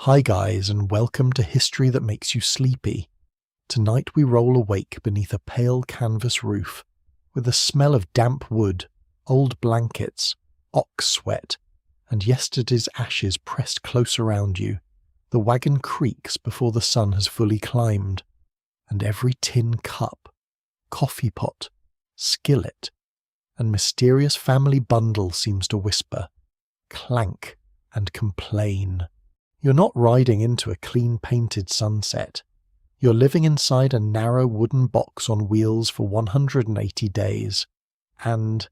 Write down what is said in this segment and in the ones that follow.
Hi guys, and welcome to History That Makes You Sleepy. Tonight we roll awake beneath a pale canvas roof, with the smell of damp wood, old blankets, ox sweat, and yesterday's ashes pressed close around you. The wagon creaks before the sun has fully climbed, and every tin cup, coffee pot, skillet, and mysterious family bundle seems to whisper, clank, and complain. You're not riding into a clean-painted sunset. You're living inside a narrow wooden box on wheels for 180 days. And,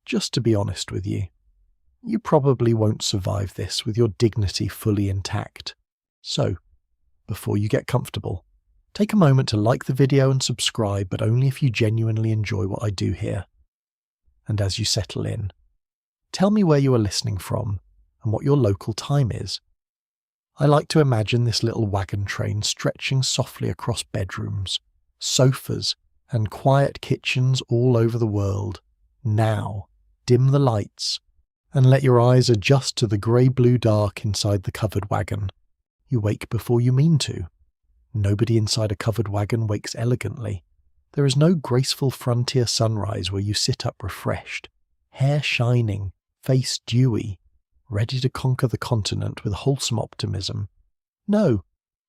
just to be honest with you, you probably won't survive this with your dignity fully intact. So, before you get comfortable, take a moment to like the video and subscribe, but only if you genuinely enjoy what I do here. And as you settle in, tell me where you are listening from and what your local time is. I like to imagine this little wagon train stretching softly across bedrooms, sofas, and quiet kitchens all over the world. Now, dim the lights, and let your eyes adjust to the grey-blue dark inside the covered wagon. You wake before you mean to. Nobody inside a covered wagon wakes elegantly. There is no graceful frontier sunrise where you sit up refreshed, hair shining, face dewy, ready to conquer the continent with wholesome optimism. No,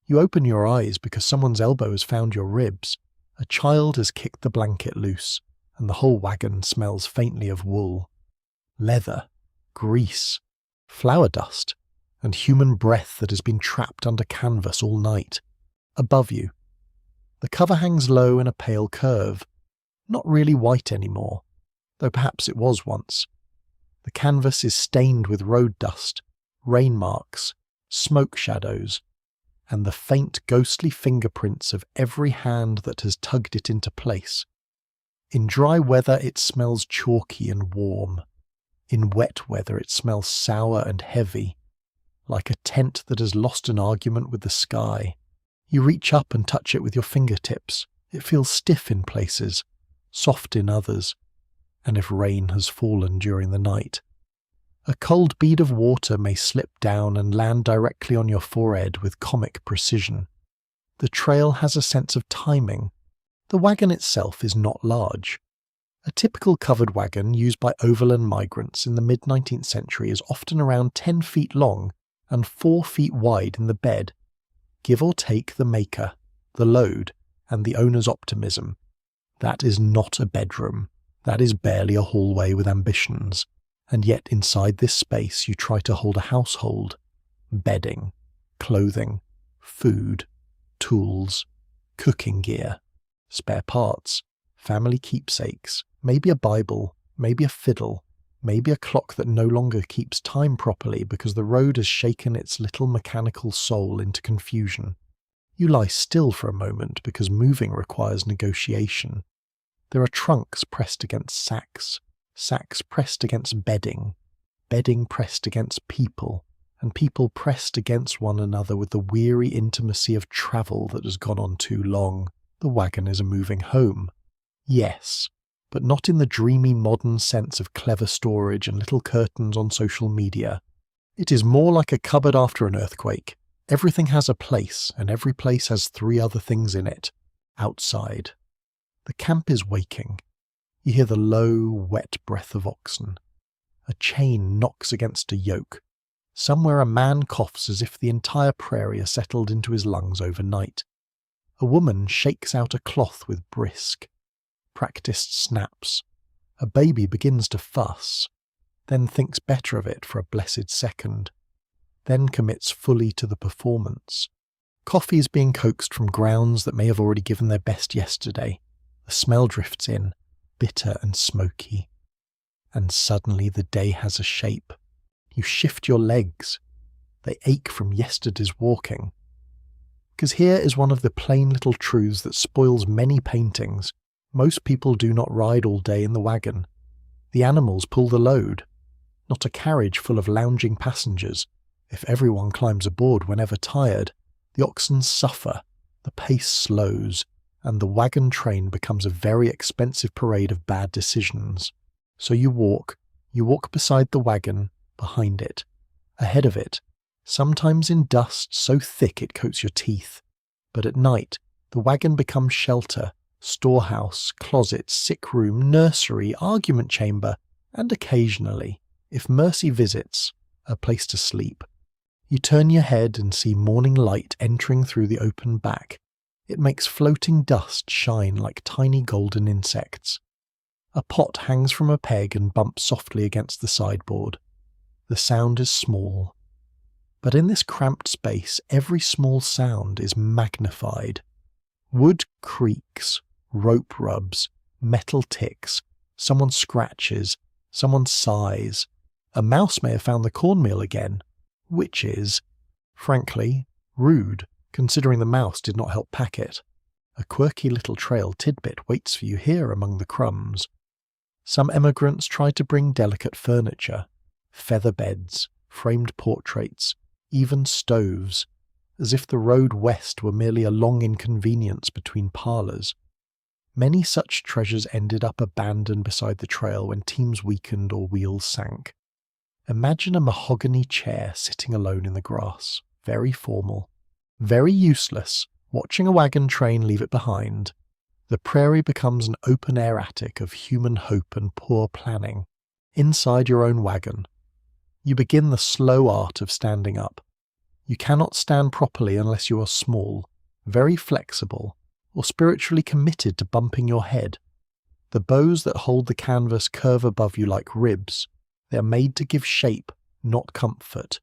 you open your eyes because someone's elbow has found your ribs, a child has kicked the blanket loose, and the whole wagon smells faintly of wool, leather, grease, flour dust, and human breath that has been trapped under canvas all night. Above you, the cover hangs low in a pale curve, not really white anymore, though perhaps it was once. The canvas is stained with road dust, rain marks, smoke shadows, and the faint ghostly fingerprints of every hand that has tugged it into place. In dry weather it smells chalky and warm. In wet weather it smells sour and heavy, like a tent that has lost an argument with the sky. You reach up and touch it with your fingertips. It feels stiff in places, soft in others, and if rain has fallen during the night. A cold bead of water may slip down and land directly on your forehead with comic precision. The trail has a sense of timing. The wagon itself is not large. A typical covered wagon used by overland migrants in the mid-19th century is often around 10 feet long and 4 feet wide in the bed, give or take the maker, the load, and the owner's optimism. That is not a bedroom. That is barely a hallway with ambitions, and yet inside this space you try to hold a household, bedding, clothing, food, tools, cooking gear, spare parts, family keepsakes, maybe a Bible, maybe a fiddle, maybe a clock that no longer keeps time properly because the road has shaken its little mechanical soul into confusion. You lie still for a moment because moving requires negotiation. There are trunks pressed against sacks, sacks pressed against bedding, bedding pressed against people, and people pressed against one another with the weary intimacy of travel that has gone on too long. The wagon is a moving home. Yes, but not in the dreamy modern sense of clever storage and little curtains on social media. It is more like a cupboard after an earthquake. Everything has a place, and every place has 3 other things in it. Outside. The camp is waking. You hear the low, wet breath of oxen. A chain knocks against a yoke. Somewhere a man coughs as if the entire prairie has settled into his lungs overnight. A woman shakes out a cloth with brisk, practiced snaps. A baby begins to fuss, then thinks better of it for a blessed second, then commits fully to the performance. Coffee is being coaxed from grounds that may have already given their best yesterday. The smell drifts in, bitter and smoky. And suddenly the day has a shape. You shift your legs. They ache from yesterday's walking. Because here is one of the plain little truths that spoils many paintings. Most people do not ride all day in the wagon. The animals pull the load. Not a carriage full of lounging passengers. If everyone climbs aboard whenever tired, the oxen suffer, the pace slows, and the wagon train becomes a very expensive parade of bad decisions. So you walk beside the wagon, behind it, ahead of it, sometimes in dust so thick it coats your teeth. But at night, the wagon becomes shelter, storehouse, closet, sick room, nursery, argument chamber, and occasionally, if mercy visits, a place to sleep. You turn your head and see morning light entering through the open back. It makes floating dust shine like tiny golden insects. A pot hangs from a peg and bumps softly against the sideboard. The sound is small. But in this cramped space, every small sound is magnified. Wood creaks, rope rubs, metal ticks, someone scratches, someone sighs. A mouse may have found the cornmeal again, which is, frankly, rude, considering the mouse did not help pack it. A quirky little trail tidbit waits for you here among the crumbs. Some emigrants tried to bring delicate furniture, feather beds, framed portraits, even stoves, as if the road west were merely a long inconvenience between parlours. Many such treasures ended up abandoned beside the trail when teams weakened or wheels sank. Imagine a mahogany chair sitting alone in the grass, very formal, very useless, watching a wagon train leave it behind. The prairie becomes an open-air attic of human hope and poor planning. Inside your own wagon, you begin the slow art of standing up. You cannot stand properly unless you are small, very flexible, or spiritually committed to bumping your head. The bows that hold the canvas curve above you like ribs. They are made to give shape, not comfort.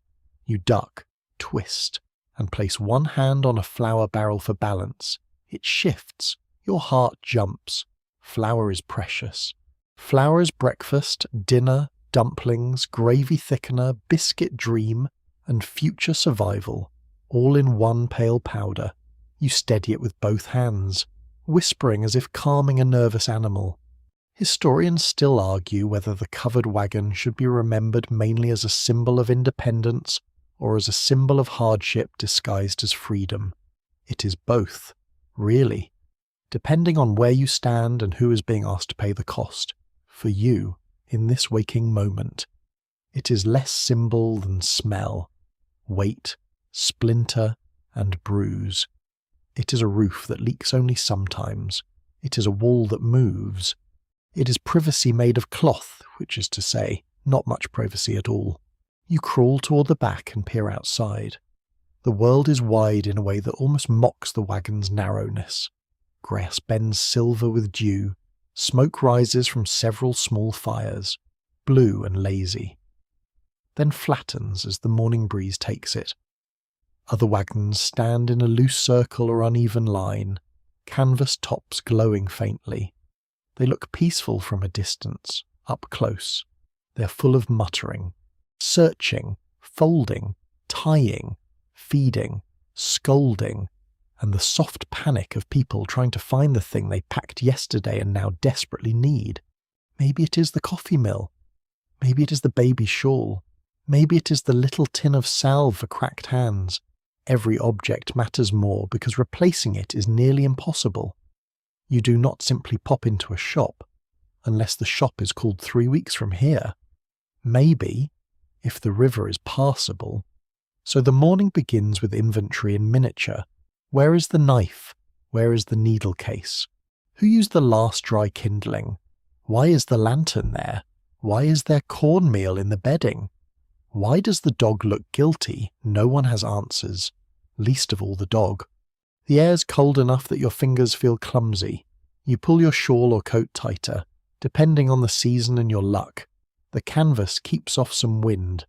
You duck, twist, and place one hand on a flour barrel for balance. It shifts. Your heart jumps. Flour is precious. Flour is breakfast, dinner, dumplings, gravy thickener, biscuit dream, and future survival, all in one pale powder. You steady it with both hands, whispering as if calming a nervous animal. Historians still argue whether the covered wagon should be remembered mainly as a symbol of independence or as a symbol of hardship disguised as freedom. It is both, really, depending on where you stand and who is being asked to pay the cost. For you, in this waking moment, it is less symbol than smell, weight, splinter, and bruise. It is a roof that leaks only sometimes. It is a wall that moves. It is privacy made of cloth, which is to say, not much privacy at all. You crawl toward the back and peer outside. The world is wide in a way that almost mocks the wagon's narrowness. Grass bends silver with dew. Smoke rises from several small fires, blue and lazy. Then flattens as the morning breeze takes it. Other wagons stand in a loose circle or uneven line, canvas tops glowing faintly. They look peaceful from a distance, up close. They're full of muttering, searching, folding, tying, feeding, scolding, and the soft panic of people trying to find the thing they packed yesterday and now desperately need. Maybe it is the coffee mill. Maybe it is the baby shawl. Maybe it is the little tin of salve for cracked hands. Every object matters more because replacing it is nearly impossible. You do not simply pop into a shop, unless the shop is called 3 weeks from here. Maybe, if the river is passable. So the morning begins with inventory in miniature. Where is the knife? Where is the needle case? Who used the last dry kindling? Why is the lantern there? Why is there cornmeal in the bedding? Why does the dog look guilty? No one has answers, least of all the dog. The air's cold enough that your fingers feel clumsy. You pull your shawl or coat tighter, depending on the season and your luck. The canvas keeps off some wind,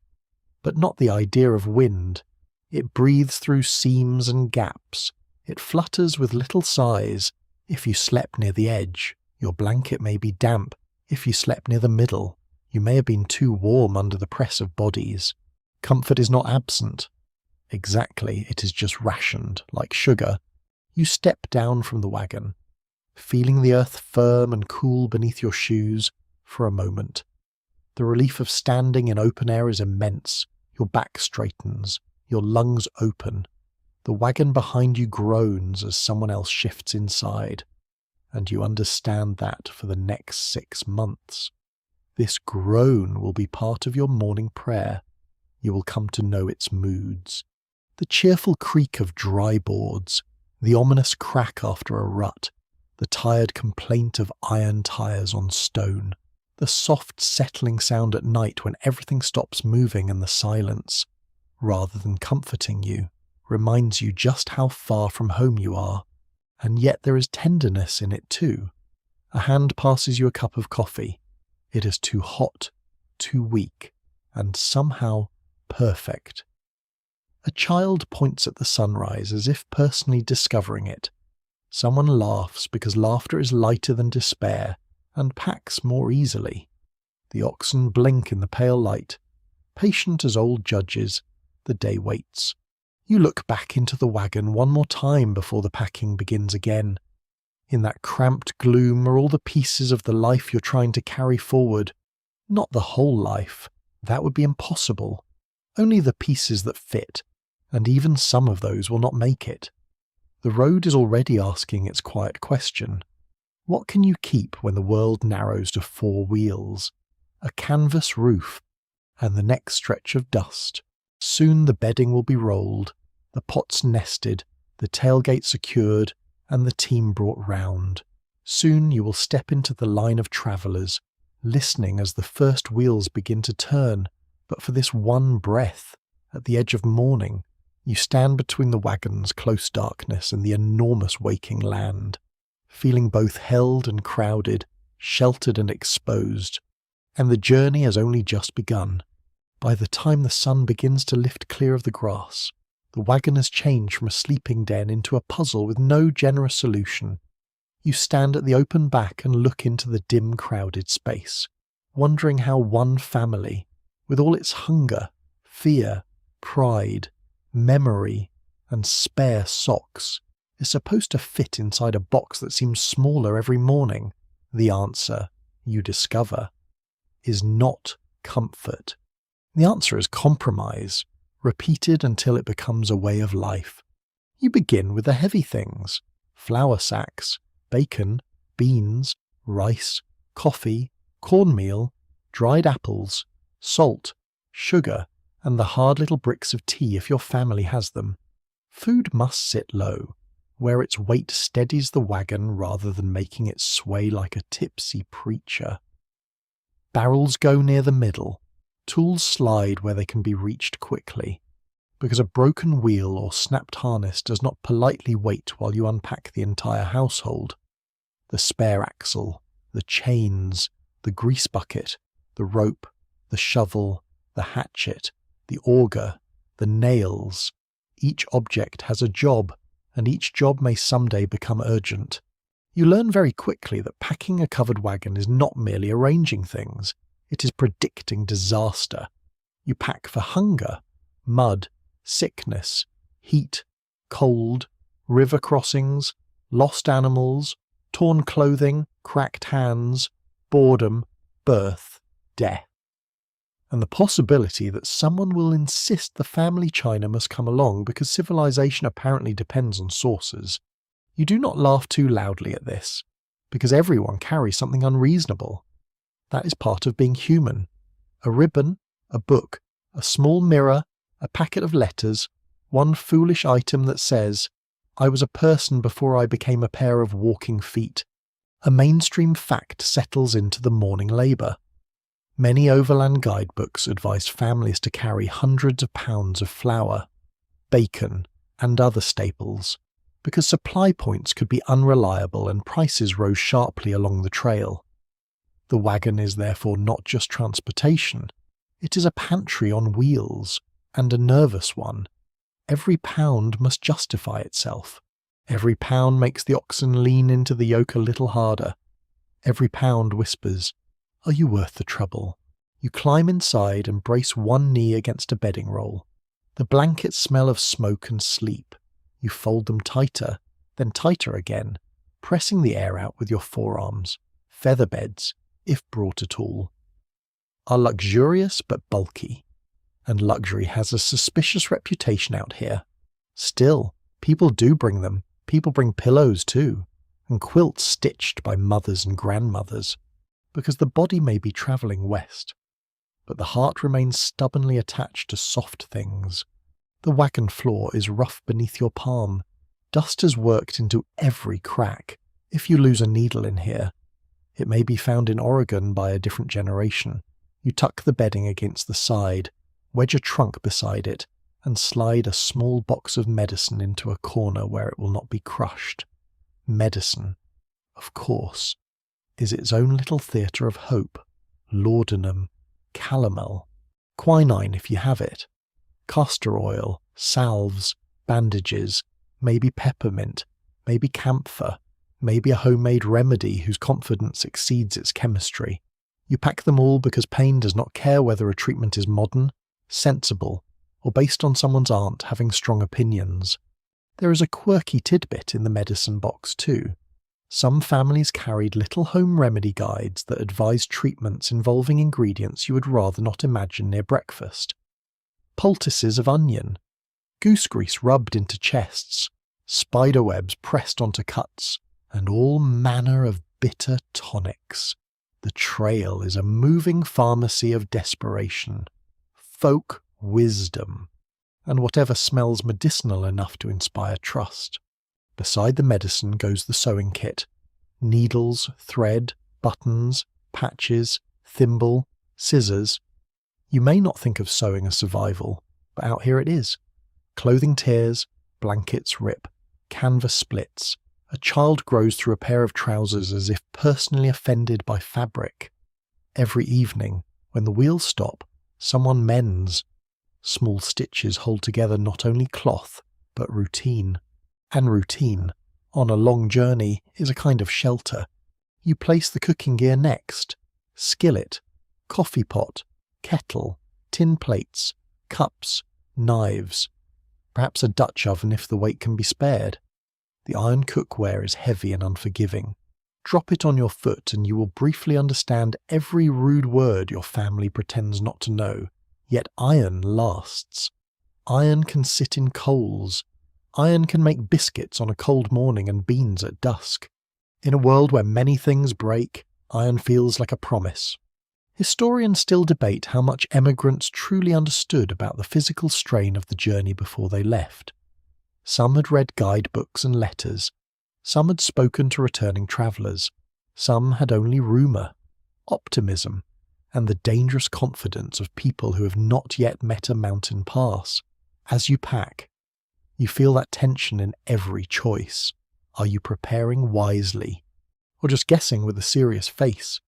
but not the idea of wind. It breathes through seams and gaps. It flutters with little sighs. If you slept near the edge, your blanket may be damp. If you slept near the middle, you may have been too warm under the press of bodies. Comfort is not absent. Exactly, it is just rationed, like sugar. You step down from the wagon, feeling the earth firm and cool beneath your shoes for a moment. The relief of standing in open air is immense. Your back straightens, your lungs open. The wagon behind you groans as someone else shifts inside, and you understand that for the next 6 months. This groan will be part of your morning prayer. you will come to know its moods. The cheerful creak of dry boards, the ominous crack after a rut, the tired complaint of iron tires on stone, the soft settling sound at night when everything stops moving and the silence, rather than comforting you, reminds you just how far from home you are, and yet there is tenderness in it too. A hand passes you a cup of coffee. It is too hot, too weak, and somehow perfect. A child points at the sunrise as if personally discovering it. Someone laughs because laughter is lighter than despair and packs more easily. The oxen blink in the pale light. Patient as old judges, the day waits. You look back into the wagon one more time before the packing begins again. In that cramped gloom are all the pieces of the life you're trying to carry forward. Not the whole life. That would be impossible. Only the pieces that fit, and even some of those will not make it. The road is already asking its quiet question. What can you keep when the world narrows to 4 wheels? A canvas roof, and the next stretch of dust. Soon the bedding will be rolled, the pots nested, the tailgate secured, and the team brought round. Soon you will step into the line of travellers, listening as the first wheels begin to turn, but for this one breath, at the edge of morning, you stand between the wagon's close darkness and the enormous waking land, feeling both held and crowded, sheltered and exposed, and the journey has only just begun. By the time the sun begins to lift clear of the grass, the wagon has changed from a sleeping den into a puzzle with no generous solution. You stand at the open back and look into the dim, crowded space, wondering how one family, with all its hunger, fear, pride, memory, and spare socks, is supposed to fit inside a box that seems smaller every morning. The answer, you discover, is not comfort. The answer is compromise, repeated until it becomes a way of life. You begin with the heavy things: flour sacks, bacon, beans, rice, coffee, cornmeal, dried apples, salt, sugar, and the hard little bricks of tea if your family has them. Food must sit low, where its weight steadies the wagon rather than making it sway like a tipsy preacher. Barrels go near the middle. Tools slide where they can be reached quickly, because a broken wheel or snapped harness does not politely wait while you unpack the entire household. The spare axle, the chains, the grease bucket, the rope, the shovel, the hatchet, the auger, the nails. Each object has a job, and each job may someday become urgent. You learn very quickly that packing a covered wagon is not merely arranging things. It is predicting disaster. You pack for hunger, mud, sickness, heat, cold, river crossings, lost animals, torn clothing, cracked hands, boredom, birth, death. And the possibility that someone will insist the family china must come along because civilization apparently depends on sources. You do not laugh too loudly at this, because everyone carries something unreasonable. That is part of being human. A ribbon, a book, a small mirror, a packet of letters, one foolish item that says, "I was a person before I became a pair of walking feet." A mainstream fact settles into the morning labour. Many overland guidebooks advise families to carry hundreds of pounds of flour, bacon, and other staples, because supply points could be unreliable and prices rose sharply along the trail. The wagon is therefore not just transportation, it is a pantry on wheels, and a nervous one. Every pound must justify itself. Every pound makes the oxen lean into the yoke a little harder. Every pound whispers, "Are you worth the trouble?" You climb inside and brace one knee against a bedding roll. The blankets smell of smoke and sleep. You fold them tighter, then tighter again, pressing the air out with your forearms. Feather beds, if brought at all, are luxurious but bulky, and luxury has a suspicious reputation out here. Still, people do bring them. People bring pillows too, and quilts stitched by mothers and grandmothers, because the body may be travelling west. but the heart remains stubbornly attached to soft things. The wagon floor is rough beneath your palm. Dust has worked into every crack. If you lose a needle in here, it may be found in Oregon by a different generation. You tuck the bedding against the side, wedge a trunk beside it, and slide a small box of medicine into a corner where it will not be crushed. Medicine, of course, is its own little theatre of hope. Laudanum, calomel, quinine if you have it, castor oil, salves, bandages, maybe peppermint, maybe camphor, maybe a homemade remedy whose confidence exceeds its chemistry. You pack them all because pain does not care whether a treatment is modern, sensible, or based on someone's aunt having strong opinions. There is a quirky tidbit in the medicine box too. Some families carried little home remedy guides that advised treatments involving ingredients you would rather not imagine near breakfast. Poultices of onion, goose grease rubbed into chests, spiderwebs pressed onto cuts, and all manner of bitter tonics. The trail is a moving pharmacy of desperation, folk wisdom, and whatever smells medicinal enough to inspire trust. Beside the medicine goes the sewing kit. Needles, thread, buttons, patches, thimble, scissors. You may not think of sewing as survival, but out here it is. Clothing tears, blankets rip, canvas splits. A child grows through a pair of trousers as if personally offended by fabric. Every evening, when the wheels stop, someone mends. Small stitches hold together not only cloth, but routine. And routine, on a long journey, is a kind of shelter. You place the cooking gear next. Skillet, coffee pot, kettle, tin plates, cups, knives. Perhaps a Dutch oven if the weight can be spared. The iron cookware is heavy and unforgiving. Drop it on your foot and you will briefly understand every rude word your family pretends not to know. Yet iron lasts. Iron can sit in coals. Iron can make biscuits on a cold morning and beans at dusk. In a world where many things break, iron feels like a promise. Historians still debate how much emigrants truly understood about the physical strain of the journey before they left. Some had read guidebooks and letters. Some had spoken to returning travellers. Some had only rumour, optimism, and the dangerous confidence of people who have not yet met a mountain pass. As you pack, you feel that tension in every choice. Are you preparing wisely, or just guessing with a serious face?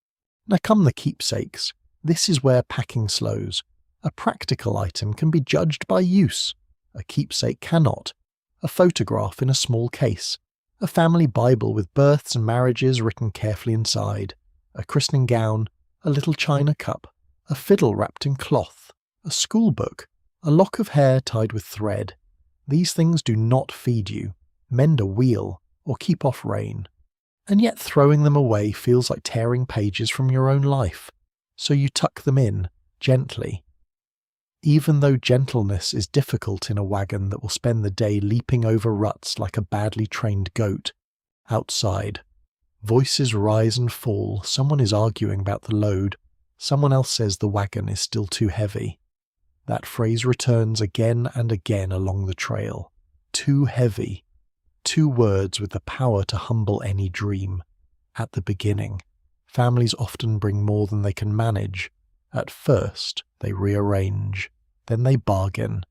Now come the keepsakes. This is where packing slows. A practical item can be judged by use. A keepsake cannot. A photograph in a small case. A family Bible with births and marriages written carefully inside. A christening gown. A little china cup. A fiddle wrapped in cloth. A school book. A lock of hair tied with thread. These things do not feed you, mend a wheel, or keep off rain. And yet throwing them away feels like tearing pages from your own life. So you tuck them in, gently. Even though gentleness is difficult in a wagon that will spend the day leaping over ruts like a badly trained goat. Outside, voices rise and fall. Someone is arguing about the load. Someone else says the wagon is still too heavy. That phrase returns again and again along the trail. Too heavy. 2 words with the power to humble any dream. At the beginning, families often bring more than they can manage. At first, they rearrange. Then they bargain.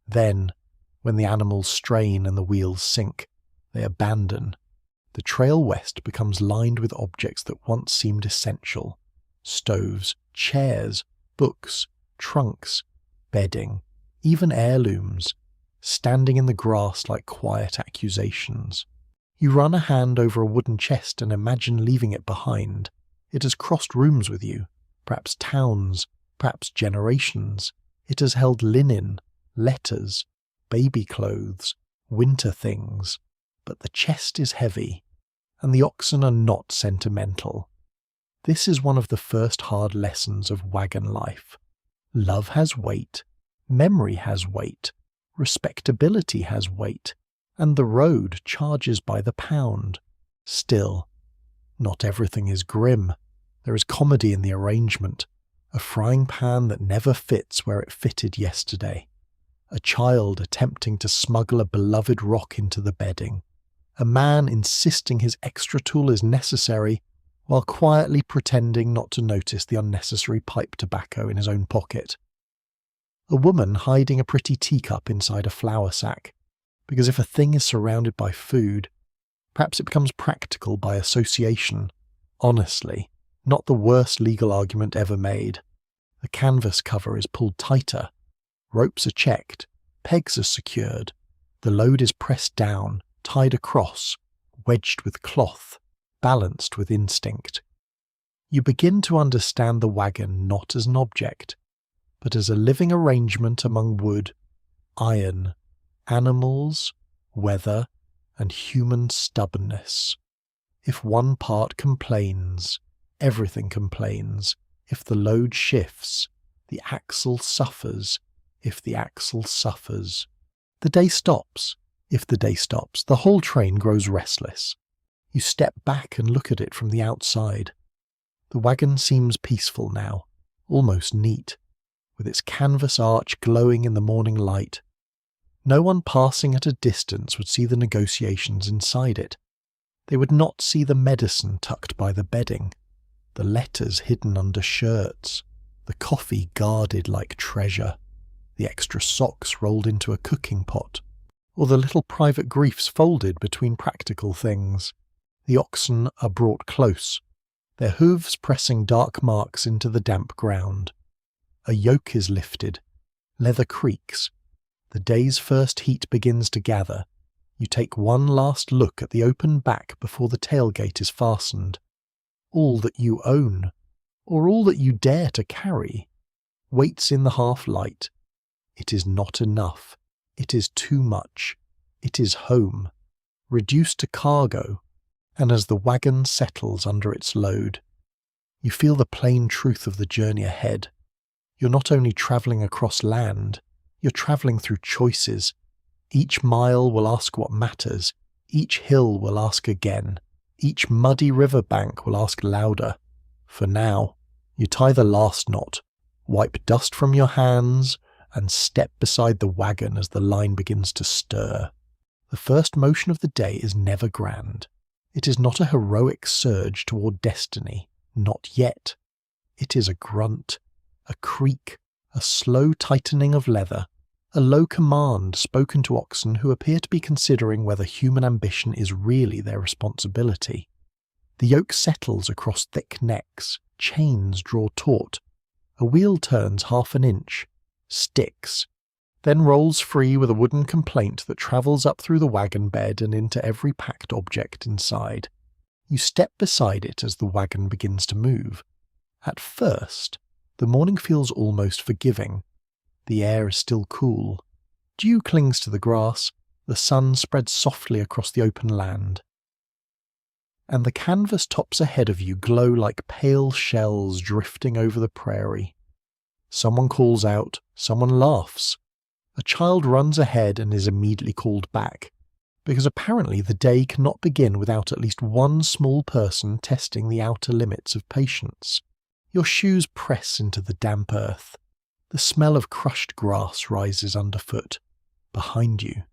Then, when the animals strain and the wheels sink, they abandon. The trail west becomes lined with objects that once seemed essential. Stoves, chairs, books, trunks, bedding, even heirlooms, standing in the grass like quiet accusations. You run a hand over a wooden chest and imagine leaving it behind. It has crossed rooms with you, perhaps towns, perhaps generations. It has held linen, letters, baby clothes, winter things. But the chest is heavy, and the oxen are not sentimental. This is one of the first hard lessons of wagon life. Love has weight, memory has weight, respectability has weight, and the road charges by the pound. Still, not everything is grim. There is comedy in the arrangement. a frying pan that never fits where it fitted yesterday, a child attempting to smuggle a beloved rock into the bedding, a man insisting his extra tool is necessary while quietly pretending not to notice the unnecessary pipe tobacco in his own pocket, a woman hiding a pretty teacup inside a flour sack, because if a thing is surrounded by food, perhaps it becomes practical by association. Honestly, not the worst legal argument ever made. The canvas cover is pulled tighter, ropes are checked, pegs are secured, the load is pressed down, tied across, wedged with cloth, balanced with instinct. You begin to understand the wagon not as an object, but as a living arrangement among wood, iron, animals, weather, and human stubbornness. If one part complains, everything complains. If the load shifts, the axle suffers. If the axle suffers, the day stops. If the day stops, the whole train grows restless. You step back and look at it from the outside. The wagon seems peaceful now, almost neat, with its canvas arch glowing in the morning light. No one passing at a distance would see the negotiations inside it. They would not see the medicine tucked by the bedding, the letters hidden under shirts, the coffee guarded like treasure, the extra socks rolled into a cooking pot, or the little private griefs folded between practical things. The oxen are brought close, their hooves pressing dark marks into the damp ground. A yoke is lifted, leather creaks. The day's first heat begins to gather. You take one last look at the open back before the tailgate is fastened. All that you own, or all that you dare to carry, waits in the half-light. It is not enough. It is too much. It is home, reduced to cargo, and as the wagon settles under its load, you feel the plain truth of the journey ahead. You're not only travelling across land, you're travelling through choices. Each mile will ask what matters. Each hill will ask again. Each muddy riverbank will ask louder. For now, you tie the last knot, wipe dust from your hands, and step beside the wagon as the line begins to stir. The first motion of the day is never grand. It is not a heroic surge toward destiny, not yet. It is a grunt, a creak, a slow tightening of leather, a low command spoken to oxen who appear to be considering whether human ambition is really their responsibility. The yoke settles across thick necks, chains draw taut, a wheel turns half an inch, sticks, then rolls free with a wooden complaint that travels up through the wagon bed and into every packed object inside. You step beside it as the wagon begins to move. At first, the morning feels almost forgiving. The air is still cool. Dew clings to the grass, the sun spreads softly across the open land. And the canvas tops ahead of you glow like pale shells drifting over the prairie. Someone calls out, someone laughs. A child runs ahead and is immediately called back, because apparently the day cannot begin without at least one small person testing the outer limits of patience. Your shoes press into the damp earth. The smell of crushed grass rises underfoot. Behind you,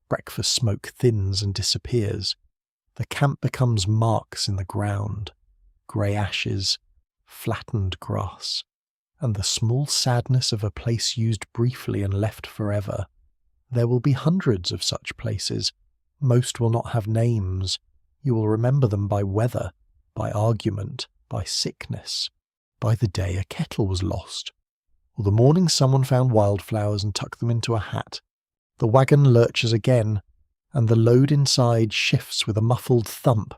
breakfast smoke thins and disappears. The camp becomes marks in the ground, grey ashes, flattened grass, and the small sadness of a place used briefly and left forever. There will be hundreds of such places. Most will not have names. You will remember them by weather, by argument, by sickness, by the day a kettle was lost, or the morning someone found wildflowers and tucked them into a hat. The wagon lurches again, and the load inside shifts with a muffled thump.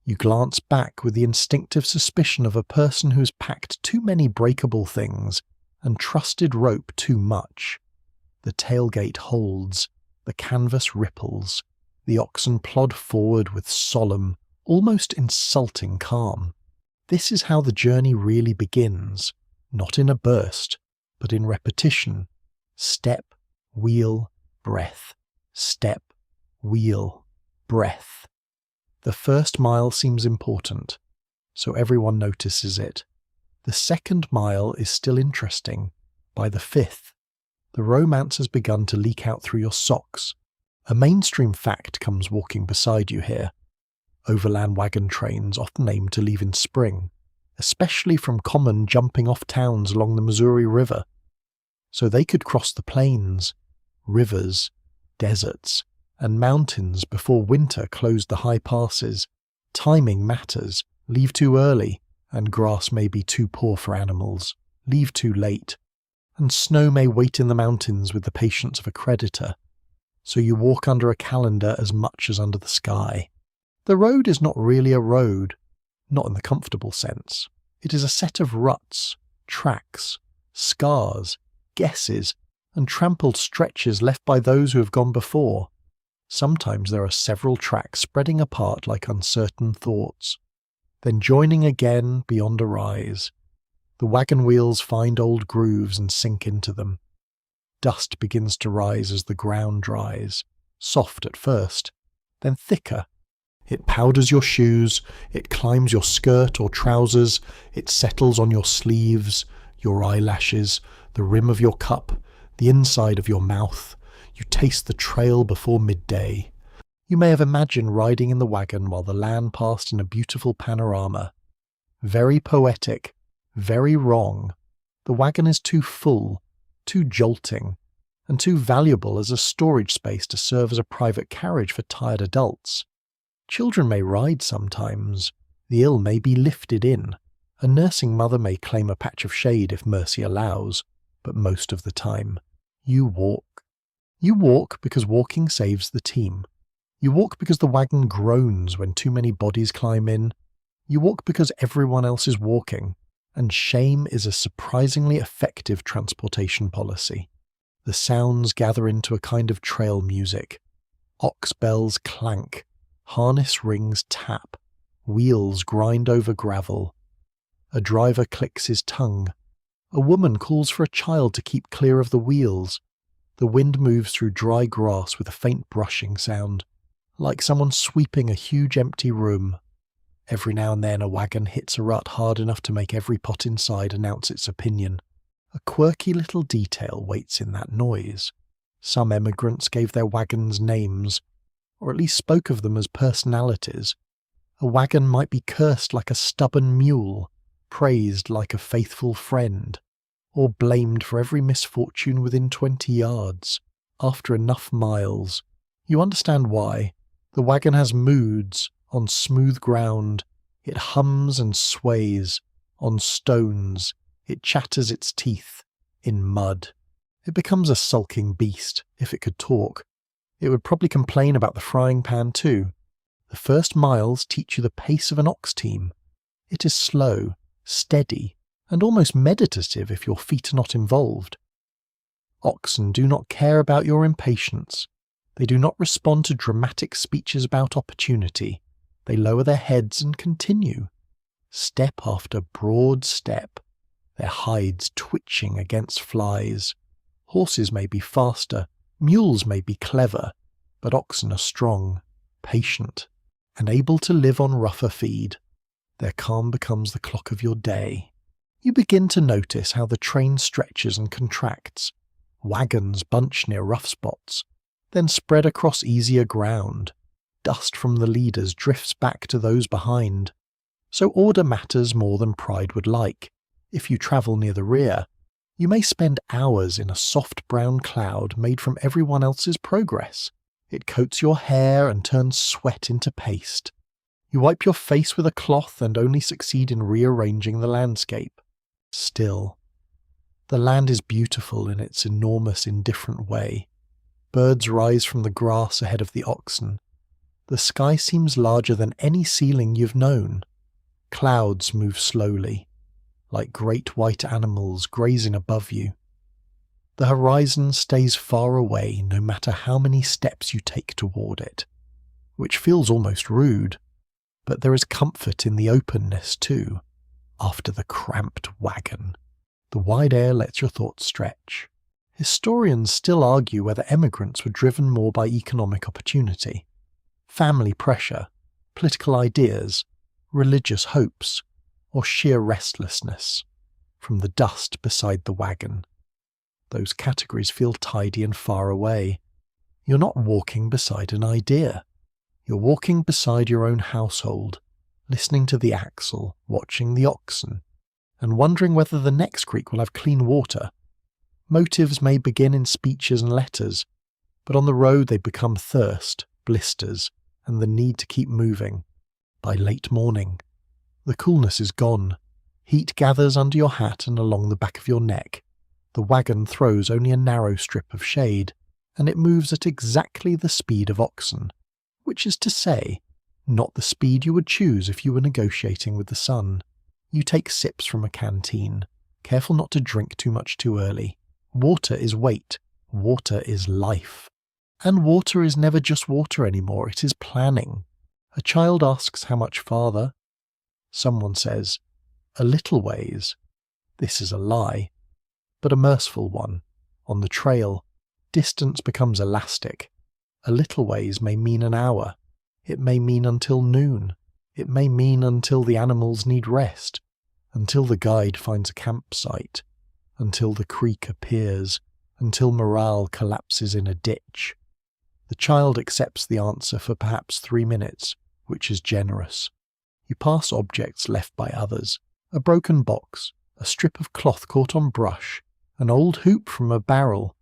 You glance back with the instinctive suspicion of a person who has packed too many breakable things and trusted rope too much. The tailgate holds, the canvas ripples, the oxen plod forward with solemn, almost insulting calm. This is how the journey really begins, not in a burst, but in repetition. Step, wheel, breath. Step, wheel, breath. The first mile seems important, so everyone notices it. The second mile is still interesting. By the fifth, the romance has begun to leak out through your socks. A mainstream fact comes walking beside you here. Overland wagon trains often aim to leave in spring, especially from common jumping-off towns along the Missouri River. So they could cross the plains, rivers, deserts, and mountains before winter closed the high passes. Timing matters. Leave too early, and grass may be too poor for animals. Leave too late, and snow may wait in the mountains with the patience of a creditor. So you walk under a calendar as much as under the sky. The road is not really a road, not in the comfortable sense. It is a set of ruts, tracks, scars, guesses, and trampled stretches left by those who have gone before. Sometimes there are several tracks spreading apart like uncertain thoughts, then joining again beyond a rise. The wagon wheels find old grooves and sink into them. Dust begins to rise as the ground dries, soft at first, then thicker. It powders your shoes, it climbs your skirt or trousers, it settles on your sleeves, your eyelashes, the rim of your cup, the inside of your mouth. You taste the trail before midday. You may have imagined riding in the wagon while the land passed in a beautiful panorama. Very poetic, very wrong. The wagon is too full, too jolting, and too valuable as a storage space to serve as a private carriage for tired adults. Children may ride sometimes, the ill may be lifted in, a nursing mother may claim a patch of shade if mercy allows, but most of the time, you walk. You walk because walking saves the team. You walk because the wagon groans when too many bodies climb in. You walk because everyone else is walking, and shame is a surprisingly effective transportation policy. The sounds gather into a kind of trail music. Ox bells clank, harness rings tap, wheels grind over gravel. A driver clicks his tongue. A woman calls for a child to keep clear of the wheels. The wind moves through dry grass with a faint brushing sound, like someone sweeping a huge empty room. Every now and then a wagon hits a rut hard enough to make every pot inside announce its opinion. A quirky little detail waits in that noise. Some emigrants gave their wagons names, or at least spoke of them as personalities. A wagon might be cursed like a stubborn mule, praised like a faithful friend, or blamed for every misfortune within 20 yards. After enough miles, you understand why. The wagon has moods. On smooth ground, it hums and sways. On stones, it chatters its teeth. In mud, it becomes a sulking beast. If it could talk, it would probably complain about the frying pan too. The first miles teach you the pace of an ox team. It is slow, steady, and almost meditative if your feet are not involved. Oxen do not care about your impatience. They do not respond to dramatic speeches about opportunity. They lower their heads and continue, step after broad step, their hides twitching against flies. Horses may be faster, mules may be clever, but oxen are strong, patient, and able to live on rougher feed. Their calm becomes the clock of your day. You begin to notice how the train stretches and contracts. Wagons bunch near rough spots, then spread across easier ground. Dust from the leaders drifts back to those behind. So order matters more than pride would like. If you travel near the rear, you may spend hours in a soft brown cloud made from everyone else's progress. It coats your hair and turns sweat into paste. You wipe your face with a cloth and only succeed in rearranging the landscape. Still, the land is beautiful in its enormous, indifferent way. Birds rise from the grass ahead of the oxen. The sky seems larger than any ceiling you've known. Clouds move slowly, like great white animals grazing above you. The horizon stays far away no matter how many steps you take toward it, which feels almost rude, but there is comfort in the openness too. After the cramped wagon, the wide air lets your thoughts stretch. Historians still argue whether emigrants were driven more by economic opportunity, family pressure, political ideas, religious hopes, or sheer restlessness. from the dust beside the wagon. Those categories feel tidy and far away. You're not walking beside an idea. You're walking beside your own household, listening to the axle, watching the oxen, and wondering whether the next creek will have clean water. Motives may begin in speeches and letters, but on the road they become thirst, blisters, and the need to keep moving. By late morning, the coolness is gone. Heat gathers under your hat and along the back of your neck. The wagon throws only a narrow strip of shade, and it moves at exactly the speed of oxen, which is to say, not the speed you would choose if you were negotiating with the sun. You take sips from a canteen, careful not to drink too much too early. Water is weight. Water is life. And water is never just water anymore, it is planning. A child asks how much farther. Someone says, a little ways. This is a lie, but a merciful one. On the trail, distance becomes elastic. A little ways may mean an hour. It may mean until noon. It may mean until the animals need rest, until the guide finds a campsite, until the creek appears, until morale collapses in a ditch. The child accepts the answer for perhaps 3 minutes, which is generous. You pass objects left by others, a broken box, a strip of cloth caught on brush, an old hoop from a barrel.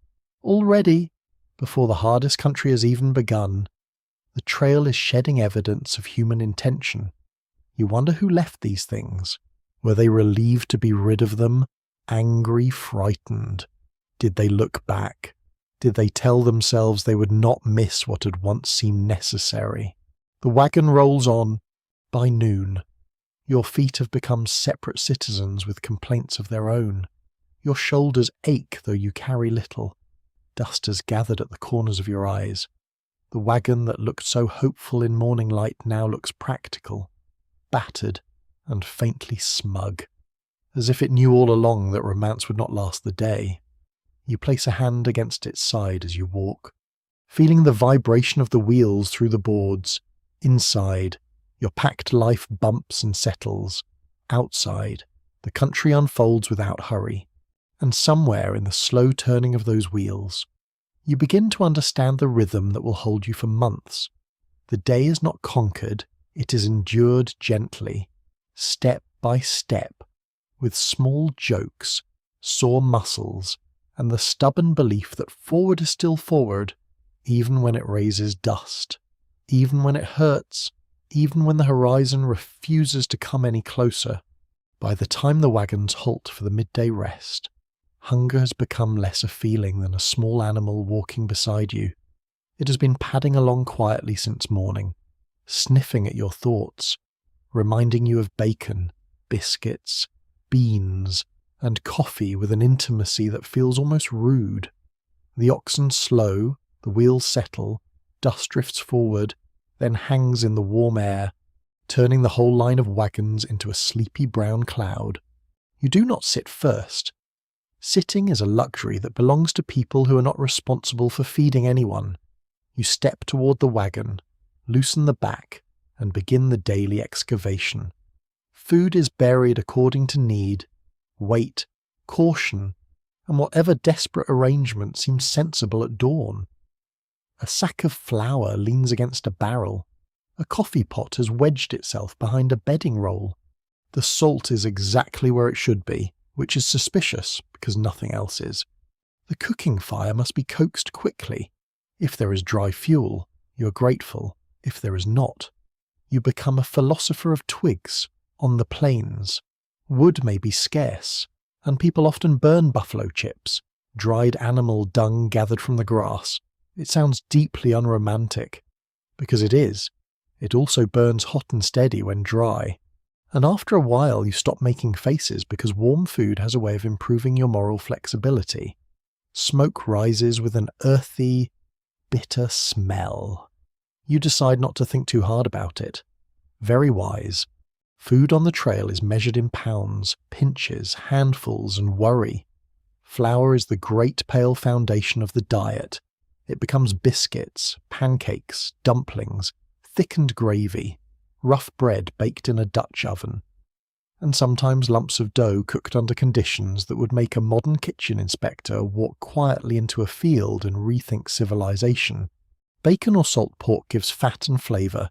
Already, before the hardest country has even begun, the trail is shedding evidence of human intention. You wonder who left these things. Were they relieved to be rid of them? Angry, frightened? Did they look back? Did they tell themselves they would not miss what had once seemed necessary? The wagon rolls on. By noon, your feet have become separate citizens with complaints of their own. Your shoulders ache though you carry little. Dust has gathered at the corners of your eyes. The wagon that looked so hopeful in morning light now looks practical, battered and faintly smug, as if it knew all along that romance would not last the day. You place a hand against its side as you walk, feeling the vibration of the wheels through the boards. Inside, your packed life bumps and settles. Outside, the country unfolds without hurry, and somewhere in the slow turning of those wheels, you begin to understand the rhythm that will hold you for months. The day is not conquered, it is endured gently, step by step, with small jokes, sore muscles, and the stubborn belief that forward is still forward, even when it raises dust, even when it hurts, even when the horizon refuses to come any closer. By the time the wagons halt for the midday rest, hunger has become less a feeling than a small animal walking beside you. It has been padding along quietly since morning, sniffing at your thoughts, reminding you of bacon, biscuits, beans, and coffee with an intimacy that feels almost rude. The oxen slow, the wheels settle, dust drifts forward, then hangs in the warm air, turning the whole line of wagons into a sleepy brown cloud. You do not sit first. Sitting is a luxury that belongs to people who are not responsible for feeding anyone. You step toward the wagon, loosen the back, and begin the daily excavation. Food is buried according to need, weight, caution, and whatever desperate arrangement seems sensible at dawn. A sack of flour leans against a barrel. A coffee pot has wedged itself behind a bedding roll. The salt is exactly where it should be, which is suspicious because nothing else is. The cooking fire must be coaxed quickly. If there is dry fuel, you are grateful. If there is not, you become a philosopher of twigs. On the plains, wood may be scarce, and people often burn buffalo chips, dried animal dung gathered from the grass. It sounds deeply unromantic, because it is. It also burns hot and steady when dry, and after a while you stop making faces because warm food has a way of improving your moral flexibility. Smoke rises with an earthy, bitter smell. You decide not to think too hard about it. Very wise. Food on the trail is measured in pounds, pinches, handfuls, and worry. Flour is the great pale foundation of the diet. It becomes biscuits, pancakes, dumplings, thickened gravy, rough bread baked in a Dutch oven. and sometimes lumps of dough cooked under conditions that would make a modern kitchen inspector walk quietly into a field and rethink civilization. Bacon or salt pork gives fat and flavour.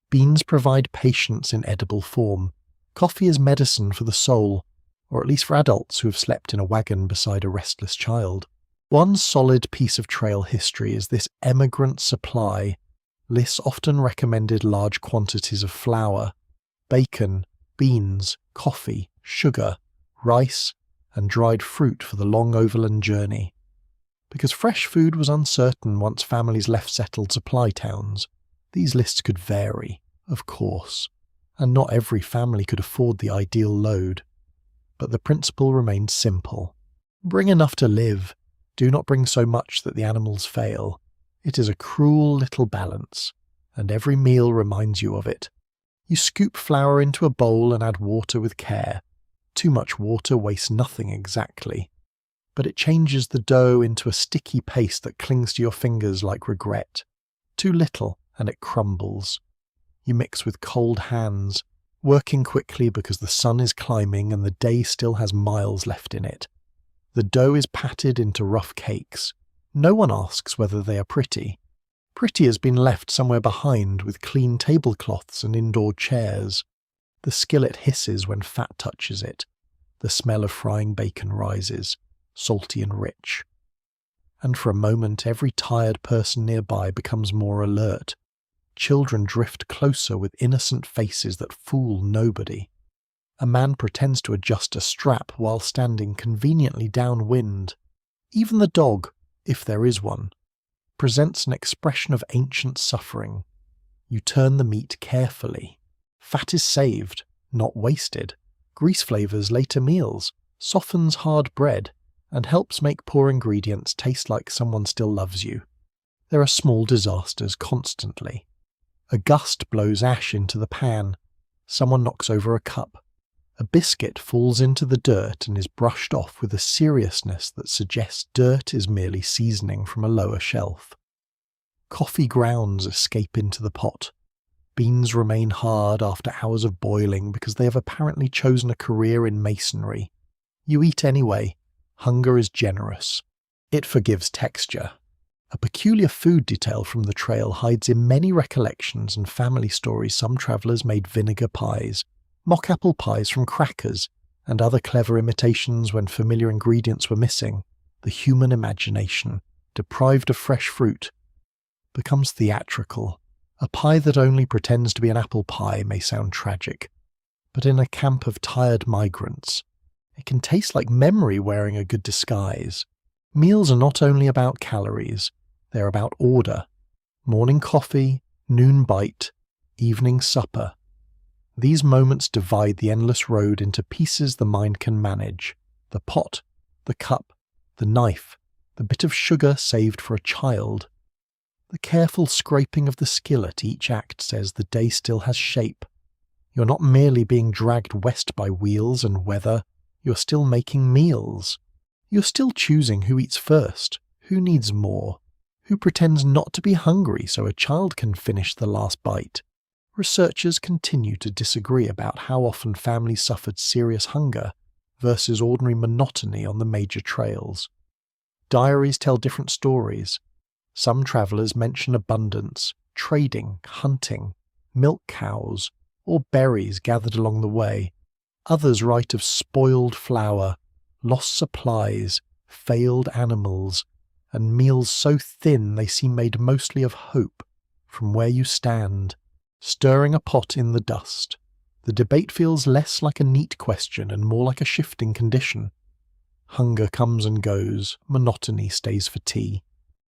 Beans provide patience in edible form. Coffee is medicine for the soul, or at least for adults who have slept in a wagon beside a restless child. One solid piece of trail history is this emigrant supply. Lists often recommended large quantities of flour, bacon, beans, coffee, sugar, rice, and dried fruit for the long overland journey. Because fresh food was uncertain once families left settled supply towns, these lists could vary, of course, and not every family could afford the ideal load. But the principle remained simple. Bring enough to live. Do not bring so much that the animals fail. It is a cruel little balance, and every meal reminds you of it. You scoop flour into a bowl and add water with care. Too much water wastes nothing exactly, but it changes the dough into a sticky paste that clings to your fingers like regret. Too little, and it crumbles. You mix with cold hands, working quickly because the sun is climbing and the day still has miles left in it. The dough is patted into rough cakes. No one asks whether they are pretty. Pretty has been left somewhere behind with clean tablecloths and indoor chairs. The skillet hisses when fat touches it. The smell of frying bacon rises, salty and rich. And for a moment every tired person nearby becomes more alert. Children drift closer with innocent faces that fool nobody. A man pretends to adjust a strap while standing conveniently downwind. Even the dog, if there is one, presents an expression of ancient suffering. You turn the meat carefully. Fat is saved, not wasted. Grease flavours later meals, softens hard bread, and helps make poor ingredients taste like someone still loves you. There are small disasters constantly. A gust blows ash into the pan. Someone knocks over a cup. A biscuit falls into the dirt and is brushed off with a seriousness that suggests dirt is merely seasoning from a lower shelf. Coffee grounds escape into the pot. Beans remain hard after hours of boiling because they have apparently chosen a career in masonry. You eat anyway. Hunger is generous. It forgives texture. A peculiar food detail from the trail hides in many recollections and family stories some travellers made vinegar pies, mock apple pies from crackers, and other clever imitations when familiar ingredients were missing. The human imagination, deprived of fresh fruit, becomes theatrical. A pie that only pretends to be an apple pie may sound tragic, but in a camp of tired migrants, it can taste like memory wearing a good disguise. Meals are not only about calories, they're about order. Morning coffee, noon bite, evening supper. These moments divide the endless road into pieces the mind can manage. The pot, the cup, the knife, the bit of sugar saved for a child. The careful scraping of the skill at each act says the day still has shape. You're not merely being dragged west by wheels and weather, you're still making meals. You're still choosing who eats first, who needs more, who pretends not to be hungry so a child can finish the last bite. Researchers continue to disagree about how often families suffered serious hunger versus ordinary monotony on the major trails. Diaries tell different stories. Some travellers mention abundance, trading, hunting, milk cows, or berries gathered along the way. Others write of spoiled flour, lost supplies, failed animals, and meals so thin they seem made mostly of hope from where you stand, stirring a pot in the dust. The debate feels less like a neat question and more like a shifting condition. Hunger comes and goes, monotony stays for tea.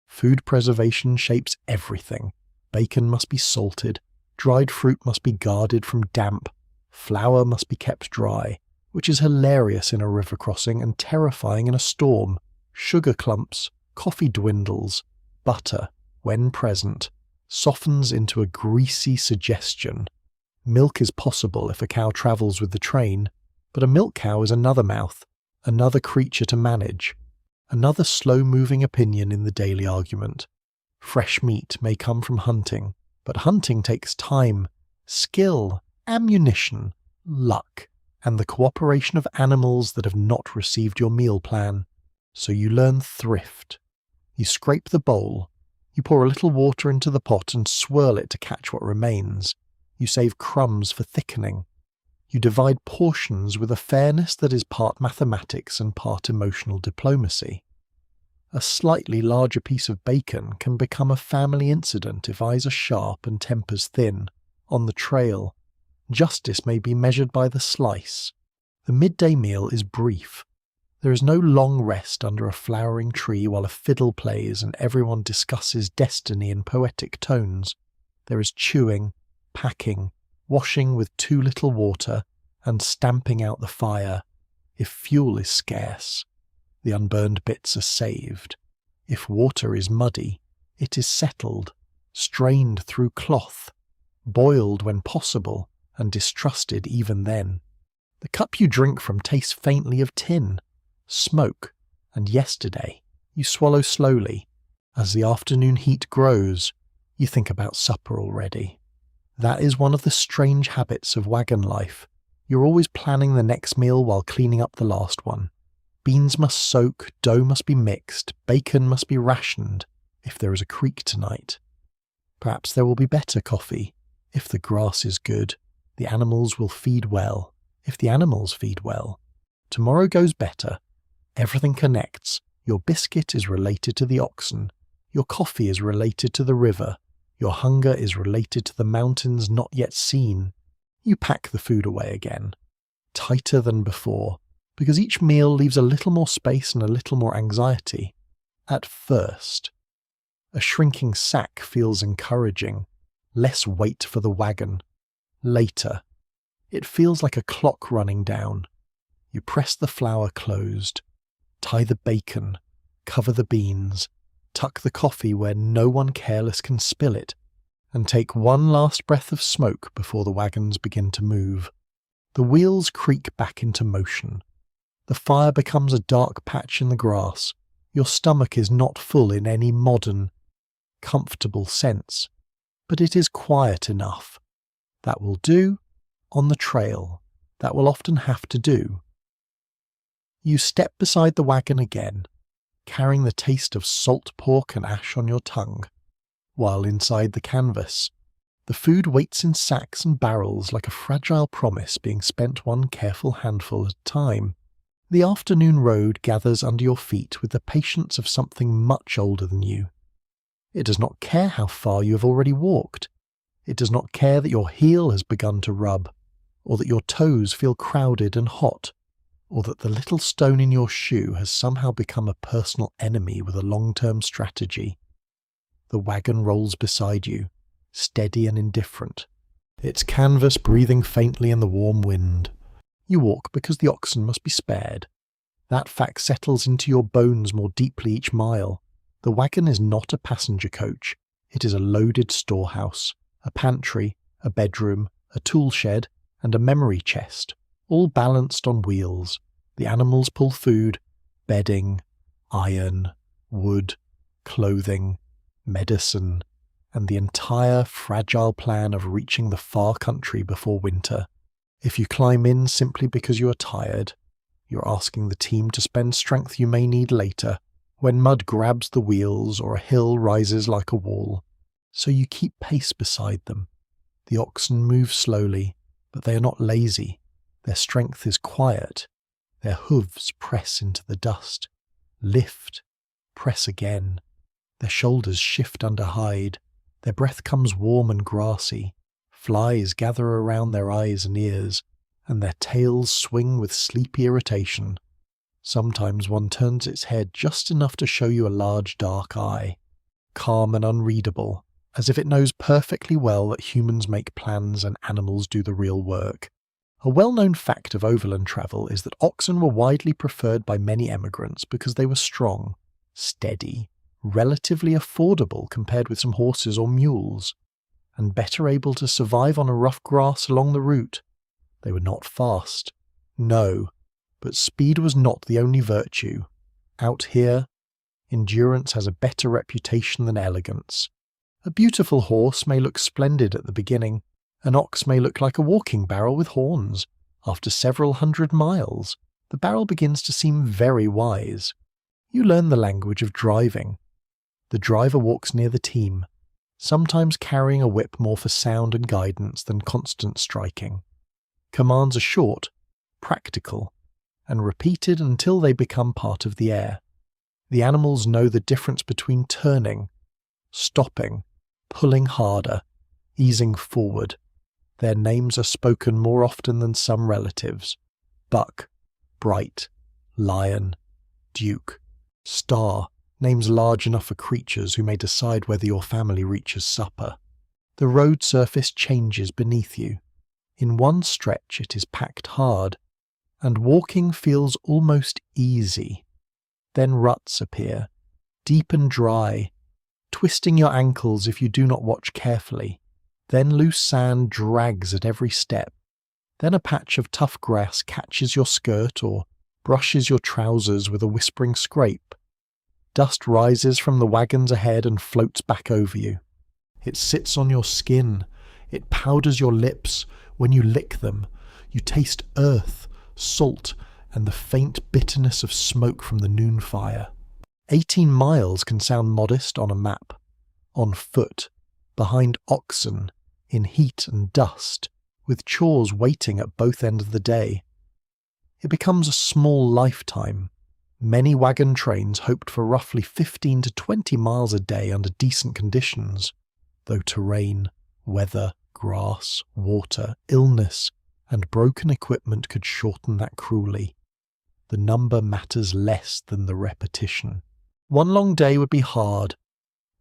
Food preservation shapes everything. Bacon must be salted, dried fruit must be guarded from damp, flour must be kept dry, which is hilarious in a river crossing and terrifying in a storm. Sugar clumps, coffee dwindles, butter, when present, softens into a greasy suggestion. Milk is possible if a cow travels with the train, but a milk cow is another mouth, another creature to manage, another slow-moving opinion in the daily argument. Fresh meat may come from hunting, but hunting takes time, skill, ammunition, luck, and the cooperation of animals that have not received your meal plan. So you learn thrift. You scrape the bowl. You pour a little water into the pot and swirl it to catch what remains. You save crumbs for thickening. You divide portions with a fairness that is part mathematics and part emotional diplomacy. A slightly larger piece of bacon can become a family incident if eyes are sharp and tempers thin. On the trail, justice may be measured by the slice. The midday meal is brief. There is no long rest under a flowering tree while a fiddle plays and everyone discusses destiny in poetic tones. There is chewing, packing, washing with too little water, and stamping out the fire. If fuel is scarce, the unburned bits are saved. If water is muddy, it is settled, strained through cloth, boiled when possible, and distrusted even then. The cup you drink from tastes faintly of tin, smoke, and yesterday. You swallow slowly. As the afternoon heat grows, you think about supper already. That is one of the strange habits of wagon life. You're always planning the next meal while cleaning up the last one. Beans must soak, dough must be mixed, bacon must be rationed, if there is a creek tonight. Perhaps there will be better coffee. If the grass is good, the animals will feed well. If the animals feed well, tomorrow goes better. Everything connects. Your biscuit is related to the oxen. Your coffee is related to the river. Your hunger is related to the mountains not yet seen. You pack the food away again, tighter than before, because each meal leaves a little more space and a little more anxiety. At first, a shrinking sack feels encouraging, less weight for the wagon. Later, it feels like a clock running down. You press the flour closed, tie the bacon, cover the beans, tuck the coffee where no one careless can spill it, and take one last breath of smoke before the wagons begin to move. The wheels creak back into motion. The fire becomes a dark patch in the grass. Your stomach is not full in any modern, comfortable sense, but it is quiet enough. That will do. On the trail, that will often have to do. You step beside the wagon again, carrying the taste of salt pork and ash on your tongue, while inside the canvas, the food waits in sacks and barrels like a fragile promise being spent one careful handful at a time. The afternoon road gathers under your feet with the patience of something much older than you. It does not care how far you have already walked. It does not care that your heel has begun to rub, or that your toes feel crowded and hot, or that the little stone in your shoe has somehow become a personal enemy with a long-term strategy. The wagon rolls beside you, steady and indifferent, its canvas breathing faintly in the warm wind. You walk because the oxen must be spared. That fact settles into your bones more deeply each mile. The wagon is not a passenger coach. It is a loaded storehouse, a pantry, a bedroom, a tool shed, and a memory chest, all balanced on wheels. The animals pull food, bedding, iron, wood, clothing, medicine, and the entire fragile plan of reaching the far country before winter. If you climb in simply because you are tired, you're asking the team to spend strength you may need later, when mud grabs the wheels or a hill rises like a wall. So you keep pace beside them. The oxen move slowly, but they are not lazy. Their strength is quiet. Their hooves press into the dust. Lift. Press again. Their shoulders shift under hide. Their breath comes warm and grassy. Flies gather around their eyes and ears, and their tails swing with sleepy irritation. Sometimes one turns its head just enough to show you a large dark eye, calm and unreadable, as if it knows perfectly well that humans make plans and animals do the real work. A well-known fact of overland travel is that oxen were widely preferred by many emigrants because they were strong, steady, relatively affordable compared with some horses or mules, and better able to survive on a rough grass along the route. They were not fast. No, but speed was not the only virtue. Out here, endurance has a better reputation than elegance. A beautiful horse may look splendid at the beginning. An ox may look like a walking barrel with horns. After several hundred miles, the barrel begins to seem very wise. You learn the language of driving. The driver walks near the team, sometimes carrying a whip more for sound and guidance than constant striking. Commands are short, practical, and repeated until they become part of the air. The animals know the difference between turning, stopping, pulling harder, easing forward. Their names are spoken more often than some relatives. Buck, Bright, Lion, Duke, Star, names large enough for creatures who may decide whether your family reaches supper. The road surface changes beneath you. In one stretch it is packed hard, and walking feels almost easy. Then ruts appear, deep and dry, twisting your ankles if you do not watch carefully. Then loose sand drags at every step. Then a patch of tough grass catches your skirt or brushes your trousers with a whispering scrape. Dust rises from the wagons ahead and floats back over you. It sits on your skin. It powders your lips. When you lick them, you taste earth, salt, and the faint bitterness of smoke from the noon fire. 18 miles can sound modest on a map. On foot, behind oxen, in heat and dust, with chores waiting at both ends of the day. It becomes a small lifetime. Many wagon trains hoped for roughly 15 to 20 miles a day under decent conditions, though terrain, weather, grass, water, illness, and broken equipment could shorten that cruelly. The number matters less than the repetition. One long day would be hard.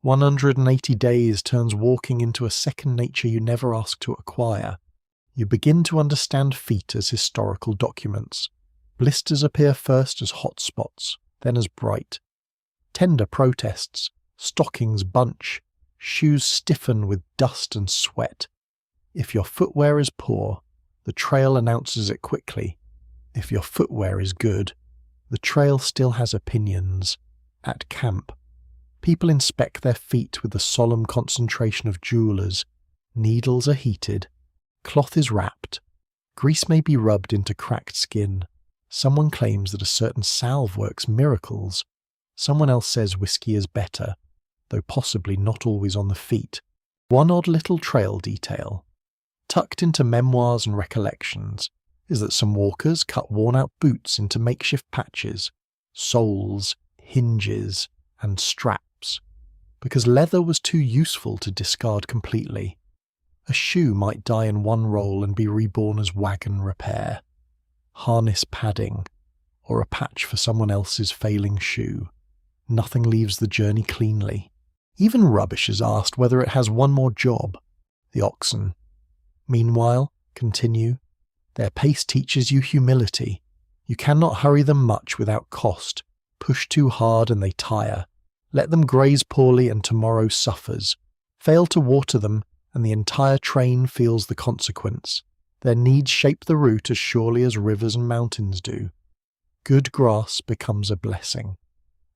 180 days turns walking into a second nature you never asked to acquire. You begin to understand feet as historical documents. Blisters appear first as hot spots, then as bright. Tender protests, stockings bunch, shoes stiffen with dust and sweat. If your footwear is poor, the trail announces it quickly. If your footwear is good, the trail still has opinions. At camp, people inspect their feet with the solemn concentration of jewelers. Needles are heated. Cloth is wrapped. Grease may be rubbed into cracked skin. Someone claims that a certain salve works miracles. Someone else says whiskey is better, though possibly not always on the feet. One odd little trail detail, tucked into memoirs and recollections, is that some walkers cut worn-out boots into makeshift patches, soles, hinges, and straps, because leather was too useful to discard completely. A shoe might die in one roll and be reborn as wagon repair, harness padding, or a patch for someone else's failing shoe. Nothing leaves the journey cleanly. Even rubbish is asked whether it has one more job. The oxen, meanwhile, continue. Their pace teaches you humility. You cannot hurry them much without cost. Push too hard and they tire. Let them graze poorly and tomorrow suffers. Fail to water them and the entire train feels the consequence. Their needs shape the route as surely as rivers and mountains do. Good grass becomes a blessing.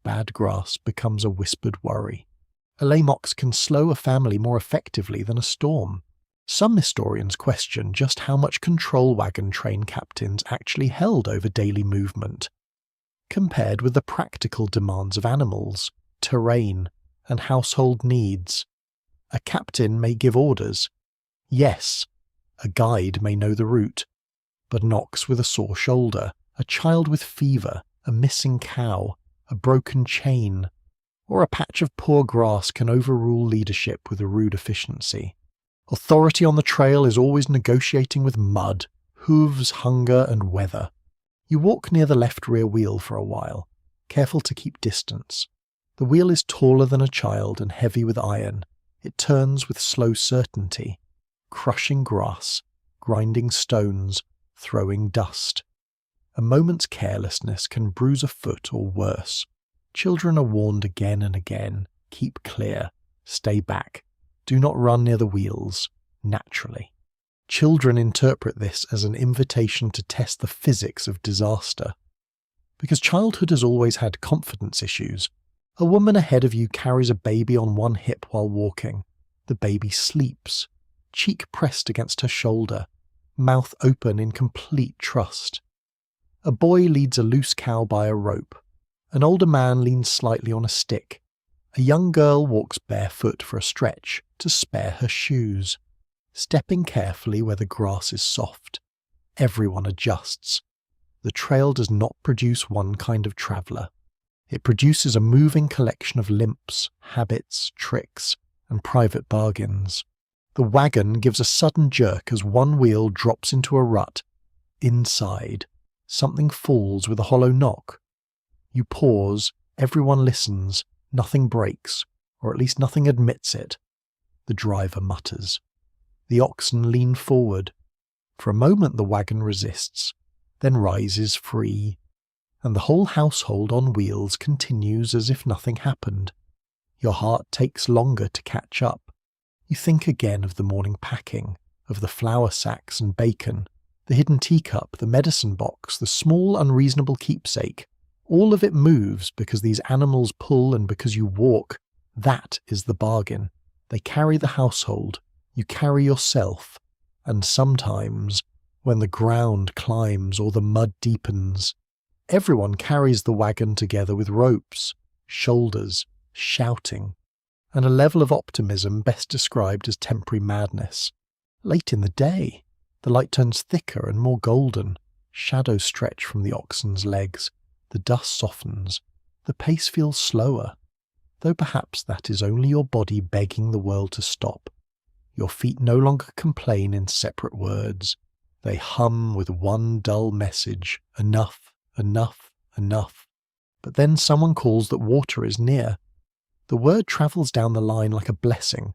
Bad grass becomes a whispered worry. A lame ox can slow a family more effectively than a storm. Some historians question just how much control wagon train captains actually held over daily movement, compared with the practical demands of animals, terrain, and household needs. A captain may give orders. Yes, a guide may know the route, but an ox with a sore shoulder, a child with fever, a missing cow, a broken chain, or a patch of poor grass can overrule leadership with a rude efficiency. Authority on the trail is always negotiating with mud, hooves, hunger, and weather. You walk near the left rear wheel for a while, careful to keep distance. The wheel is taller than a child and heavy with iron. It turns with slow certainty, crushing grass, grinding stones, throwing dust. A moment's carelessness can bruise a foot or worse. Children are warned again and again, keep clear, stay back, do not run near the wheels, naturally. Children interpret this as an invitation to test the physics of disaster. Because childhood has always had confidence issues. A woman ahead of you carries a baby on one hip while walking. The baby sleeps, cheek pressed against her shoulder, mouth open in complete trust. A boy leads a loose cow by a rope. An older man leans slightly on a stick. A young girl walks barefoot for a stretch to spare her shoes, stepping carefully where the grass is soft. Everyone adjusts. The trail does not produce one kind of traveller. It produces a moving collection of limps, habits, tricks, and private bargains. The wagon gives a sudden jerk as one wheel drops into a rut. Inside, something falls with a hollow knock. You pause, everyone listens, nothing breaks, or at least nothing admits it. The driver mutters. The oxen lean forward. For a moment the wagon resists, then rises free, and the whole household on wheels continues as if nothing happened. Your heart takes longer to catch up. You think again of the morning packing, of the flour sacks and bacon, the hidden teacup, the medicine box, the small unreasonable keepsake. All of it moves because these animals pull and because you walk. That is the bargain. They carry the household, you carry yourself, and sometimes, when the ground climbs or the mud deepens, everyone carries the wagon together with ropes, shoulders, shouting, and a level of optimism best described as temporary madness. Late in the day, the light turns thicker and more golden, shadows stretch from the oxen's legs, the dust softens, the pace feels slower, though perhaps that is only your body begging the world to stop. Your feet no longer complain in separate words. They hum with one dull message, enough, enough, enough. But then someone calls that water is near. The word travels down the line like a blessing.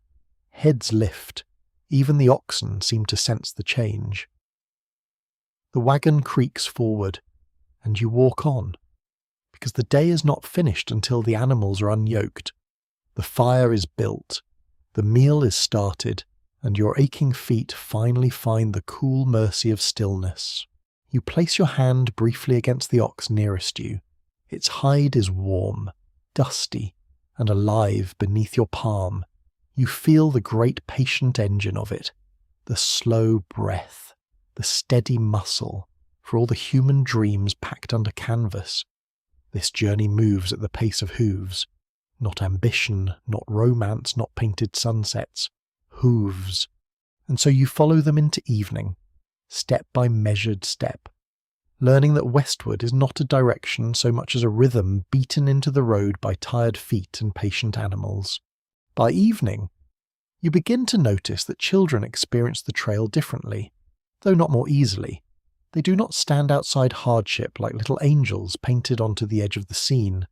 Heads lift. Even the oxen seem to sense the change. The wagon creaks forward, and you walk on, because the day is not finished until the animals are unyoked. The fire is built, the meal is started, and your aching feet finally find the cool mercy of stillness. You place your hand briefly against the ox nearest you. Its hide is warm, dusty, and alive beneath your palm. You feel the great patient engine of it, the slow breath, the steady muscle, for all the human dreams packed under canvas. This journey moves at the pace of hooves. Not ambition, not romance, not painted sunsets. Hooves. And so you follow them into evening, step by measured step, learning that Westward is not a direction so much as a rhythm beaten into the road by tired feet and patient animals. By evening, you begin to notice that children experience the trail differently, though not more easily. They do not stand outside hardship like little angels painted onto the edge of the scene.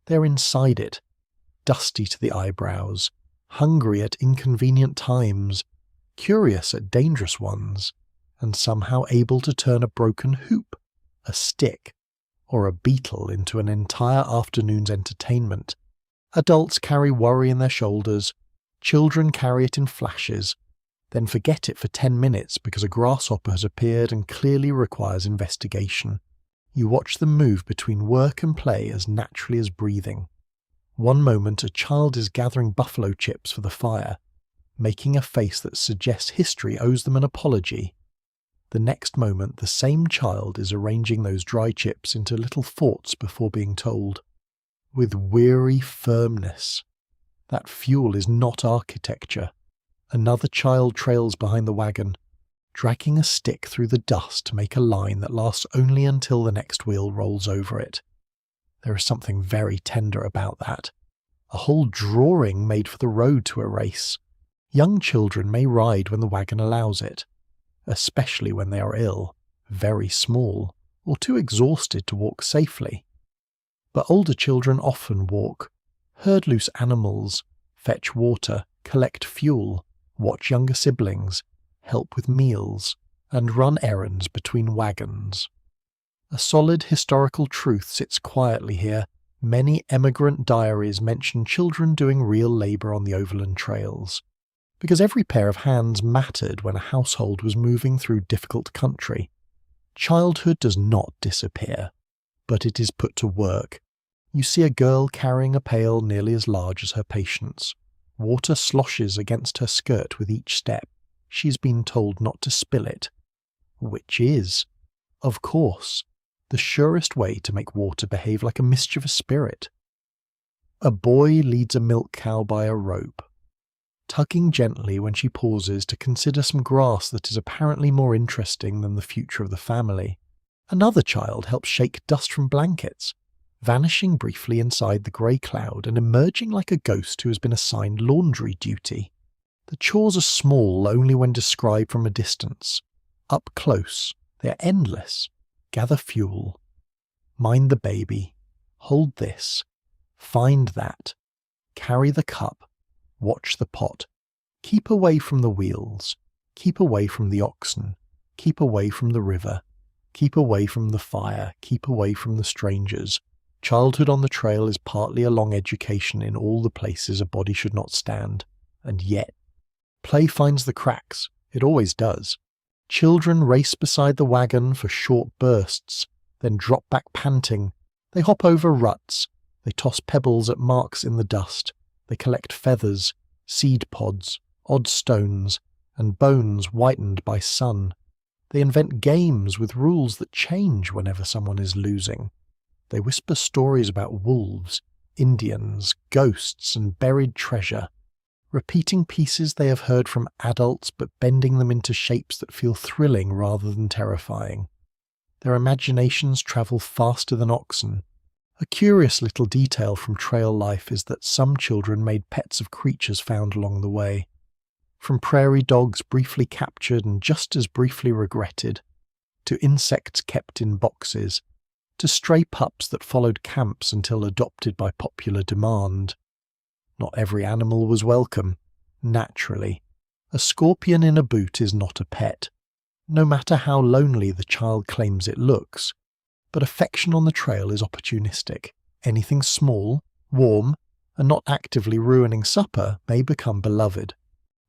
They are inside it, dusty to the eyebrows, hungry at inconvenient times, curious at dangerous ones, and somehow able to turn a broken hoop, a stick, or a beetle into an entire afternoon's entertainment. Adults carry worry in their shoulders, children carry it in flashes, then forget it for 10 minutes because a grasshopper has appeared and clearly requires investigation. You watch them move between work and play as naturally as breathing. One moment a child is gathering buffalo chips for the fire, making a face that suggests history owes them an apology. The next moment the same child is arranging those dry chips into little forts before being told. With weary firmness. That fuel is not architecture. Another child trails behind the wagon, dragging a stick through the dust to make a line that lasts only until the next wheel rolls over it. There is something very tender about that. A whole drawing made for the road to erase. Young children may ride when the wagon allows it, especially when they are ill, very small, or too exhausted to walk safely. But older children often walk, herd loose animals, fetch water, collect fuel, watch younger siblings, help with meals, and run errands between wagons. A solid historical truth sits quietly here. Many emigrant diaries mention children doing real labour on the overland trails, because every pair of hands mattered when a household was moving through difficult country. Childhood does not disappear, but it is put to work. You see a girl carrying a pail nearly as large as her patience. Water sloshes against her skirt with each step. She's been told not to spill it. which is, of course, the surest way to make water behave like a mischievous spirit. A boy leads a milk cow by a rope, tugging gently when she pauses to consider some grass that is apparently more interesting than the future of the family. Another child helps shake dust from blankets, vanishing briefly inside the grey cloud and emerging like a ghost who has been assigned laundry duty. The chores are small only when described from a distance. Up close, they are endless. Gather fuel. Mind the baby. Hold this. Find that. Carry the cup. Watch the pot. Keep away from the wheels. Keep away from the oxen. Keep away from the river. Keep away from the fire. Keep away from the strangers. Childhood on the trail is partly a long education in all the places a body should not stand. And yet, play finds the cracks. It always does. Children race beside the wagon for short bursts, then drop back panting. They hop over ruts. They toss pebbles at marks in the dust. They collect feathers, seed pods, odd stones, and bones whitened by sun. They invent games with rules that change whenever someone is losing. They whisper stories about wolves, Indians, ghosts, and buried treasure, repeating pieces they have heard from adults but bending them into shapes that feel thrilling rather than terrifying. Their imaginations travel faster than oxen. A curious little detail from trail life is that some children made pets of creatures found along the way. From prairie dogs briefly captured and just as briefly regretted, to insects kept in boxes, to stray pups that followed camps until adopted by popular demand. Not every animal was welcome, naturally. A scorpion in a boot is not a pet, no matter how lonely the child claims it looks. But affection on the trail is opportunistic. Anything small, warm, and not actively ruining supper may become beloved.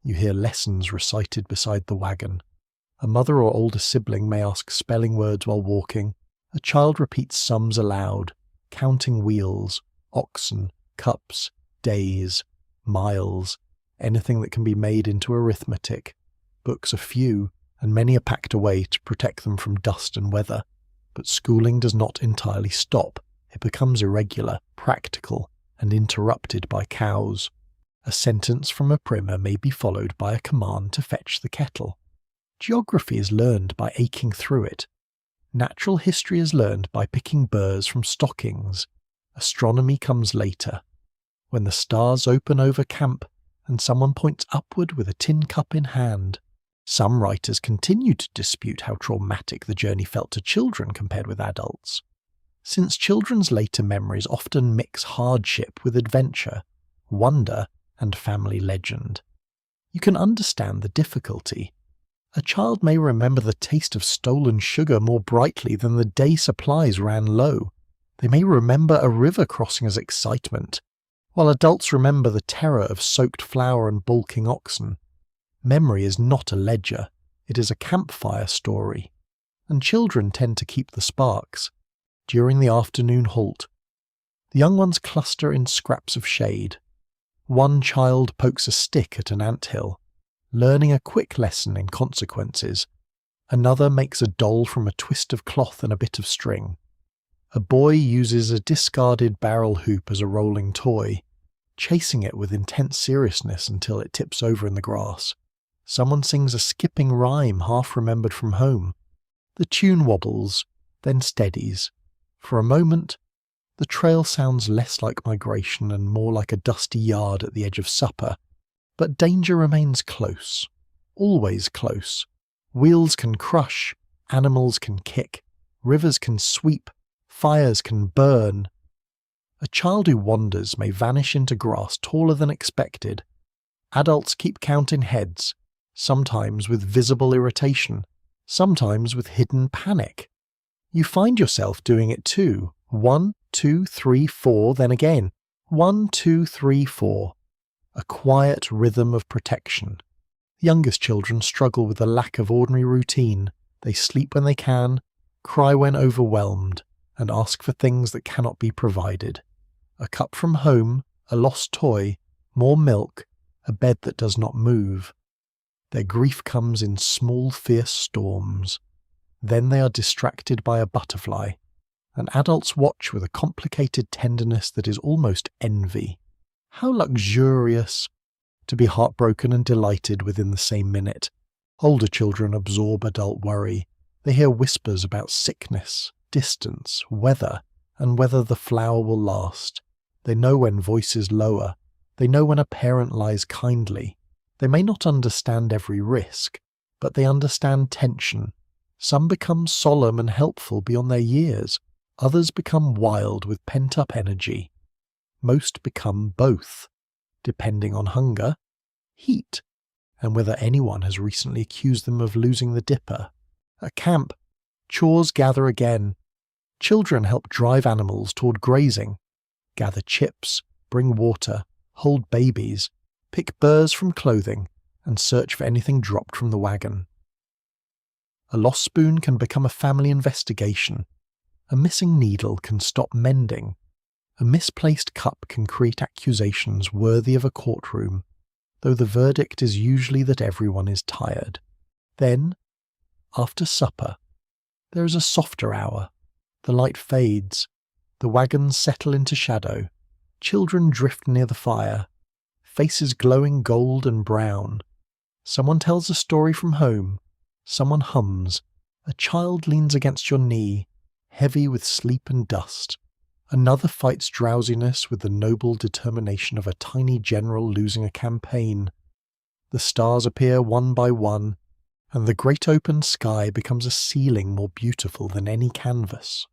You hear lessons recited beside the wagon. A mother or older sibling may ask spelling words while walking. A child repeats sums aloud, counting wheels, oxen, cups, days, miles, anything that can be made into arithmetic. Books are few, and many are packed away to protect them from dust and weather. But schooling does not entirely stop. It becomes irregular, practical, and interrupted by cows. A sentence from a primer may be followed by a command to fetch the kettle. Geography is learned by aching through it. Natural history is learned by picking burrs from stockings. Astronomy comes later, when the stars open over camp and someone points upward with a tin cup in hand. Some writers continue to dispute how traumatic the journey felt to children compared with adults. Since children's later memories often mix hardship with adventure, wonder, and family legend, you can understand the difficulty. A child may remember the taste of stolen sugar more brightly than the day supplies ran low. They may remember a river crossing as excitement, while adults remember the terror of soaked flour and balking oxen. Memory is not a ledger, it is a campfire story, and children tend to keep the sparks. During the afternoon halt, the young ones cluster in scraps of shade. One child pokes a stick at an anthill, learning a quick lesson in consequences. Another makes a doll from a twist of cloth and a bit of string. A boy uses a discarded barrel hoop as a rolling toy, chasing it with intense seriousness until it tips over in the grass. Someone sings a skipping rhyme half remembered from home. The tune wobbles, then steadies. For a moment, the trail sounds less like migration and more like a dusty yard at the edge of supper. But danger remains close, always close. Wheels can crush, animals can kick, rivers can sweep, fires can burn. A child who wanders may vanish into grass taller than expected. Adults keep count in heads, sometimes with visible irritation, sometimes with hidden panic. You find yourself doing it too. 1, 2, 3, 4, then again. 1, 2, 3, 4. A quiet rhythm of protection. Youngest children struggle with the lack of ordinary routine. They sleep when they can, cry when overwhelmed, and ask for things that cannot be provided. A cup from home, a lost toy, more milk, a bed that does not move. Their grief comes in small, fierce storms. Then they are distracted by a butterfly, and adults watch with a complicated tenderness that is almost envy. How luxurious! To be heartbroken and delighted within the same minute. Older children absorb adult worry. They hear whispers about sickness, distance, weather, and whether the flower will last. They know when voices lower. They know when a parent lies kindly. They may not understand every risk, but they understand tension. Some become solemn and helpful beyond their years. Others become wild with pent-up energy. Most become both, depending on hunger, heat, and whether anyone has recently accused them of losing the dipper. At camp, chores gather again. Children help drive animals toward grazing, gather chips, bring water, hold babies, pick burrs from clothing, and search for anything dropped from the wagon. A lost spoon can become a family investigation. A missing needle can stop mending. A misplaced cup can create accusations worthy of a courtroom, though the verdict is usually that everyone is tired. Then, after supper, there is a softer hour. The light fades. The wagons settle into shadow. Children drift near the fire, faces glowing gold and brown. Someone tells a story from home. Someone hums. A child leans against your knee, heavy with sleep and dust. Another fights drowsiness with the noble determination of a tiny general losing a campaign. The stars appear one by one, and the great open sky becomes a ceiling more beautiful than any canvas.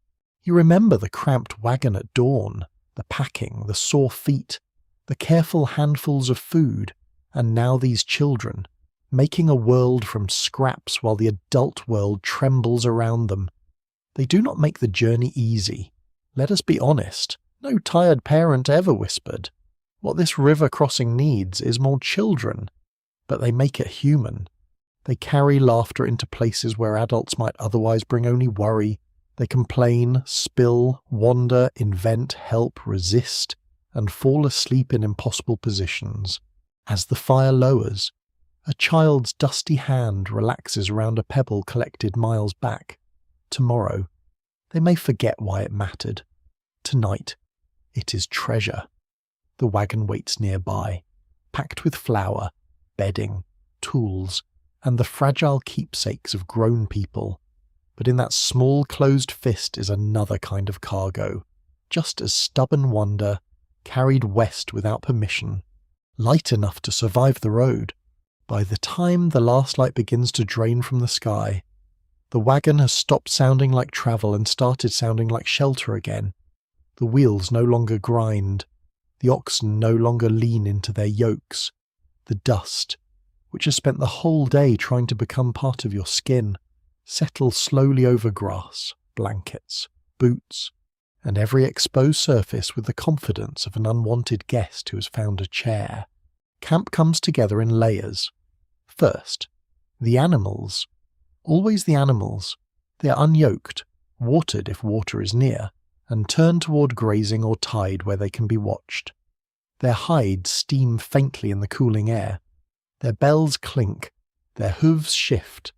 You remember the cramped wagon at dawn, the packing, the sore feet, the careful handfuls of food, and now these children, making a world from scraps while the adult world trembles around them. They do not make the journey easy. Let us be honest, no tired parent ever whispered, "What this river crossing needs is more children," but they make it human. They carry laughter into places where adults might otherwise bring only worry. They complain, spill, wander, invent, help, resist, and fall asleep in impossible positions. As the fire lowers, a child's dusty hand relaxes around a pebble collected miles back. Tomorrow, they may forget why it mattered. Tonight, it is treasure. The wagon waits nearby, packed with flour, bedding, tools, and the fragile keepsakes of grown people. But in that small closed fist is another kind of cargo, just as stubborn wonder, carried west without permission, light enough to survive the road. By the time the last light begins to drain from the sky, the wagon has stopped sounding like travel and started sounding like shelter again. The wheels no longer grind. The oxen no longer lean into their yokes. The dust, which has spent the whole day trying to become part of your skin, settles slowly over grass, blankets, boots, and every exposed surface with the confidence of an unwanted guest who has found a chair. Camp comes together in layers. First, the animals. Always the animals. They are unyoked, watered if water is near, and turned toward grazing or tide where they can be watched. Their hides steam faintly in the cooling air. Their bells clink. Their hooves shift.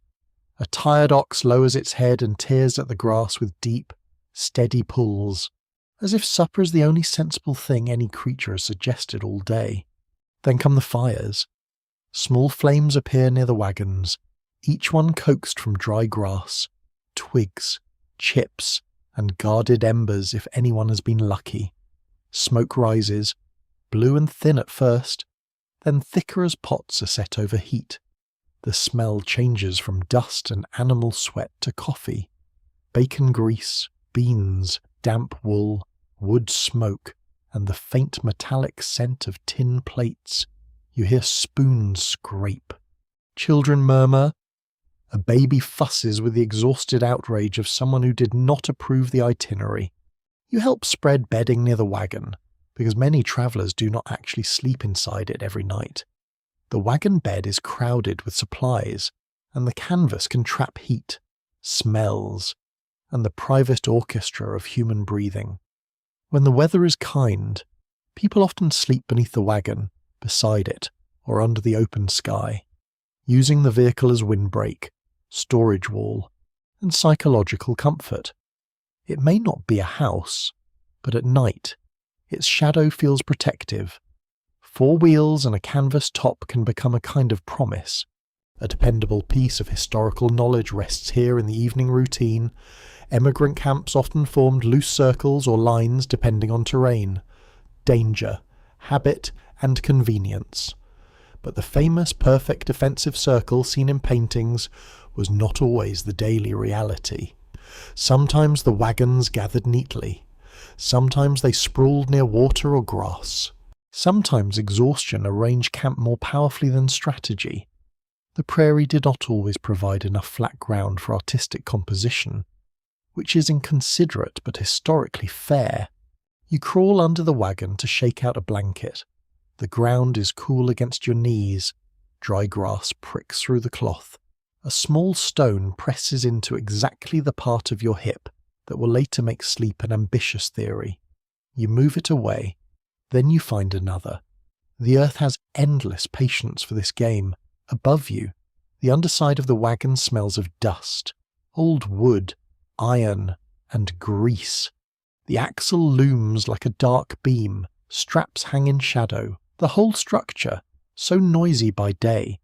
A tired ox lowers its head and tears at the grass with deep, steady pulls, as if supper is the only sensible thing any creature has suggested all day. Then come the fires. Small flames appear near the wagons, each one coaxed from dry grass, twigs, chips, and guarded embers if anyone has been lucky. Smoke rises, blue and thin at first, then thicker as pots are set over heat. The smell changes from dust and animal sweat to coffee, bacon grease, beans, damp wool, wood smoke, and the faint metallic scent of tin plates. You hear spoons scrape. Children murmur. A baby fusses with the exhausted outrage of someone who did not approve the itinerary. You help spread bedding near the wagon, because many travellers do not actually sleep inside it every night. The wagon bed is crowded with supplies, and the canvas can trap heat, smells, and the private orchestra of human breathing. When the weather is kind, people often sleep beneath the wagon, beside it, or under the open sky, using the vehicle as windbreak, storage wall, and psychological comfort. It may not be a house, but at night, its shadow feels protective. 4 wheels and a canvas top can become a kind of promise. A dependable piece of historical knowledge rests here in the evening routine. Emigrant camps often formed loose circles or lines depending on terrain, danger, habit, and convenience. But the famous perfect defensive circle seen in paintings was not always the daily reality. Sometimes the wagons gathered neatly. Sometimes they sprawled near water or grass. Sometimes exhaustion arranged camp more powerfully than strategy. The prairie did not always provide enough flat ground for artistic composition, which is inconsiderate but historically fair. You crawl under the wagon to shake out a blanket. The ground is cool against your knees. Dry grass pricks through the cloth. A small stone presses into exactly the part of your hip that will later make sleep an ambitious theory. You move it away. Then you find another. The earth has endless patience for this game. Above you, the underside of the wagon smells of dust, old wood, iron, and grease. The axle looms like a dark beam. Straps hang in shadow. The whole structure, so noisy by day,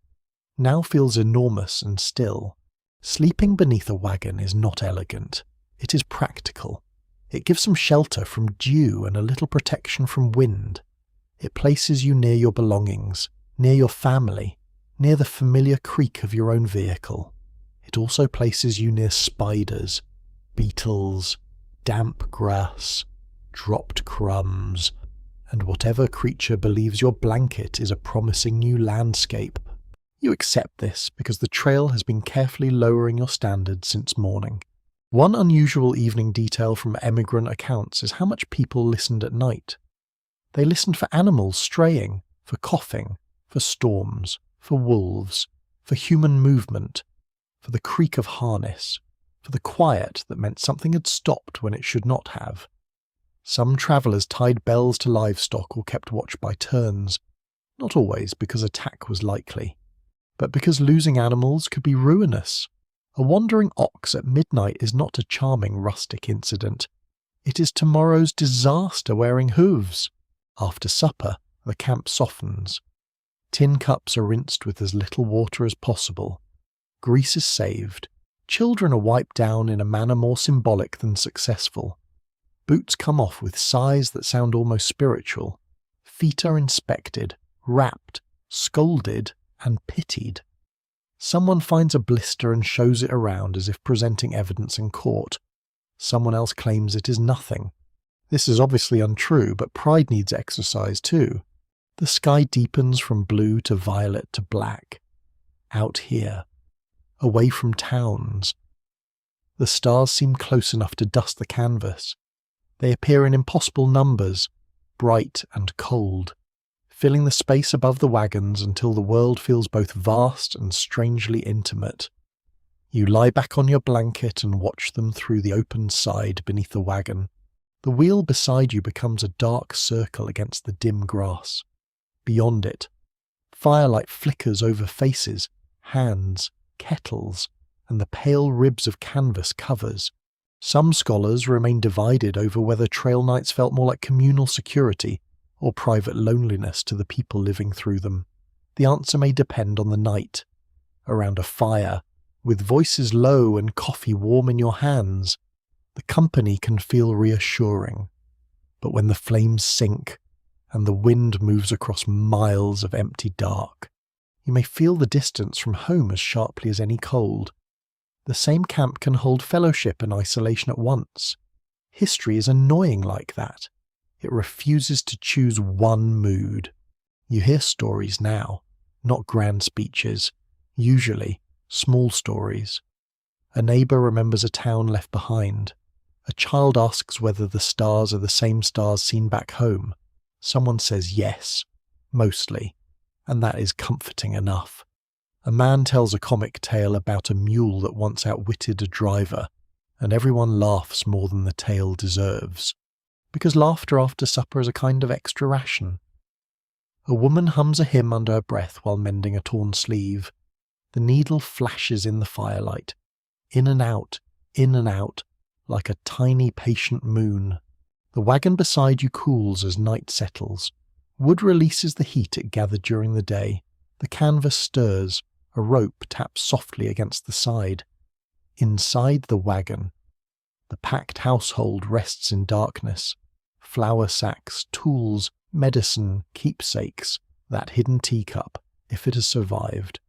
now feels enormous and still. Sleeping beneath a wagon is not elegant. It is practical. It gives some shelter from dew and a little protection from wind. It places you near your belongings, near your family, near the familiar creak of your own vehicle. It also places you near spiders, beetles, damp grass, dropped crumbs, and whatever creature believes your blanket is a promising new landscape. You accept this because the trail has been carefully lowering your standards since morning. One unusual evening detail from emigrant accounts is how much people listened at night. They listened for animals straying, for coughing, for storms, for wolves, for human movement, for the creak of harness, for the quiet that meant something had stopped when it should not have. Some travellers tied bells to livestock or kept watch by turns, not always because attack was likely, but because losing animals could be ruinous. A wandering ox at midnight is not a charming rustic incident. It is tomorrow's disaster wearing hooves. After supper, the camp softens. Tin cups are rinsed with as little water as possible. Grease is saved. Children are wiped down in a manner more symbolic than successful. Boots come off with sighs that sound almost spiritual. Feet are inspected, rapped, scolded, and pitied. Someone finds a blister and shows it around as if presenting evidence in court. Someone else claims it is nothing. This is obviously untrue, but pride needs exercise too. The sky deepens from blue to violet to black. Out here, away from towns. The stars seem close enough to dust the canvas. They appear in impossible numbers, bright and cold, filling the space above the wagons until the world feels both vast and strangely intimate. You lie back on your blanket and watch them through the open side beneath the wagon. The wheel beside you becomes a dark circle against the dim grass. Beyond it, firelight flickers over faces, hands, kettles, and the pale ribs of canvas covers. Some scholars remain divided over whether trail nights felt more like communal security or private loneliness to the people living through them. The answer may depend on the night. Around a fire, with voices low and coffee warm in your hands, the company can feel reassuring. But when the flames sink and the wind moves across miles of empty dark, you may feel the distance from home as sharply as any cold. The same camp can hold fellowship and isolation at once. History is annoying like that. It refuses to choose one mood. You hear stories now, not grand speeches, usually small stories. A neighbour remembers a town left behind. A child asks whether the stars are the same stars seen back home. Someone says yes, mostly, and that is comforting enough. A man tells a comic tale about a mule that once outwitted a driver, and everyone laughs more than the tale deserves, because laughter after supper is a kind of extra ration. A woman hums a hymn under her breath while mending a torn sleeve. The needle flashes in the firelight, in and out, in and out, like a tiny patient moon. The wagon beside you cools as night settles. Wood releases the heat it gathered during the day. The canvas stirs. A rope taps softly against the side. Inside the wagon, the packed household rests in darkness. Flour sacks, tools, medicine, keepsakes, that hidden teacup, if it has survived.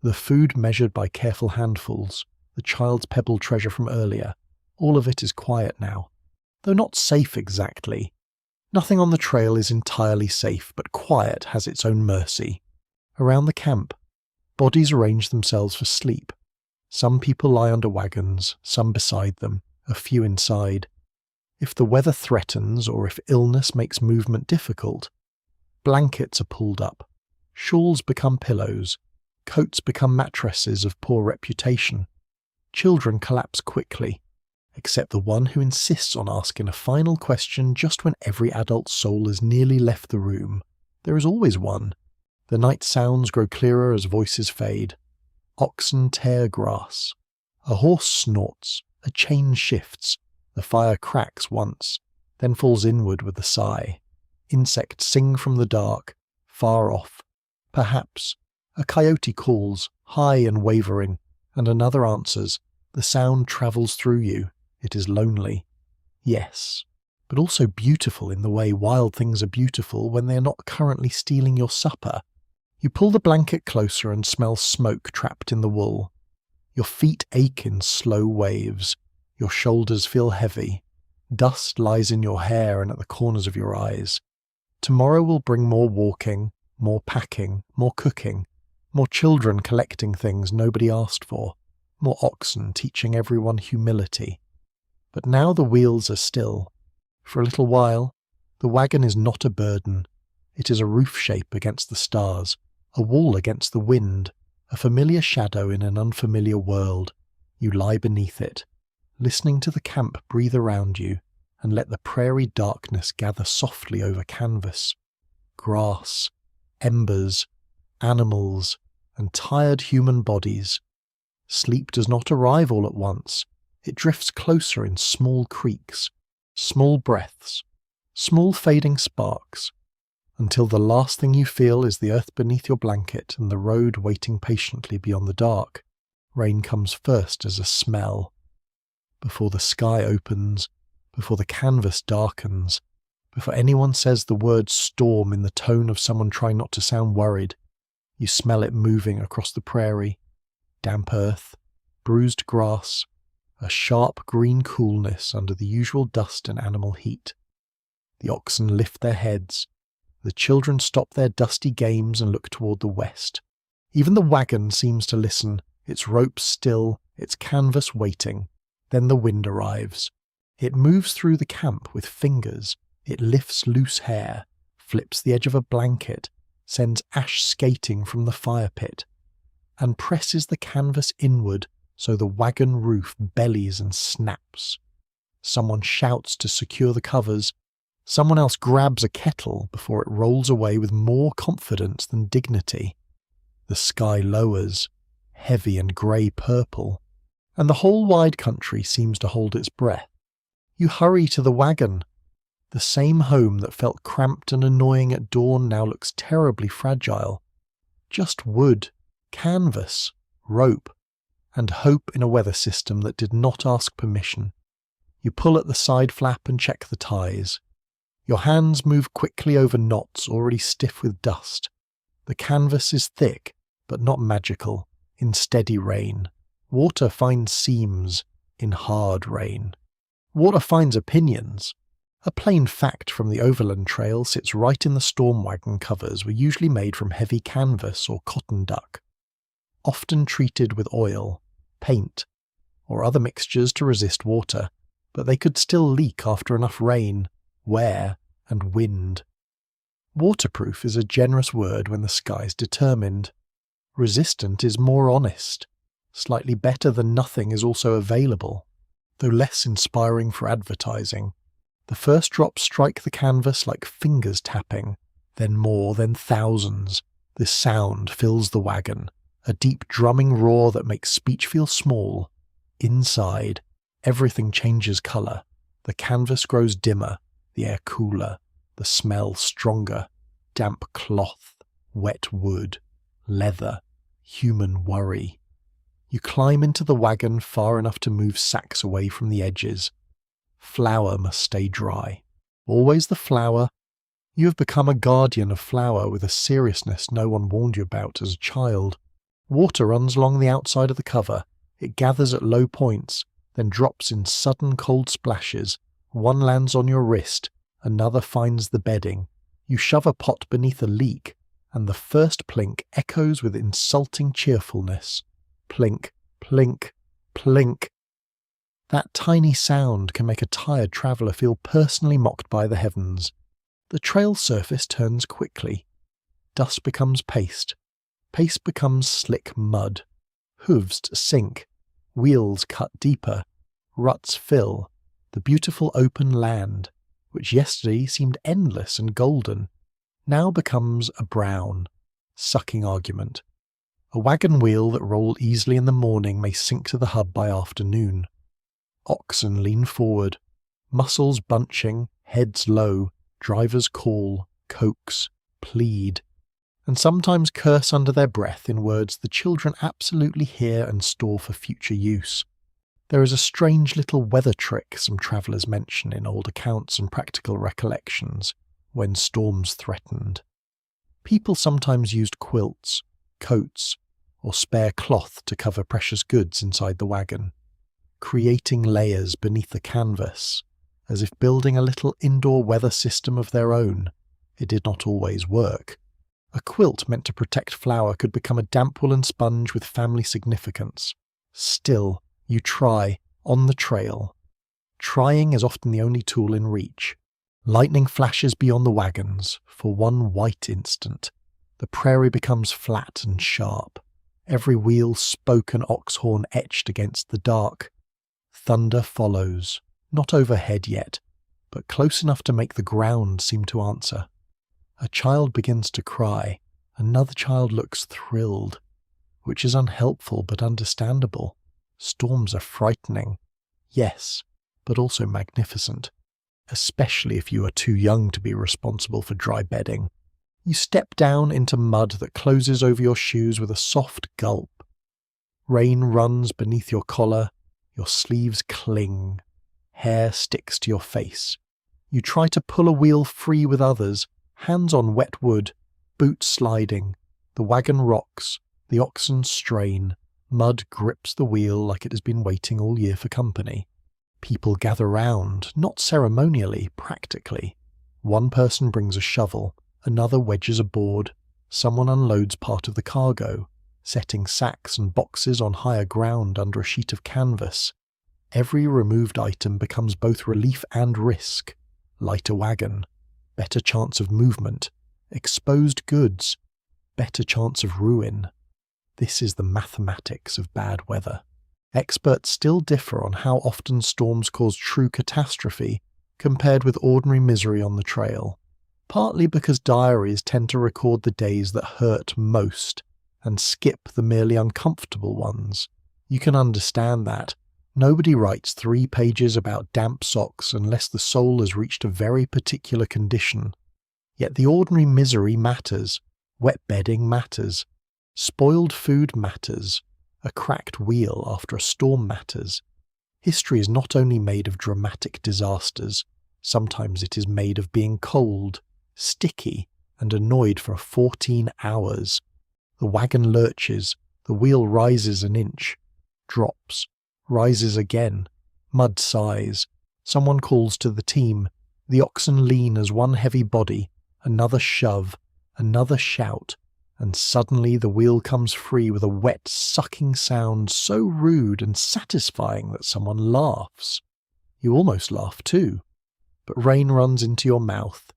The food measured by careful handfuls, the child's pebble treasure from earlier, all of it is quiet now. Though not safe exactly. Nothing on the trail is entirely safe, but quiet has its own mercy. Around the camp, bodies arrange themselves for sleep. Some people lie under wagons, some beside them, a few inside. If the weather threatens or if illness makes movement difficult, blankets are pulled up. Shawls become pillows. Coats become mattresses of poor reputation. Children collapse quickly, except the one who insists on asking a final question just when every adult soul has nearly left the room. There is always one. The night sounds grow clearer as voices fade. Oxen tear grass. A horse snorts. A chain shifts. The fire cracks once, then falls inward with a sigh. Insects sing from the dark, far off. Perhaps. A coyote calls, high and wavering, and another answers. The sound travels through you. It is lonely. Yes, but also beautiful in the way wild things are beautiful when they are not currently stealing your supper. You pull the blanket closer and smell smoke trapped in the wool. Your feet ache in slow waves. Your shoulders feel heavy. Dust lies in your hair and at the corners of your eyes. Tomorrow will bring more walking, more packing, more cooking, more children collecting things nobody asked for, more oxen teaching everyone humility. But now the wheels are still. For a little while, the wagon is not a burden. It is a roof shape against the stars, a wall against the wind, a familiar shadow in an unfamiliar world. You lie beneath it, listening to the camp breathe around you, and let the prairie darkness gather softly over canvas. Grass, embers, animals, and tired human bodies. Sleep does not arrive all at once. It drifts closer in small creaks, small breaths, small fading sparks, until the last thing you feel is the earth beneath your blanket and the road waiting patiently beyond the dark. Rain comes first as a smell. Before the sky opens, before the canvas darkens, before anyone says the word storm in the tone of someone trying not to sound worried, you smell it moving across the prairie. Damp earth, bruised grass, a sharp green coolness under the usual dust and animal heat. The oxen lift their heads. The children stop their dusty games and look toward the west. Even the wagon seems to listen, its ropes still, its canvas waiting. Then the wind arrives. It moves through the camp with fingers. It lifts loose hair, flips the edge of a blanket, sends ash skating from the fire pit, and presses the canvas inward so the wagon roof bellies and snaps. Someone shouts to secure the covers. Someone else grabs a kettle before it rolls away with more confidence than dignity. The sky lowers, heavy and grey-purple, and the whole wide country seems to hold its breath. You hurry to the wagon. The same home that felt cramped and annoying at dawn now looks terribly fragile. Just wood, canvas, rope, and hope in a weather system that did not ask permission. You pull at the side flap and check the ties. Your hands move quickly over knots already stiff with dust. The canvas is thick, but not magical, in steady rain. Water finds seams in hard rain. Water finds opinions. A plain fact from the overland trail sits right in the storm wagon covers were usually made from heavy canvas or cotton duck, often treated with oil, paint, or other mixtures to resist water, but they could still leak after enough rain, wear, and wind. Waterproof is a generous word when the sky's determined. Resistant is more honest. Slightly better than nothing is also available, though less inspiring for advertising. The first drops strike the canvas like fingers tapping, then more, then thousands. This sound fills the wagon, a deep drumming roar that makes speech feel small. Inside, Everything changes colour. The canvas grows dimmer, the air cooler, the smell stronger. Damp cloth, wet wood, leather, human worry. You climb into the wagon far enough to move sacks away from the edges. Flour must stay dry. Always the flour. You have become a guardian of flour with a seriousness no one warned you about as a child. Water runs along the outside of the cover. It gathers at low points, then drops in sudden cold splashes. One lands on your wrist, another finds the bedding. You shove a pot beneath a leak, and the first plink echoes with insulting cheerfulness. Plink, plink, plink. That tiny sound can make a tired traveller feel personally mocked by the heavens. The trail surface turns quickly. Dust becomes paste. Paste becomes slick mud. Hooves sink. Wheels cut deeper. Ruts fill. The beautiful open land, which yesterday seemed endless and golden, now becomes a brown, sucking argument. A wagon wheel that rolled easily in the morning may sink to the hub by afternoon. Oxen lean forward, muscles bunching, heads low, drivers call, coax, plead, and sometimes curse under their breath in words the children absolutely hear and store for future use. There is a strange little weather trick some travellers mention in old accounts and practical recollections when storms threatened. People sometimes used quilts, coats, or spare cloth to cover precious goods inside the wagon, creating layers beneath the canvas, as if building a little indoor weather system of their own. It did not always work. A quilt meant to protect flour could become a damp woolen sponge with family significance. Still, you try, on the trail. Trying is often the only tool in reach. Lightning flashes beyond the wagons for one white instant. The prairie becomes flat and sharp. Every wheel, spoke and ox horn etched against the dark. Thunder follows, not overhead yet, but close enough to make the ground seem to answer. A child begins to cry. Another child looks thrilled, which is unhelpful but understandable. Storms are frightening, yes, but also magnificent, especially if you are too young to be responsible for dry bedding. You step down into mud that closes over your shoes with a soft gulp. Rain runs beneath your collar, your sleeves cling, hair sticks to your face. You try to pull a wheel free with others, hands on wet wood, boots sliding. The wagon rocks, the oxen strain. Mud grips the wheel like it has been waiting all year for company. People gather round, not ceremonially, practically. One person brings a shovel, another wedges a board, someone unloads part of the cargo, setting sacks and boxes on higher ground under a sheet of canvas. Every removed item becomes both relief and risk. Lighter wagon, better chance of movement. Exposed goods, better chance of ruin. This is the mathematics of bad weather. Experts still differ on how often storms cause true catastrophe compared with ordinary misery on the trail, partly because diaries tend to record the days that hurt most and skip the merely uncomfortable ones. You can understand that. Nobody writes 3 pages about damp socks unless the soul has reached a very particular condition. Yet the ordinary misery matters. Wet bedding matters. Spoiled food matters. A cracked wheel after a storm matters. History is not only made of dramatic disasters, sometimes it is made of being cold, sticky, and annoyed for 14 hours. The wagon lurches, the wheel rises an inch, drops, rises again, mud sighs. Someone calls to the team. The oxen lean as one heavy body, another shove, another shout, and suddenly the wheel comes free with a wet, sucking sound so rude and satisfying that someone laughs. You almost laugh too, but rain runs into your mouth,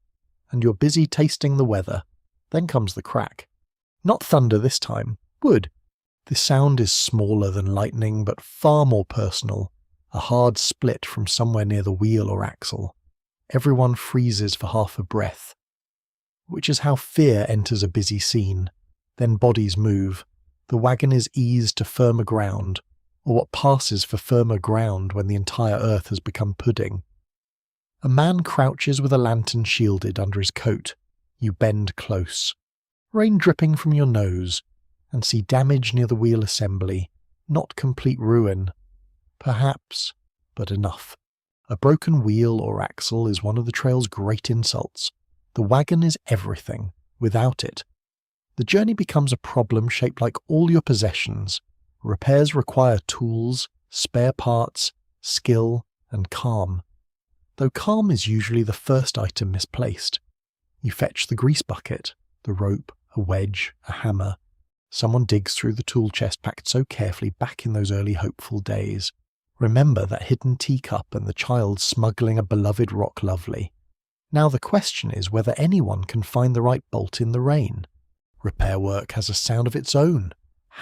and you're busy tasting the weather. Then comes the crack. Not thunder this time, wood. The sound is smaller than lightning, but far more personal, a hard split from somewhere near the wheel or axle. Everyone freezes for half a breath, which is how fear enters a busy scene. Then bodies move. The wagon is eased to firmer ground, or what passes for firmer ground when the entire earth has become pudding. A man crouches with a lantern shielded under his coat. You bend close. Rain dripping from your nose, and see damage near the wheel assembly, not complete ruin. Perhaps, but enough. A broken wheel or axle is one of the trail's great insults. The wagon is everything. Without it, the journey becomes a problem shaped like all your possessions. Repairs require tools, spare parts, skill, and calm. Though calm is usually the first item misplaced. You fetch the grease bucket, the rope, a wedge, a hammer. Someone digs through the tool chest packed so carefully back in those early hopeful days. Remember that hidden teacup and the child smuggling a beloved rock lovely. Now the question is whether anyone can find the right bolt in the rain. Repair work has a sound of its own.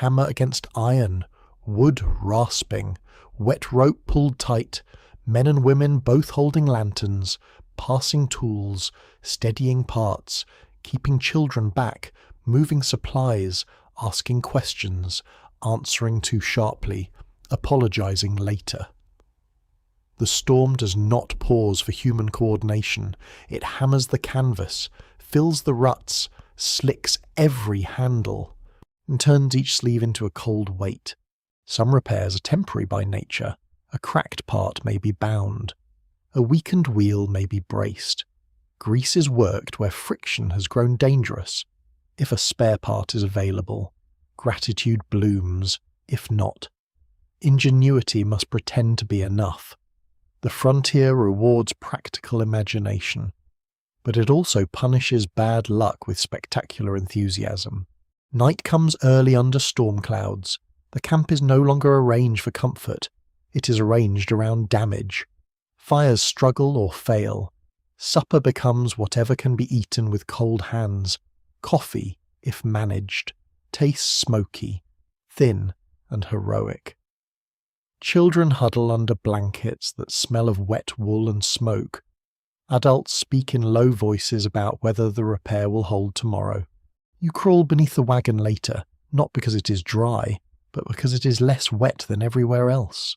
Hammer against iron, wood rasping, wet rope pulled tight, men and women both holding lanterns, passing tools, steadying parts, keeping children back, moving supplies, asking questions, answering too sharply, apologizing later. The storm does not pause for human coordination. It hammers the canvas, fills the ruts, slicks every handle, and turns each sleeve into a cold weight. Some repairs are temporary by nature. A cracked part may be bound. A weakened wheel may be braced. Grease is worked where friction has grown dangerous. If a spare part is available, gratitude blooms. If not, ingenuity must pretend to be enough. The frontier rewards practical imagination, but it also punishes bad luck with spectacular enthusiasm. Night comes early under storm clouds. The camp is no longer arranged for comfort. It is arranged around damage. Fires struggle or fail. Supper becomes whatever can be eaten with cold hands. Coffee, if managed, tastes smoky, thin and heroic. Children huddle under blankets that smell of wet wool and smoke. Adults speak in low voices about whether the repair will hold tomorrow. You crawl beneath the wagon later, not because it is dry, but because it is less wet than everywhere else.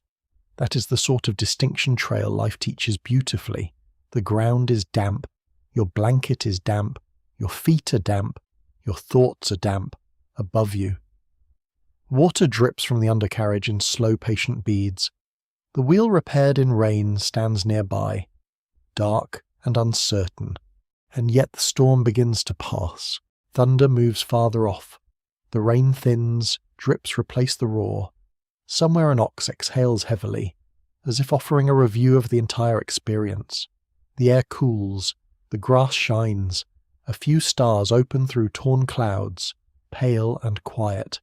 That is the sort of distinction trail life teaches beautifully. The ground is damp, your blanket is damp, your feet are damp, your thoughts are damp, above you. Water drips from the undercarriage in slow, patient beads. The wheel repaired in rain stands nearby, dark and uncertain, and yet the storm begins to pass. Thunder moves farther off. The rain thins, drips replace the roar. Somewhere an ox exhales heavily, as if offering a review of the entire experience. The air cools, the grass shines, a few stars open through torn clouds, pale and quiet.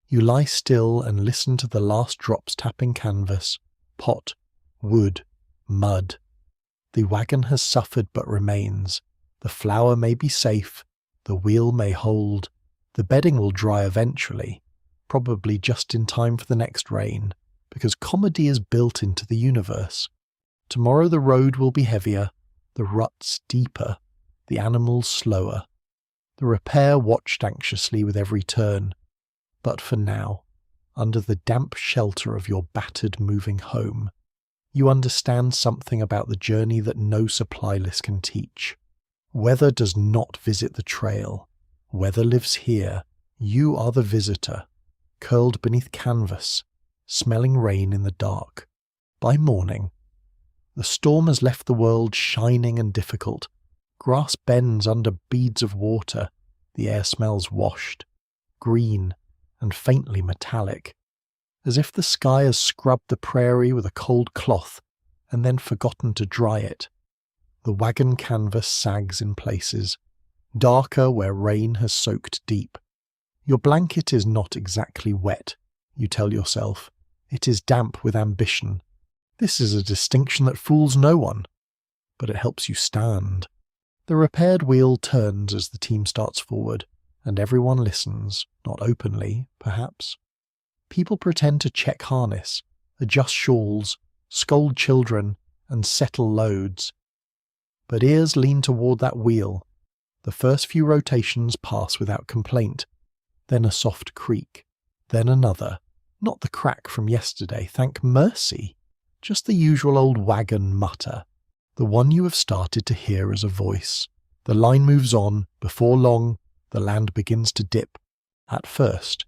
You lie still and listen to the last drops tapping canvas, pot, wood, mud. The wagon has suffered but remains. The flour may be safe, the wheel may hold, the bedding will dry eventually, probably just in time for the next rain, because comedy is built into the universe. Tomorrow the road will be heavier, the ruts deeper, the animals slower. The repair watched anxiously with every turn. But for now, under the damp shelter of your battered moving home, you understand something about the journey that no supply list can teach. Weather does not visit the trail. Weather lives here. You are the visitor, curled beneath canvas, smelling rain in the dark. By morning, the storm has left the world shining and difficult. Grass bends under beads of water. The air smells washed, green, and faintly metallic, as if the sky has scrubbed the prairie with a cold cloth and then forgotten to dry it. The wagon canvas sags in places, darker where rain has soaked deep. Your blanket is not exactly wet, you tell yourself. It is damp with ambition. This is a distinction that fools no one, but it helps you stand. The repaired wheel turns as the team starts forward, and everyone listens, not openly, perhaps. People pretend to check harness, adjust shawls, scold children, and settle loads. But ears lean toward that wheel. The first few rotations pass without complaint, then a soft creak, then another, Not the crack from yesterday, thank mercy. Just the usual old wagon mutter, the one you have started to hear as a voice. The line moves on. Before long, the land begins to dip. At first,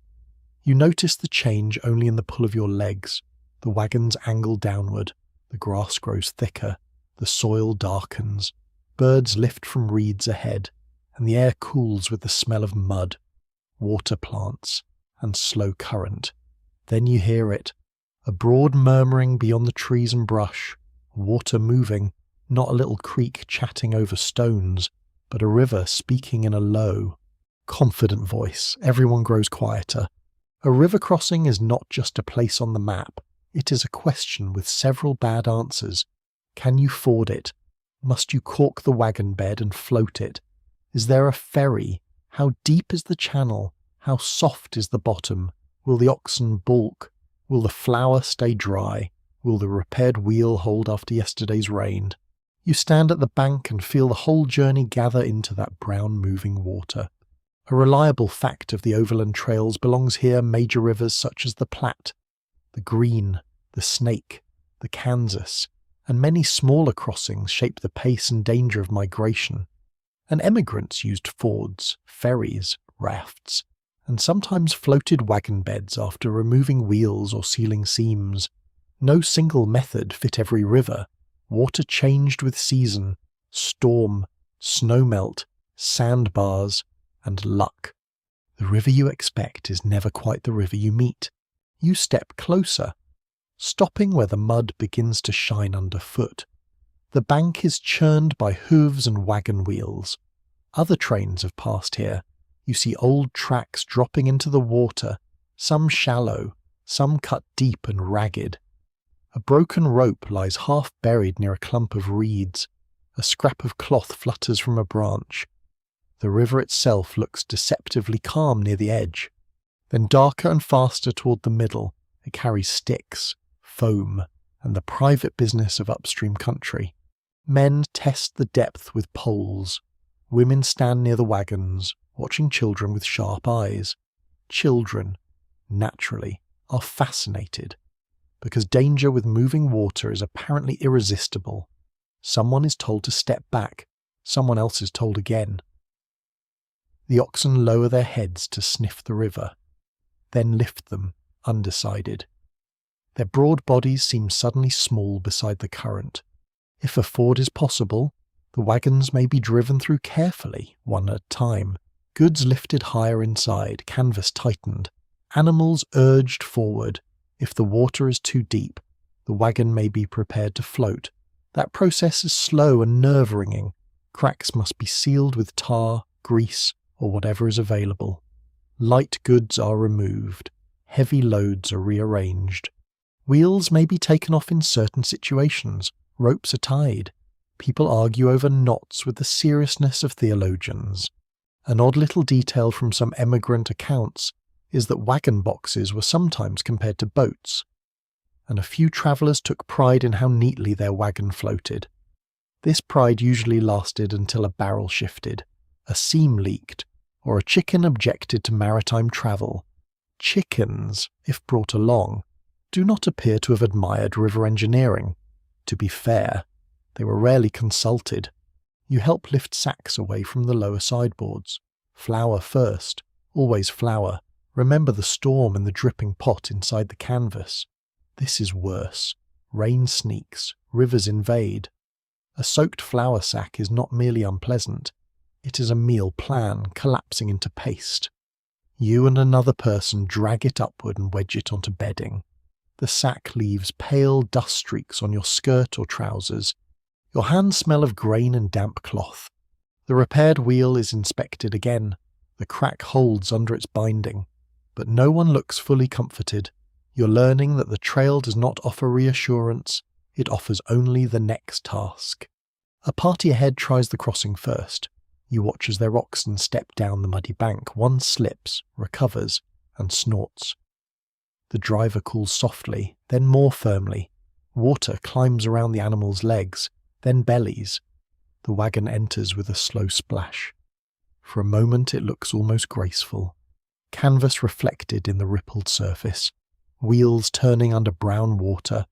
you notice the change only in the pull of your legs. The wagons angle downward. The grass grows thicker. The soil darkens. Birds lift from reeds ahead, and the air cools with the smell of mud, water plants, and slow current. Then you hear it, a broad murmuring beyond the trees and brush, water moving, not a little creek chatting over stones, but a river speaking in a low, confident voice. Everyone grows quieter. A river crossing is not just a place on the map. It is a question with several bad answers. Can you ford it? Must you cork the wagon bed and float it? Is there a ferry? How deep is the channel? How soft is the bottom? Will the oxen balk? Will the flour stay dry? Will the repaired wheel hold after yesterday's rain? You stand at the bank and feel the whole journey gather into that brown moving water. A reliable fact of the overland trails belongs here major rivers such as the Platte, the Green, the Snake, the Kansas, and many smaller crossings shape the pace and danger of migration. And emigrants used fords, ferries, rafts, and sometimes floated wagon beds after removing wheels or sealing seams. No single method fit every river. Water changed with season, storm, snowmelt, sandbars, and luck. The river you expect is never quite the river you meet. You step closer, stopping where the mud begins to shine underfoot. The bank is churned by hooves and wagon wheels. Other trains have passed here. You see old tracks dropping into the water, some shallow, some cut deep and ragged. A broken rope lies half buried near a clump of reeds. A scrap of cloth flutters from a branch. The river itself looks deceptively calm near the edge. Then darker and faster toward the middle, it carries sticks, foam, and the private business of upstream country. Men test the depth with poles. Women stand near the wagons, watching children with sharp eyes. Children, naturally, are fascinated, because danger with moving water is apparently irresistible. Someone is told to step back, someone else is told again. The oxen lower their heads to sniff the river, then lift them, undecided. Their broad bodies seem suddenly small beside the current. If a ford is possible, the wagons may be driven through carefully, one at a time, goods lifted higher inside, canvas tightened, animals urged forward. If the water is too deep, the wagon may be prepared to float. That process is slow and nerve-wringing. Cracks must be sealed with tar, grease, or whatever is available. Light goods are removed. Heavy loads are rearranged. Wheels may be taken off in certain situations. Ropes are tied. People argue over knots with the seriousness of theologians. An odd little detail from some emigrant accounts is that wagon boxes were sometimes compared to boats, and a few travellers took pride in how neatly their wagon floated. This pride usually lasted until a barrel shifted, a seam leaked, or a chicken objected to maritime travel. Chickens, if brought along, do not appear to have admired river engineering. To be fair, they were rarely consulted. You help lift sacks away from the lower sideboards. Flour first, always flour. Remember the storm and the dripping pot inside the canvas. This is worse. Rain sneaks, rivers invade. A soaked flour sack is not merely unpleasant. It is a meal plan collapsing into paste. You and another person drag it upward and wedge it onto bedding. The sack leaves pale dust streaks on your skirt or trousers. Your hands smell of grain and damp cloth. The repaired wheel is inspected again. The crack holds under its binding. But no one looks fully comforted. You're learning that the trail does not offer reassurance. It offers only the next task. A party ahead tries the crossing first. You watch as their oxen step down the muddy bank. One slips, recovers, and snorts. The driver calls softly, then more firmly. Water climbs around the animal's legs, then bellies. The wagon enters with a slow splash. For a moment it looks almost graceful. Canvas reflected in the rippled surface. wheels turning under brown water.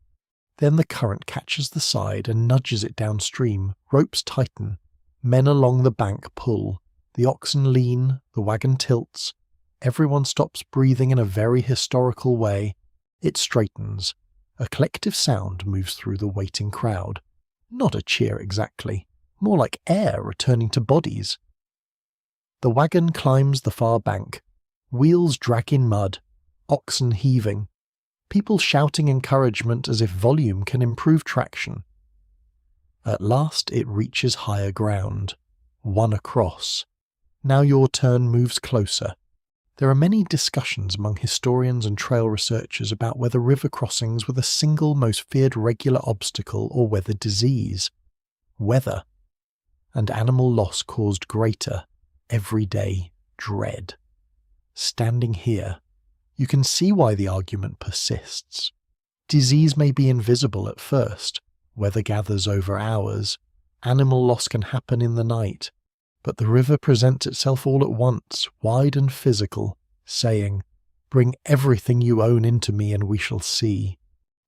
Then the current catches the side and nudges it downstream. Ropes tighten. Men along the bank pull. The oxen lean, the wagon tilts. Everyone stops breathing in a very historical way. It straightens. A collective sound moves through the waiting crowd. Not a cheer exactly, more like air returning to bodies. The wagon climbs the far bank. Wheels drag in mud, oxen heaving. People shouting encouragement as if volume can improve traction. At last it reaches higher ground. One across. Now your turn moves closer. There are many discussions among historians and trail researchers about whether river crossings were the single most feared regular obstacle or whether disease, weather, and animal loss caused greater, everyday dread. Standing here, you can see why the argument persists. Disease may be invisible at first, weather gathers over hours, animal loss can happen in the night, but the river presents itself all at once, wide and physical, saying, "Bring everything you own into me and we shall see."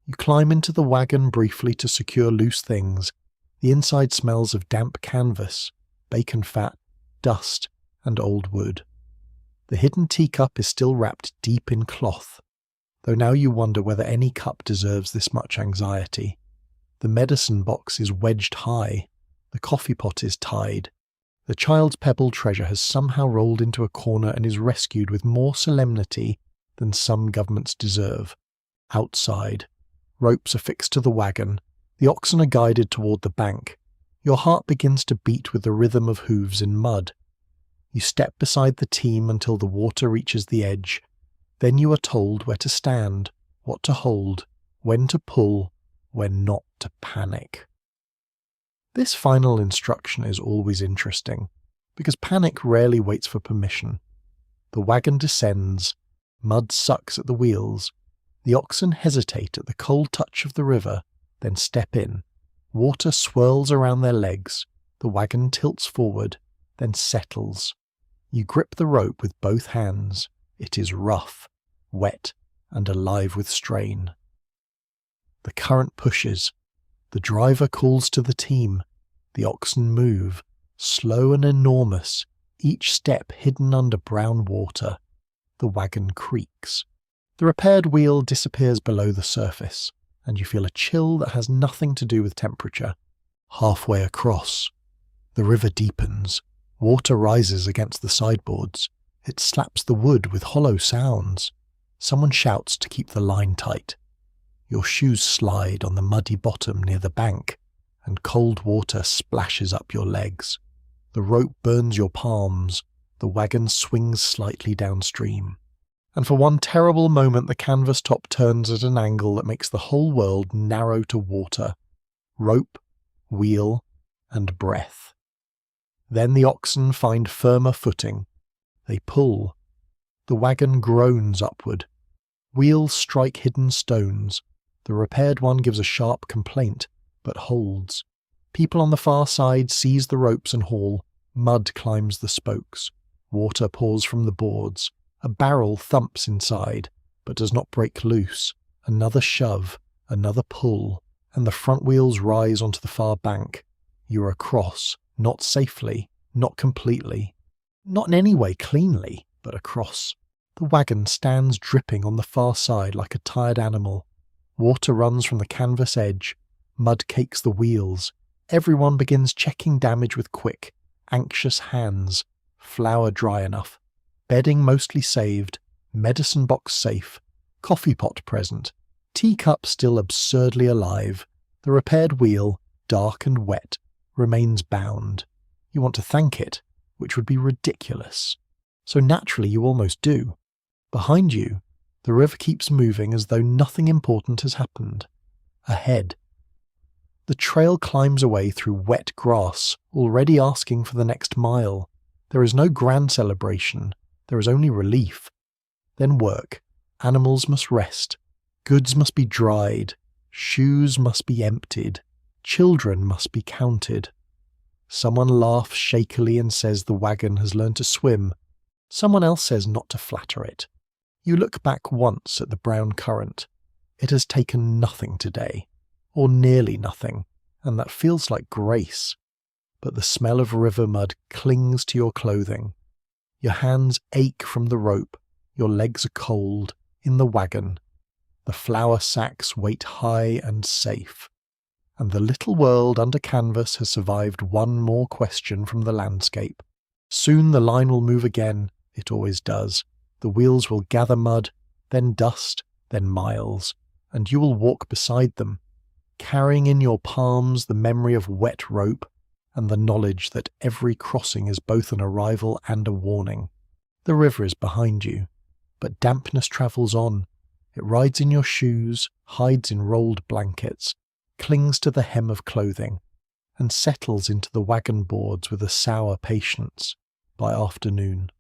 You climb into the wagon briefly to secure loose things. The inside smells of damp canvas, bacon fat, dust, and old wood. The hidden teacup is still wrapped deep in cloth, though now you wonder whether any cup deserves this much anxiety. The medicine box is wedged high. The coffee pot is tied. The child's pebble treasure has somehow rolled into a corner and is rescued with more solemnity than some governments deserve. Outside, ropes are fixed to the wagon. The oxen are guided toward the bank. Your heart begins to beat with the rhythm of hooves in mud. You step beside the team until the water reaches the edge. Then you are told where to stand, what to hold, when to pull, when not to panic. This final instruction is always interesting, because panic rarely waits for permission. The wagon descends, mud sucks at the wheels, the oxen hesitate at the cold touch of the river, then step in. Water swirls around their legs, the wagon tilts forward, then settles. You grip the rope with both hands. It is rough, wet, and alive with strain. The current pushes. The driver calls to the team. The oxen move, slow and enormous, each step hidden under brown water. The wagon creaks. The repaired wheel disappears below the surface, and you feel a chill that has nothing to do with temperature. Halfway across, the river deepens. Water rises against the sideboards. It slaps the wood with hollow sounds. Someone shouts to keep the line tight. Your shoes slide on the muddy bottom near the bank, and cold water splashes up your legs. The rope burns your palms. The wagon swings slightly downstream. And for one terrible moment the canvas top turns at an angle that makes the whole world narrow to water. Rope, wheel, and breath. Then the oxen find firmer footing. They pull. The wagon groans upward. Wheels strike hidden stones. The repaired one gives a sharp complaint, but holds. People on the far side seize the ropes and haul. Mud climbs the spokes. Water pours from the boards. A barrel thumps inside, but does not break loose. Another shove, another pull, and the front wheels rise onto the far bank. You are across, not safely, not completely, not in any way cleanly, but across. The wagon stands dripping on the far side like a tired animal. Water runs from the canvas edge. Mud cakes the wheels. Everyone begins checking damage with quick, anxious hands. Flour dry enough. Bedding mostly saved. Medicine box safe. Coffee pot present. Teacup still absurdly alive. The repaired wheel, dark and wet, remains bound. You want to thank it, which would be ridiculous. So naturally you almost do. Behind you, the river keeps moving as though nothing important has happened. Ahead, the trail climbs away through wet grass, already asking for the next mile. There is no grand celebration. There is only relief. Then work. Animals must rest. Goods must be dried. Shoes must be emptied. Children must be counted. Someone laughs shakily and says the wagon has learned to swim. Someone else says not to flatter it. You look back once at the brown current. It has taken nothing today, or nearly nothing, and that feels like grace. But the smell of river mud clings to your clothing. Your hands ache from the rope, your legs are cold, in the wagon. The flour sacks wait high and safe. And the little world under canvas has survived one more question from the landscape. Soon the line will move again, it always does. The wheels will gather mud, then dust, then miles, and you will walk beside them, carrying in your palms the memory of wet rope and the knowledge that every crossing is both an arrival and a warning. The river is behind you, but dampness travels on. It rides in your shoes, hides in rolled blankets, clings to the hem of clothing, and settles into the wagon boards with a sour patience by afternoon.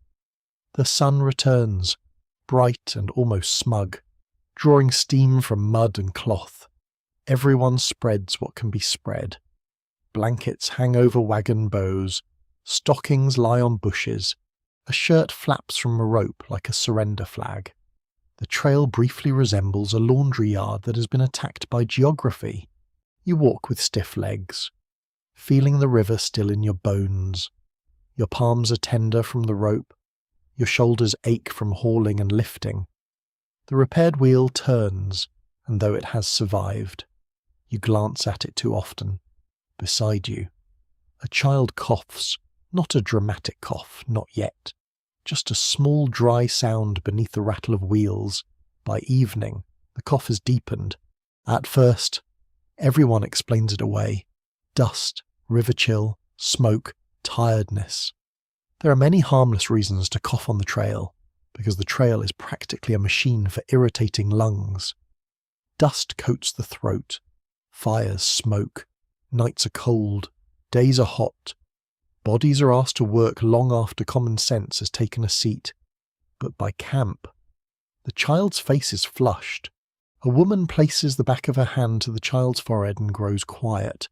The sun returns, bright and almost smug, drawing steam from mud and cloth. Everyone spreads what can be spread. Blankets hang over wagon bows, stockings lie on bushes, a shirt flaps from a rope like a surrender flag. The trail briefly resembles a laundry yard that has been attacked by geography. You walk with stiff legs, feeling the river still in your bones. Your palms are tender from the rope. Your shoulders ache from hauling and lifting. The repaired wheel turns, and though it has survived, you glance at it too often. Beside you, a child coughs, not a dramatic cough, not yet, just a small dry sound beneath the rattle of wheels. By evening, the cough has deepened. At first, everyone explains it away. Dust, river chill, smoke, tiredness. There are many harmless reasons to cough on the trail, because the trail is practically a machine for irritating lungs. Dust coats the throat. Fires smoke. Nights are cold. Days are hot. Bodies are asked to work long after common sense has taken a seat. But by camp, the child's face is flushed. A woman places the back of her hand to the child's forehead and grows quiet.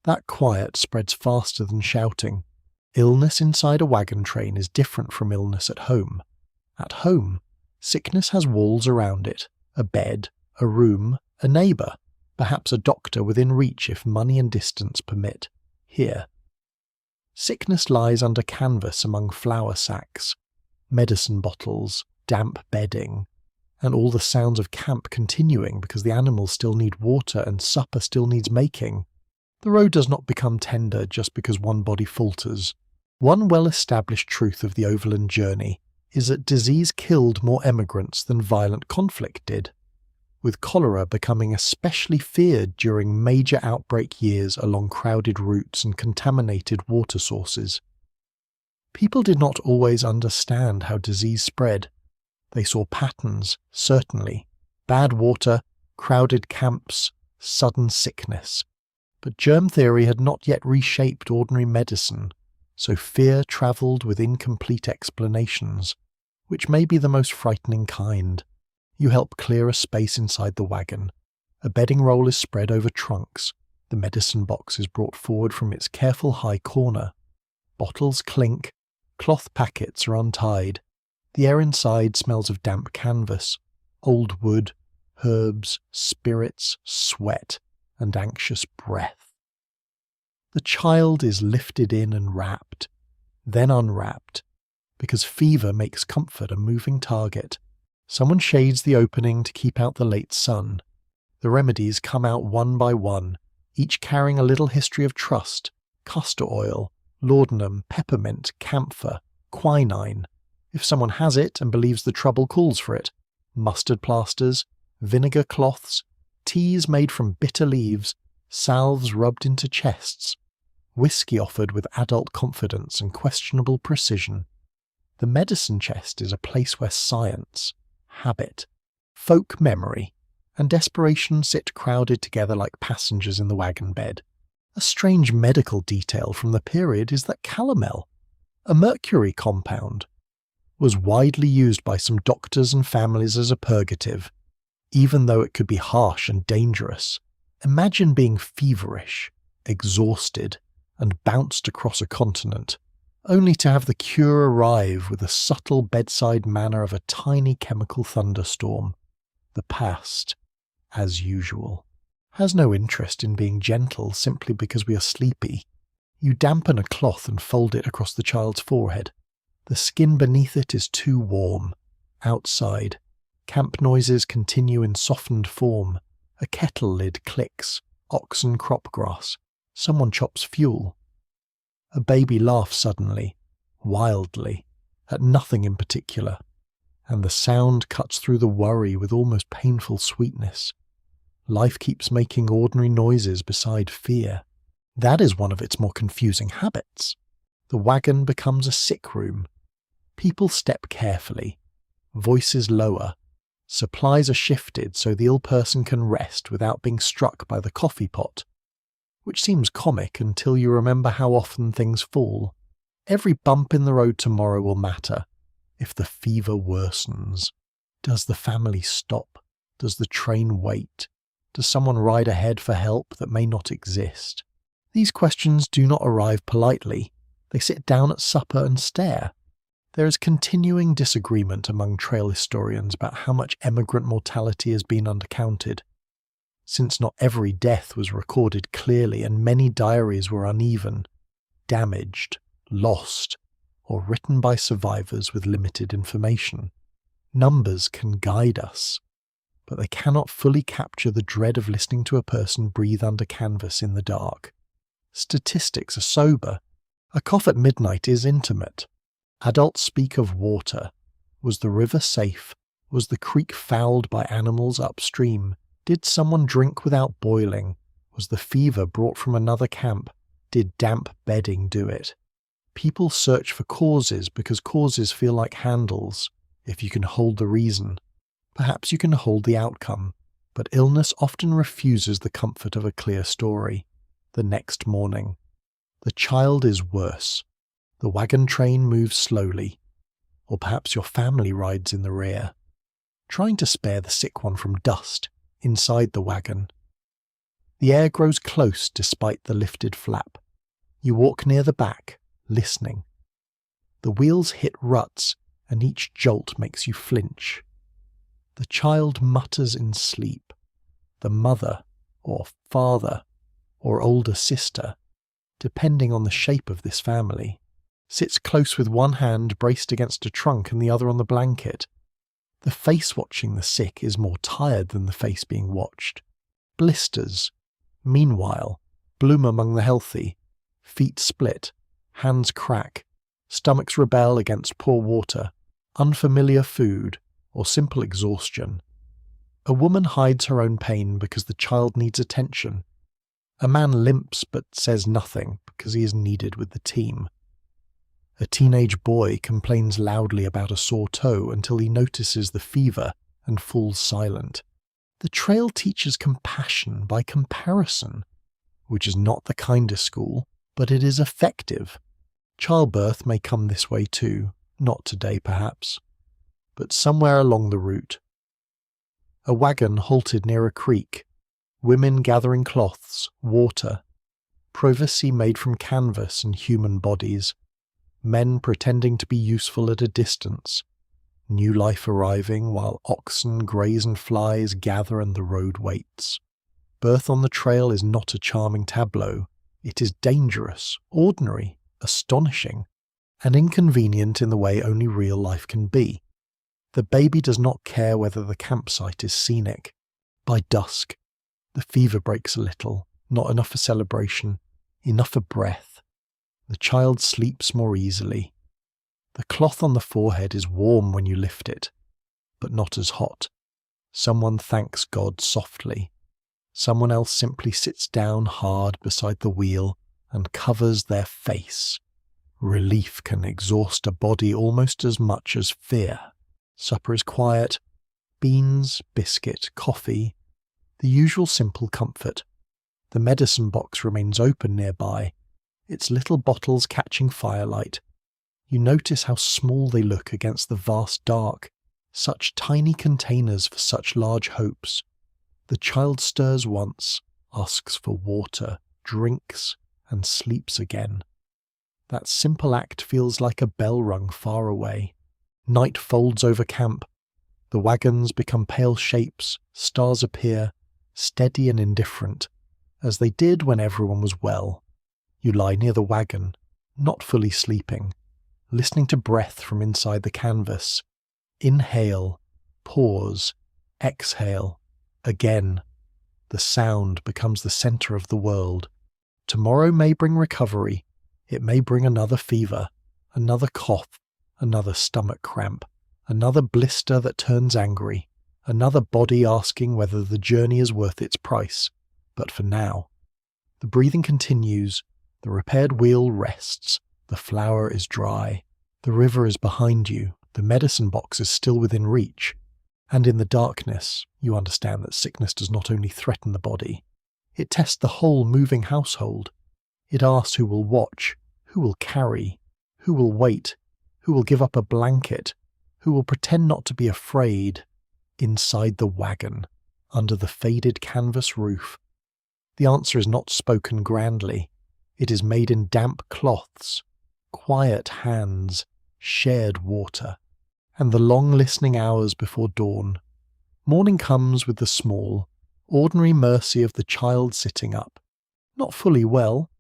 That quiet spreads faster than shouting. Illness inside a wagon train is different from illness at home. At home, sickness has walls around it, a bed, a room, a neighbour, perhaps a doctor within reach if money and distance permit. Here, sickness lies under canvas among flour sacks, medicine bottles, damp bedding, and all the sounds of camp continuing because the animals still need water and supper still needs making. The road does not become tender just because one body falters. One well-established truth of the overland journey is that disease killed more emigrants than violent conflict did, with cholera becoming especially feared during major outbreak years along crowded routes and contaminated water sources. People did not always understand how disease spread. They saw patterns, certainly. Bad water, crowded camps, sudden sickness. But germ theory had not yet reshaped ordinary medicine, so fear travelled with incomplete explanations, which may be the most frightening kind. You help clear a space inside the wagon. A bedding roll is spread over trunks. The medicine box is brought forward from its careful high corner. Bottles clink. Cloth packets are untied. The air inside smells of damp canvas, old wood, herbs, spirits, sweat, and anxious breath. The child is lifted in and wrapped, then unwrapped, because fever makes comfort a moving target. Someone shades the opening to keep out the late sun. The remedies come out one by one, each carrying a little history of trust: castor oil, laudanum, peppermint, camphor, quinine, if someone has it and believes the trouble calls for it, mustard plasters, vinegar cloths, teas made from bitter leaves, salves rubbed into chests, whiskey offered with adult confidence and questionable precision. The medicine chest is a place where science, habit, folk memory, and desperation sit crowded together like passengers in the wagon bed. A strange medical detail from the period is that calomel, a mercury compound, was widely used by some doctors and families as a purgative, even though it could be harsh and dangerous. Imagine being feverish, exhausted, and bounced across a continent, only to have the cure arrive with the subtle bedside manner of a tiny chemical thunderstorm. The past, as usual, has no interest in being gentle simply because we are sleepy. You dampen a cloth and fold it across the child's forehead. The skin beneath it is too warm. Outside, camp noises continue in softened form. A kettle lid clicks. Oxen crop grass. Someone chops fuel. A baby laughs suddenly, wildly, at nothing in particular, and the sound cuts through the worry with almost painful sweetness. Life keeps making ordinary noises beside fear. That is one of its more confusing habits. The wagon becomes a sick room. People step carefully. Voices lower. Supplies are shifted so the ill person can rest without being struck by the coffee pot, which seems comic until you remember how often things fall. Every bump in the road tomorrow will matter. If the fever worsens, does the family stop? Does the train wait? Does someone ride ahead for help that may not exist? These questions do not arrive politely. They sit down at supper and stare. There is continuing disagreement among trail historians about how much emigrant mortality has been undercounted. Since not every death was recorded clearly and many diaries were uneven, damaged, lost, or written by survivors with limited information. Numbers can guide us, but they cannot fully capture the dread of listening to a person breathe under canvas in the dark. Statistics are sober. A cough at midnight is intimate. Adults speak of water. Was the river safe? Was the creek fouled by animals upstream? Did someone drink without boiling? Was the fever brought from another camp? Did damp bedding do it? People search for causes because causes feel like handles. If you can hold the reason, perhaps you can hold the outcome. But illness often refuses the comfort of a clear story. The next morning, the child is worse. The wagon train moves slowly, or perhaps your family rides in the rear, trying to spare the sick one from dust inside the wagon. The air grows close despite the lifted flap. You walk near the back, listening. The wheels hit ruts, and each jolt makes you flinch. The child mutters in sleep. The mother, or father, or older sister, depending on the shape of this family, sits close with one hand braced against a trunk and the other on the blanket. The face watching the sick is more tired than the face being watched. Blisters, meanwhile, bloom among the healthy. Feet split, hands crack, stomachs rebel against poor water, unfamiliar food, or simple exhaustion. A woman hides her own pain because the child needs attention. A man limps but says nothing because he is needed with the team. A teenage boy complains loudly about a sore toe until he notices the fever and falls silent. The trail teaches compassion by comparison, which is not the kindest school, but it is effective. Childbirth may come this way too, not today perhaps, but somewhere along the route. A wagon halted near a creek, women gathering cloths, water, privacy made from canvas and human bodies, men pretending to be useful at a distance, new life arriving while oxen, greys and flies gather and the road waits. Birth on the trail is not a charming tableau. It is dangerous, ordinary, astonishing, and inconvenient in the way only real life can be. The baby does not care whether the campsite is scenic. By dusk, the fever breaks a little, not enough for celebration, enough for breath. The child sleeps more easily. The cloth on the forehead is warm when you lift it, but not as hot. Someone thanks God softly. Someone else simply sits down hard beside the wheel and covers their face. Relief can exhaust a body almost as much as fear. Supper is quiet. Beans, biscuit, coffee, the usual simple comfort. The medicine box remains open nearby, its little bottles catching firelight. You notice how small they look against the vast dark, such tiny containers for such large hopes. The child stirs once, asks for water, drinks, and sleeps again. That simple act feels like a bell rung far away. Night folds over camp. The wagons become pale shapes, stars appear, steady and indifferent, as they did when everyone was well. You lie near the wagon, not fully sleeping, listening to breath from inside the canvas. Inhale, pause, exhale, again. The sound becomes the center of the world. Tomorrow may bring recovery. It may bring another fever, another cough, another stomach cramp, another blister that turns angry, another body asking whether the journey is worth its price. But for now, the breathing continues, the repaired wheel rests, the flour is dry, the river is behind you, the medicine box is still within reach, and in the darkness, you understand that sickness does not only threaten the body, it tests the whole moving household. It asks who will watch, who will carry, who will wait, who will give up a blanket, who will pretend not to be afraid, inside the wagon, under the faded canvas roof. The answer is not spoken grandly. It is made in damp cloths, quiet hands, shared water, and the long listening hours before dawn. Morning comes with the small, ordinary mercy of the child sitting up, not fully well,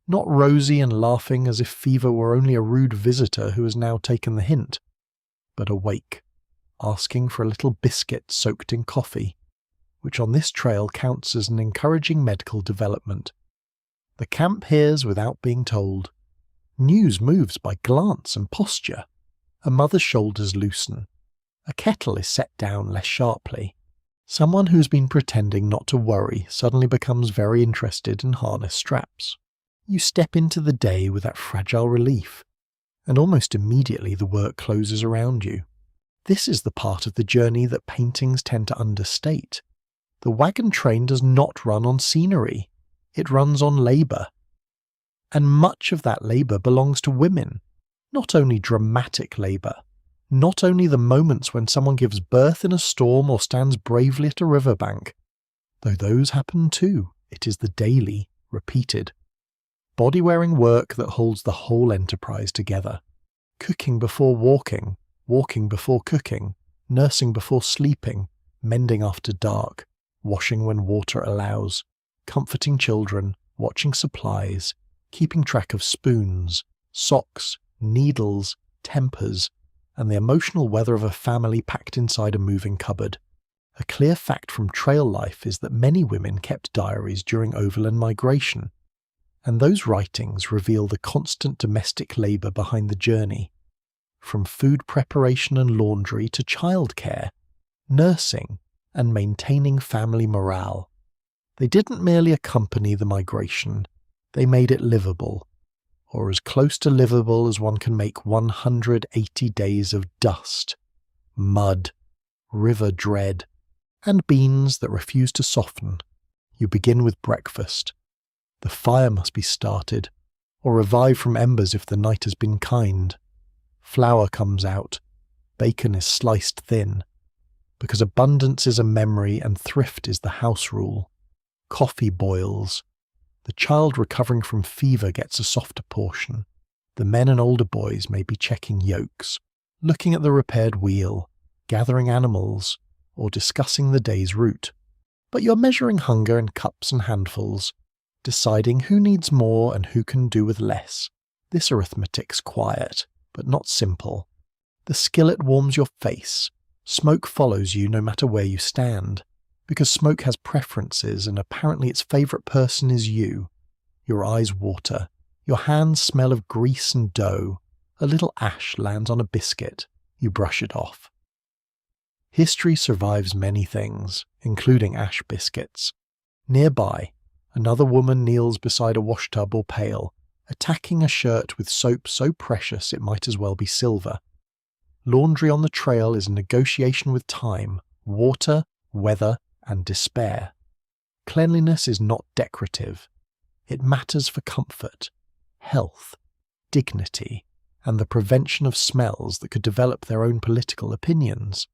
not rosy and laughing as if fever were only a rude visitor who has now taken the hint, but awake, asking for a little biscuit soaked in coffee, which on this trail counts as an encouraging medical development. The camp hears without being told. News moves by glance and posture. A mother's shoulders loosen. A kettle is set down less sharply. Someone who's been pretending not to worry suddenly becomes very interested in harness straps. You step into the day with that fragile relief, and almost immediately the work closes around you. This is the part of the journey that paintings tend to understate. The wagon train does not run on scenery. It runs on labour. And much of that labour belongs to women. Not only dramatic labour, not only the moments when someone gives birth in a storm or stands bravely at a riverbank, though those happen too. It is the daily, repeated, body-wearing work that holds the whole enterprise together. Cooking before walking, walking before cooking, nursing before sleeping, mending after dark, washing when water allows, comforting children, watching supplies, keeping track of spoons, socks, needles, tempers, and the emotional weather of a family packed inside a moving cupboard. A clear fact from trail life is that many women kept diaries during overland migration, and those writings reveal the constant domestic labour behind the journey, from food preparation and laundry to childcare, nursing, and maintaining family morale. They didn't merely accompany the migration, they made it livable, or as close to livable as one can make 180 days of dust, mud, river dread, and beans that refuse to soften. You begin with breakfast. The fire must be started, or revived from embers if the night has been kind. Flour comes out. Bacon is sliced thin, because abundance is a memory and thrift is the house rule. Coffee boils. The child recovering from fever gets a softer portion. The men and older boys may be checking yokes, looking at the repaired wheel, gathering animals, or discussing the day's route. But you're measuring hunger in cups and handfuls, deciding who needs more and who can do with less. This arithmetic's quiet, but not simple. The skillet warms your face. Smoke follows you no matter where you stand, because smoke has preferences and apparently its favourite person is you. Your eyes water. Your hands smell of grease and dough. A little ash lands on a biscuit. You brush it off. History survives many things, including ash biscuits. Nearby, another woman kneels beside a washtub or pail, attacking a shirt with soap so precious it might as well be silver. Laundry on the trail is a negotiation with time, water, weather, and despair. Cleanliness is not decorative. It matters for comfort, health, dignity, and the prevention of smells that could develop their own political opinions.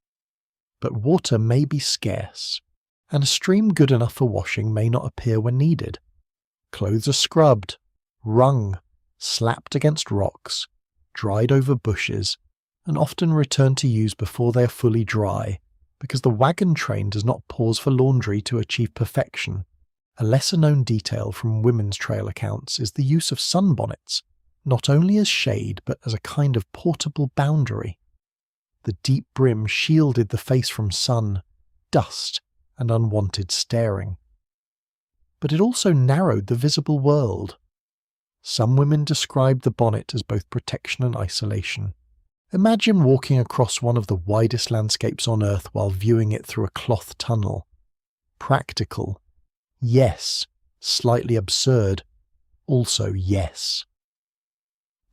But water may be scarce, and a stream good enough for washing may not appear when needed. Clothes are scrubbed, wrung, slapped against rocks, dried over bushes, and often returned to use before they are fully dry, because the wagon train does not pause for laundry to achieve perfection. A lesser-known detail from women's trail accounts is the use of sunbonnets, not only as shade but as a kind of portable boundary. The deep brim shielded the face from sun, dust, and unwanted staring. But it also narrowed the visible world. Some women described the bonnet as both protection and isolation. Imagine walking across one of the widest landscapes on Earth while viewing it through a cloth tunnel. Practical. Yes. Slightly absurd. Also yes.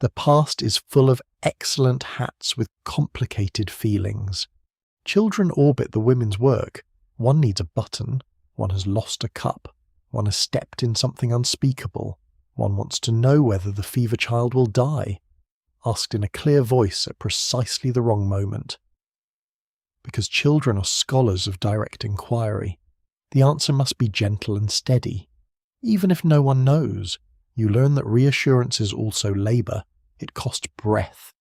The past is full of excellent hats with complicated feelings. Children orbit the women's work. One needs a button, one has lost a cup, one has stepped in something unspeakable, one wants to know whether the fever child will die, asked in a clear voice at precisely the wrong moment. Because children are scholars of direct inquiry, the answer must be gentle and steady. Even if no one knows, you learn that reassurance is also labour. It costs breath.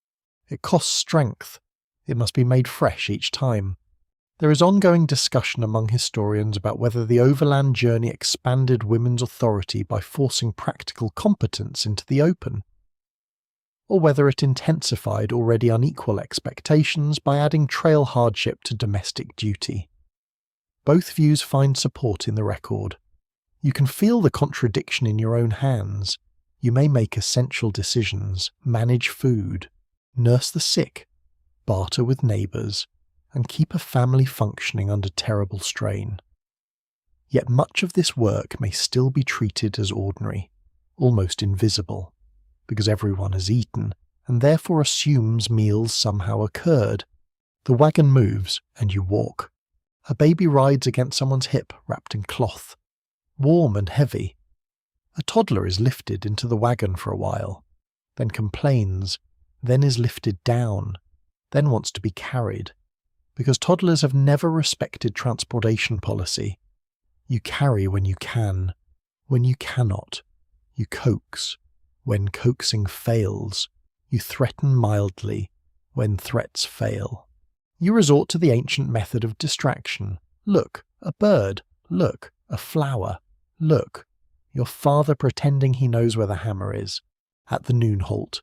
It costs strength. It must be made fresh each time. There is ongoing discussion among historians about whether the overland journey expanded women's authority by forcing practical competence into the open, or whether it intensified already unequal expectations by adding trail hardship to domestic duty. Both views find support in the record. You can feel the contradiction in your own hands. You may make essential decisions, manage food, nurse the sick, barter with neighbours, and keep a family functioning under terrible strain. Yet much of this work may still be treated as ordinary, almost invisible, because everyone has eaten, and therefore assumes meals somehow occurred. The wagon moves, and you walk. A baby rides against someone's hip wrapped in cloth, warm and heavy. A toddler is lifted into the wagon for a while, then complains, then is lifted down, then wants to be carried. Because toddlers have never respected transportation policy. You carry when you can. When you cannot, you coax. When coaxing fails, you threaten mildly. When threats fail, you resort to the ancient method of distraction. Look, a bird. Look, a flower. Look, your father pretending he knows where the hammer is. At the noon halt,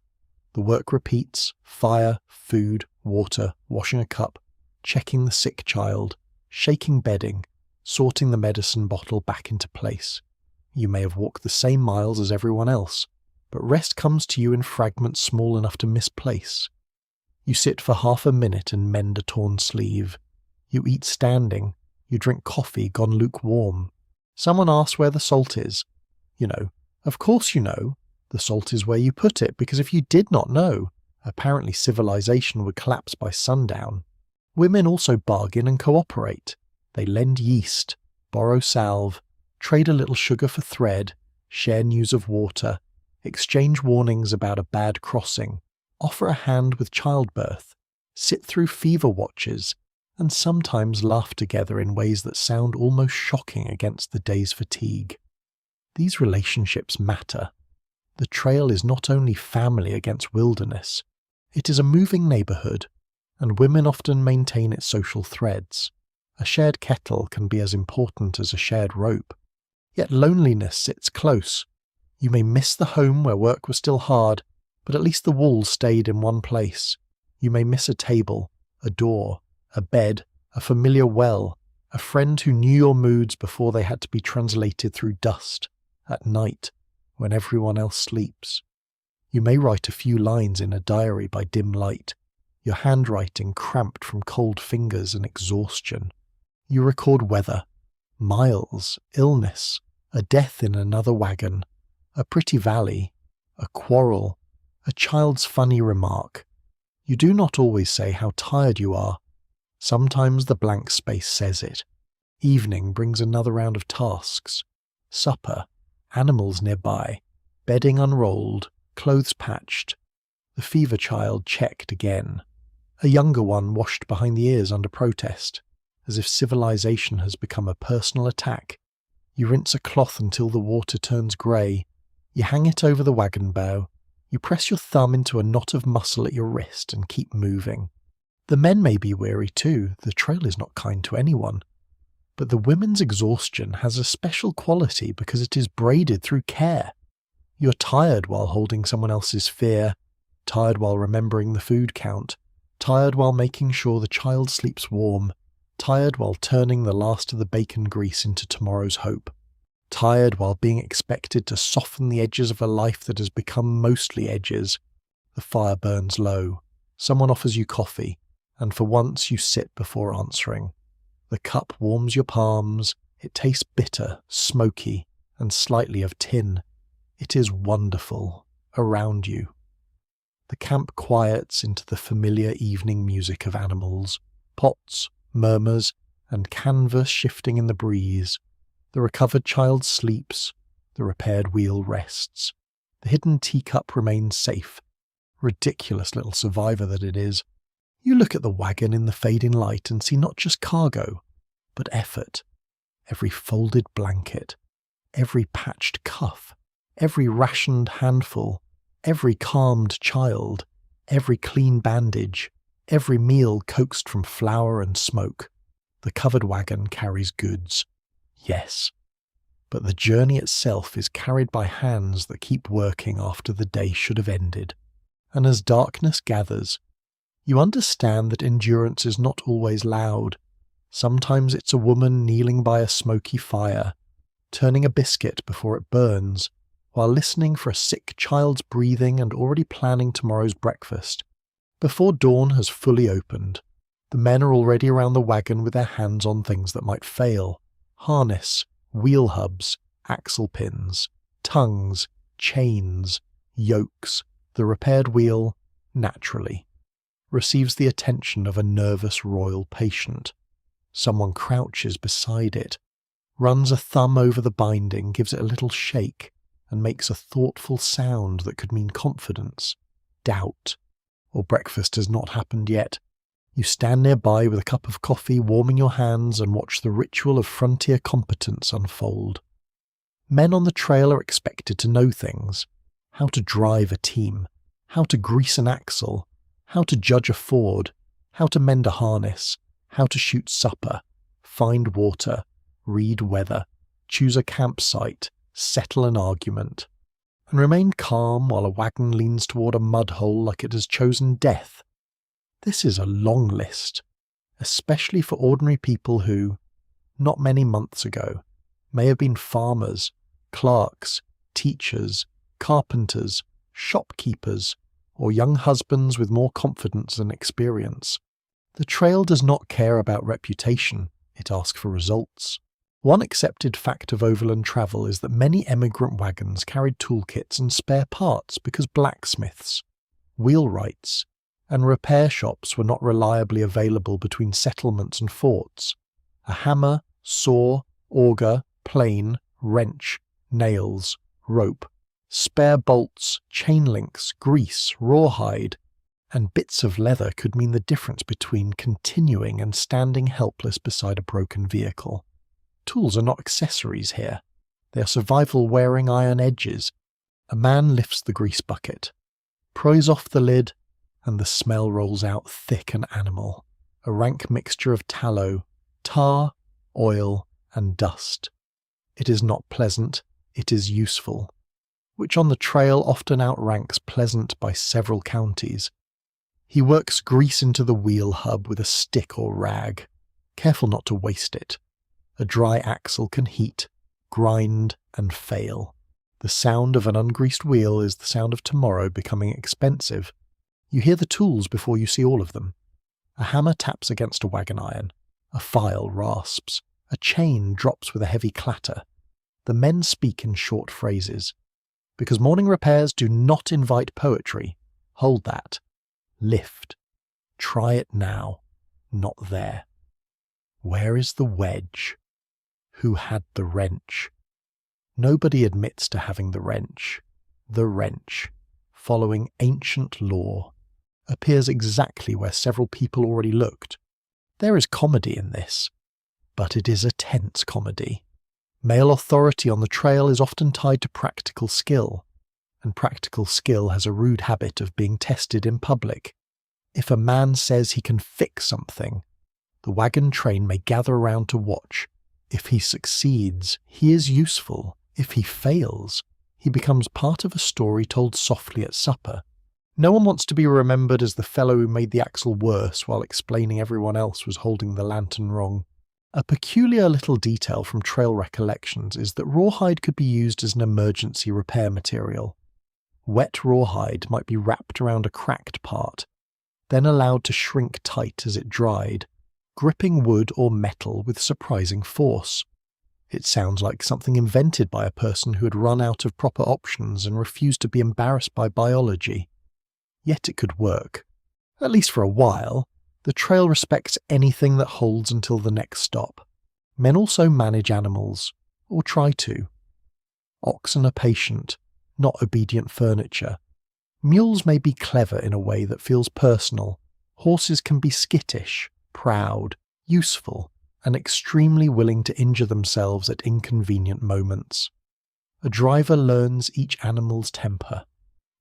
the work repeats: fire, food, water, washing a cup, checking the sick child, shaking bedding, sorting the medicine bottle back into place. You may have walked the same miles as everyone else, but rest comes to you in fragments small enough to misplace. You sit for half a minute and mend a torn sleeve. You eat standing. You drink coffee gone lukewarm. Someone asks where the salt is. You know, of course you know. The salt is where you put it, because if you did not know, apparently civilization would collapse by sundown. Women also bargain and cooperate. They lend yeast, borrow salve, trade a little sugar for thread, share news of water, exchange warnings about a bad crossing, offer a hand with childbirth, sit through fever watches, and sometimes laugh together in ways that sound almost shocking against the day's fatigue. These relationships matter. The trail is not only family against wilderness, it is a moving neighbourhood, and women often maintain its social threads. A shared kettle can be as important as a shared rope. Yet loneliness sits close. You may miss the home where work was still hard, but at least the walls stayed in one place. You may miss a table, a door, a bed, a familiar well, a friend who knew your moods before they had to be translated through dust, at night, when everyone else sleeps. You may write a few lines in a diary by dim light, your handwriting cramped from cold fingers and exhaustion. You record weather, miles, illness, a death in another wagon, a pretty valley, a quarrel, a child's funny remark. You do not always say how tired you are. Sometimes the blank space says it. Evening brings another round of tasks. Supper, animals nearby, bedding unrolled, clothes patched, the fever child checked again. A younger one washed behind the ears under protest, as if civilization has become a personal attack. You rinse a cloth until the water turns grey. You hang it over the wagon bow. You press your thumb into a knot of muscle at your wrist and keep moving. The men may be weary too, the trail is not kind to anyone. But the women's exhaustion has a special quality because it is braided through care. You're tired while holding someone else's fear, tired while remembering the food count, tired while making sure the child sleeps warm, tired while turning the last of the bacon grease into tomorrow's hope, tired while being expected to soften the edges of a life that has become mostly edges. The fire burns low, someone offers you coffee, and for once you sit before answering. The cup warms your palms, it tastes bitter, smoky, and slightly of tin. It is wonderful, around you. The camp quiets into the familiar evening music of animals, pots, murmurs, and canvas shifting in the breeze. The recovered child sleeps, the repaired wheel rests. The hidden teacup remains safe. Ridiculous little survivor that it is. You look at the wagon in the fading light and see not just cargo, but effort. Every folded blanket, every patched cuff, every rationed handful, every calmed child, every clean bandage, every meal coaxed from flour and smoke. The covered wagon carries goods. Yes, but the journey itself is carried by hands that keep working after the day should have ended. And as darkness gathers, you understand that endurance is not always loud. Sometimes it's a woman kneeling by a smoky fire, turning a biscuit before it burns, while listening for a sick child's breathing and already planning tomorrow's breakfast. Before dawn has fully opened, the men are already around the wagon with their hands on things that might fail. Harness, wheel hubs, axle pins, tongues, chains, yokes. The repaired wheel, naturally, receives the attention of a nervous royal patient. Someone crouches beside it, runs a thumb over the binding, gives it a little shake, and makes a thoughtful sound that could mean confidence, doubt, or breakfast has not happened yet. You stand nearby with a cup of coffee, warming your hands, and watch the ritual of frontier competence unfold. Men on the trail are expected to know things: how to drive a team, how to grease an axle, how to judge a ford, how to mend a harness, how to shoot supper, find water, read weather, choose a campsite, settle an argument, and remain calm while a wagon leans toward a mud hole like it has chosen death. This is a long list, especially for ordinary people who, not many months ago, may have been farmers, clerks, teachers, carpenters, shopkeepers, or young husbands with more confidence than experience. The trail does not care about reputation, it asks for results. One accepted fact of overland travel is that many emigrant wagons carried toolkits and spare parts because blacksmiths, wheelwrights, and repair shops were not reliably available between settlements and forts. A hammer, saw, auger, plane, wrench, nails, rope, spare bolts, chain links, grease, rawhide, and bits of leather could mean the difference between continuing and standing helpless beside a broken vehicle. Tools are not accessories here. They are survival wearing iron edges. A man lifts the grease bucket, pries off the lid, and the smell rolls out thick and animal, a rank mixture of tallow, tar, oil, and dust. It is not pleasant, it is useful, which on the trail often outranks pleasant by several counties. He works grease into the wheel hub with a stick or rag, careful not to waste it. A dry axle can heat, grind, and fail. The sound of an ungreased wheel is the sound of tomorrow becoming expensive. You hear the tools before you see all of them. A hammer taps against a wagon iron. A file rasps. A chain drops with a heavy clatter. The men speak in short phrases. Because morning repairs do not invite poetry, hold that. Lift. Try it now, not there. Where is the wedge? Who had the wrench? Nobody admits to having the wrench. The wrench, following ancient law, appears exactly where several people already looked. There is comedy in this, but it is a tense comedy. Male authority on the trail is often tied to practical skill, and practical skill has a rude habit of being tested in public. If a man says he can fix something, the wagon train may gather around to watch. If he succeeds, he is useful. If he fails, he becomes part of a story told softly at supper. No one wants to be remembered as the fellow who made the axle worse while explaining everyone else was holding the lantern wrong. A peculiar little detail from trail recollections is that rawhide could be used as an emergency repair material. Wet rawhide might be wrapped around a cracked part, then allowed to shrink tight as it dried, gripping wood or metal with surprising force. It sounds like something invented by a person who had run out of proper options and refused to be embarrassed by biology. Yet it could work. At least for a while. The trail respects anything that holds until the next stop. Men also manage animals, or try to. Oxen are patient, not obedient furniture. Mules may be clever in a way that feels personal. Horses can be skittish, proud, useful, and extremely willing to injure themselves at inconvenient moments. A driver learns each animal's temper.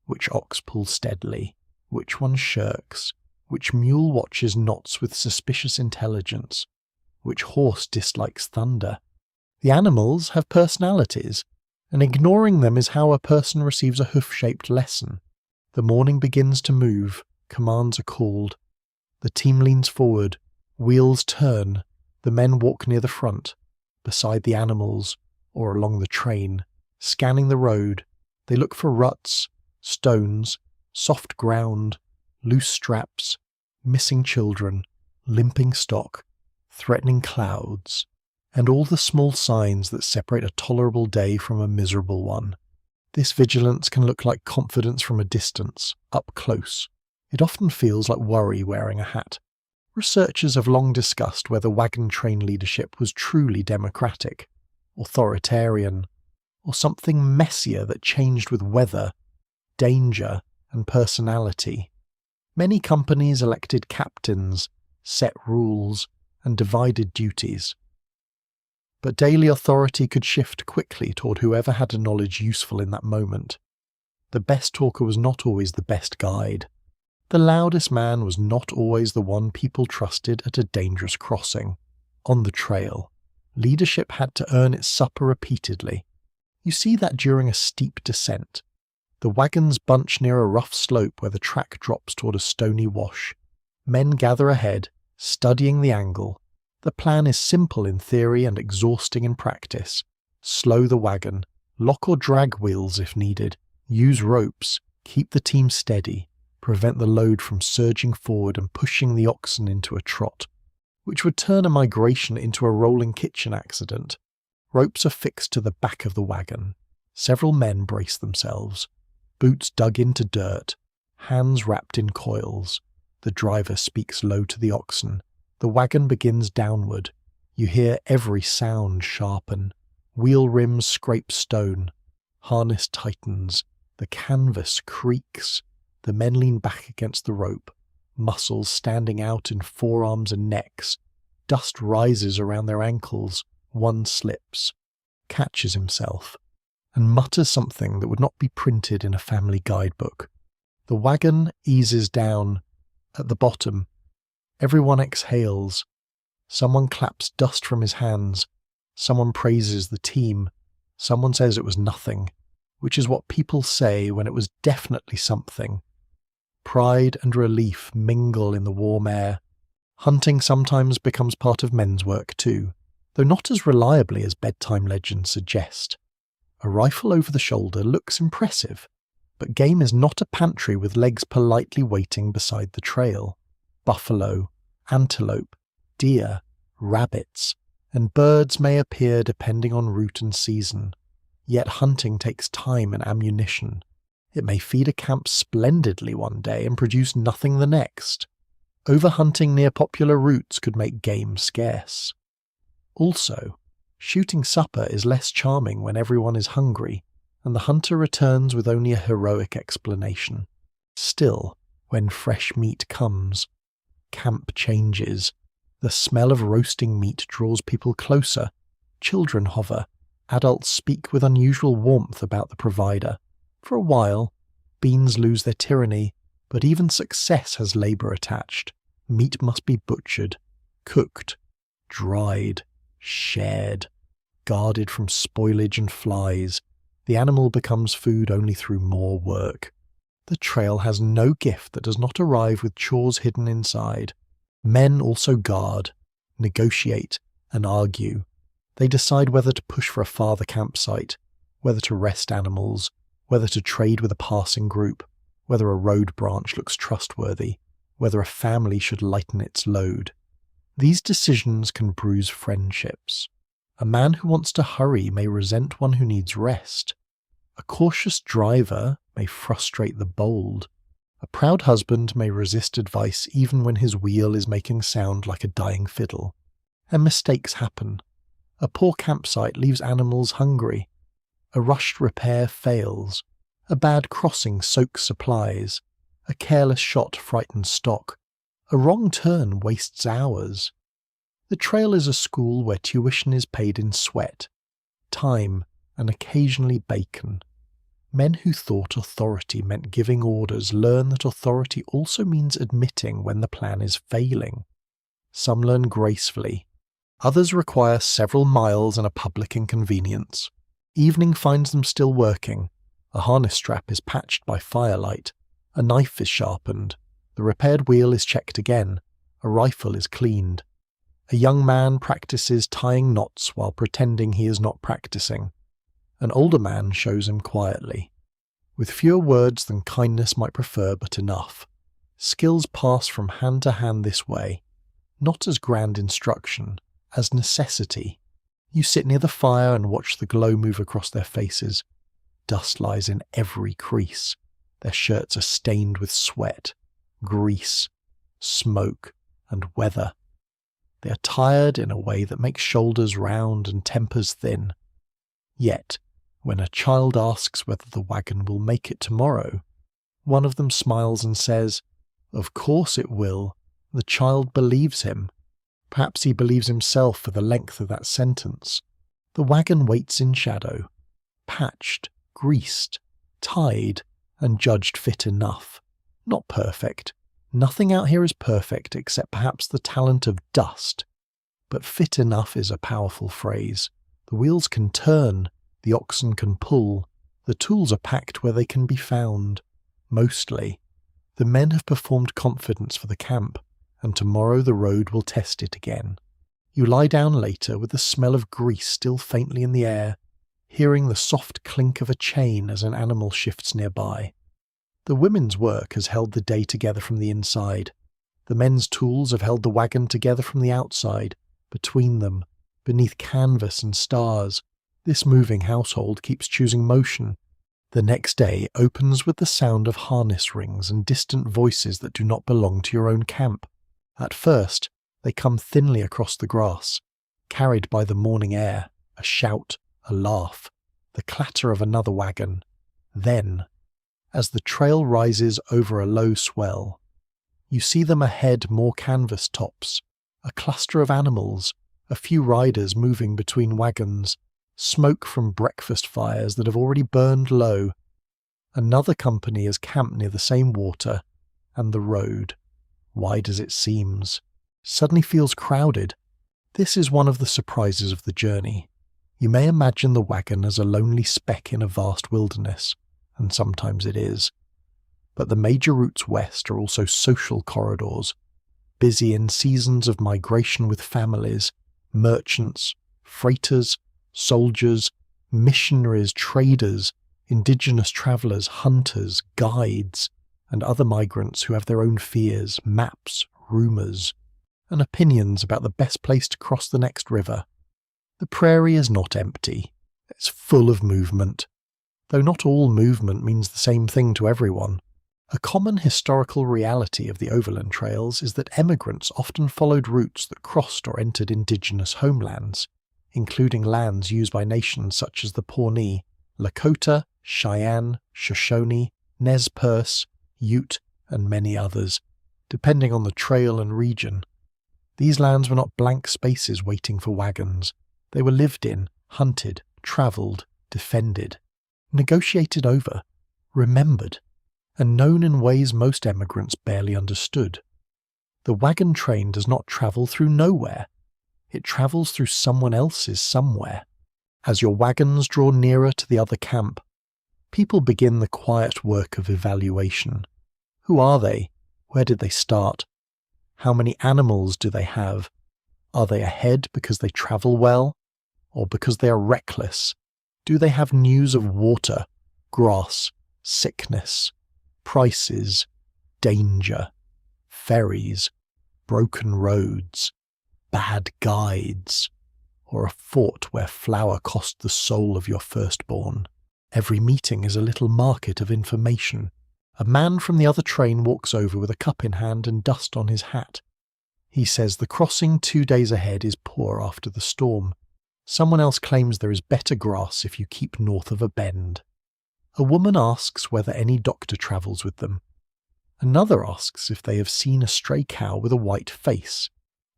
Which ox pulls steadily, which one shirks, which mule watches knots with suspicious intelligence, which horse dislikes thunder. The animals have personalities, and ignoring them is how a person receives a hoof-shaped lesson. The morning begins to move, commands are called. The team leans forward, wheels turn, the men walk near the front, beside the animals, or along the train, scanning the road. They look for ruts, stones, soft ground, loose straps, missing children, limping stock, threatening clouds, and all the small signs that separate a tolerable day from a miserable one. This vigilance can look like confidence from a distance, up close. It often feels like worry wearing a hat. Researchers have long discussed whether wagon train leadership was truly democratic, authoritarian, or something messier that changed with weather, danger, and personality. Many companies elected captains, set rules, and divided duties. But daily authority could shift quickly toward whoever had a knowledge useful in that moment. The best talker was not always the best guide. The loudest man was not always the one people trusted at a dangerous crossing. On the trail, leadership had to earn its supper repeatedly. You see that during a steep descent. The wagons bunch near a rough slope where the track drops toward a stony wash. Men gather ahead, studying the angle. The plan is simple in theory and exhausting in practice. Slow the wagon, lock or drag wheels if needed, use ropes, keep the team steady, prevent the load from surging forward and pushing the oxen into a trot, which would turn a migration into a rolling kitchen accident. Ropes are fixed to the back of the wagon. Several men brace themselves. Boots dug into dirt, hands wrapped in coils. The driver speaks low to the oxen. The wagon begins downward. You hear every sound sharpen. Wheel rims scrape stone. Harness tightens. The canvas creaks. The men lean back against the rope, muscles standing out in forearms and necks. Dust rises around their ankles. One slips, catches himself, and mutters something that would not be printed in a family guidebook. The wagon eases down. At the bottom, everyone exhales. Someone claps dust from his hands. Someone praises the team. Someone says it was nothing, which is what people say when it was definitely something. Pride and relief mingle in the warm air. Hunting sometimes becomes part of men's work too, though not as reliably as bedtime legends suggest. A rifle over the shoulder looks impressive, but game is not a pantry with legs politely waiting beside the trail. Buffalo, antelope, deer, rabbits, and birds may appear depending on route and season. Yet hunting takes time and ammunition. It may feed a camp splendidly one day and produce nothing the next. Overhunting near popular routes could make game scarce. Also, shooting supper is less charming when everyone is hungry, and the hunter returns with only a heroic explanation. Still, when fresh meat comes, camp changes. The smell of roasting meat draws people closer. Children hover. Adults speak with unusual warmth about the provider. For a while, beans lose their tyranny, but even success has labour attached. Meat must be butchered, cooked, dried, shared, guarded from spoilage and flies. The animal becomes food only through more work. The trail has no gift that does not arrive with chores hidden inside. Men also guard, negotiate, and argue. They decide whether to push for a farther campsite, whether to rest animals, whether to trade with a passing group, whether a road branch looks trustworthy, whether a family should lighten its load. These decisions can bruise friendships. A man who wants to hurry may resent one who needs rest. A cautious driver may frustrate the bold. A proud husband may resist advice even when his wheel is making sound like a dying fiddle. And mistakes happen. A poor campsite leaves animals hungry. A rushed repair fails. A bad crossing soaks supplies. A careless shot frightens stock. A wrong turn wastes hours. The trail is a school where tuition is paid in sweat, time, and occasionally bacon. Men who thought authority meant giving orders learn that authority also means admitting when the plan is failing. Some learn gracefully. Others require several miles and a public inconvenience. Evening finds them still working. A harness strap is patched by firelight. A knife is sharpened. The repaired wheel is checked again. A rifle is cleaned. A young man practices tying knots while pretending he is not practicing. An older man shows him quietly. With fewer words than kindness might prefer, but enough. Skills pass from hand to hand this way, not as grand instruction, as necessity. You sit near the fire and watch the glow move across their faces. Dust lies in every crease. Their shirts are stained with sweat, grease, smoke, and weather. They are tired in a way that makes shoulders round and tempers thin. Yet, when a child asks whether the wagon will make it tomorrow, one of them smiles and says, "Of course it will." The child believes him. Perhaps he believes himself for the length of that sentence. The wagon waits in shadow, patched, greased, tied, and judged fit enough. Not perfect. Nothing out here is perfect except perhaps the talent of dust. But fit enough is a powerful phrase. The wheels can turn, the oxen can pull, the tools are packed where they can be found. Mostly. The men have performed confidence for the camp, and tomorrow the road will test it again. You lie down later with the smell of grease still faintly in the air, hearing the soft clink of a chain as an animal shifts nearby. The women's work has held the day together from the inside. The men's tools have held the wagon together from the outside, between them, beneath canvas and stars. This moving household keeps choosing motion. The next day opens with the sound of harness rings and distant voices that do not belong to your own camp. At first, they come thinly across the grass, carried by the morning air, a shout, a laugh, the clatter of another wagon. Then, as the trail rises over a low swell, you see them ahead more canvas tops, a cluster of animals, a few riders moving between wagons, smoke from breakfast fires that have already burned low. Another company is camped near the same water, and the road, wide as it seems, suddenly feels crowded. This is one of the surprises of the journey. You may imagine the wagon as a lonely speck in a vast wilderness, and sometimes it is. But the major routes west are also social corridors, busy in seasons of migration with families, merchants, freighters, soldiers, missionaries, traders, indigenous travellers, hunters, guides, and other migrants who have their own fears, maps, rumours, and opinions about the best place to cross the next river. The prairie is not empty. It's full of movement. Though not all movement means the same thing to everyone. A common historical reality of the overland trails is that emigrants often followed routes that crossed or entered indigenous homelands, including lands used by nations such as the Pawnee, Lakota, Cheyenne, Shoshone, Nez Perce, Ute, and many others, depending on the trail and region. These lands were not blank spaces waiting for wagons. They were lived in, hunted, travelled, defended, negotiated over, remembered, and known in ways most emigrants barely understood. The wagon train does not travel through nowhere. It travels through someone else's somewhere. As your wagons draw nearer to the other camp, people begin the quiet work of evaluation. Who are they? Where did they start? How many animals do they have? Are they ahead because they travel well, or because they are reckless? Do they have news of water, grass, sickness, prices, danger, ferries, broken roads, bad guides, or a fort where flour cost the soul of your firstborn? Every meeting is a little market of information. A man from the other train walks over with a cup in hand and dust on his hat. He says the crossing 2 days ahead is poor after the storm. Someone else claims there is better grass if you keep north of a bend. A woman asks whether any doctor travels with them. Another asks if they have seen a stray cow with a white face,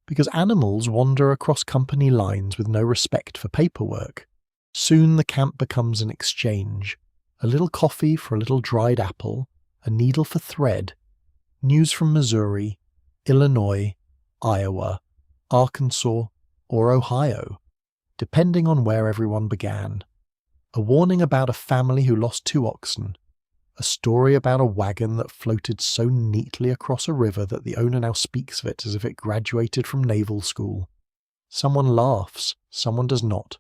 because animals wander across company lines with no respect for paperwork. Soon the camp becomes an exchange. A little coffee for a little dried apple, a needle for thread. News from Missouri, Illinois, Iowa, Arkansas, or Ohio, depending on where everyone began. A warning about a family who lost 2 oxen. A story about a wagon that floated so neatly across a river that the owner now speaks of it as if it graduated from naval school. Someone laughs, someone does not,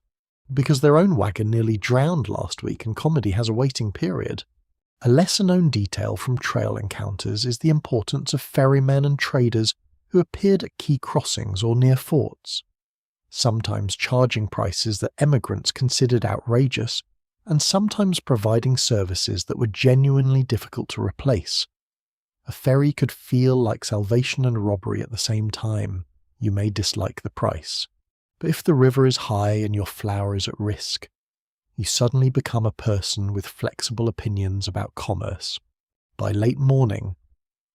because their own wagon nearly drowned last week and comedy has a waiting period. A lesser-known detail from trail encounters is the importance of ferrymen and traders who appeared at key crossings or near forts, sometimes charging prices that emigrants considered outrageous, and sometimes providing services that were genuinely difficult to replace. A ferry could feel like salvation and robbery at the same time. You may dislike the price, but if the river is high and your flour is at risk, you suddenly become a person with flexible opinions about commerce. By late morning,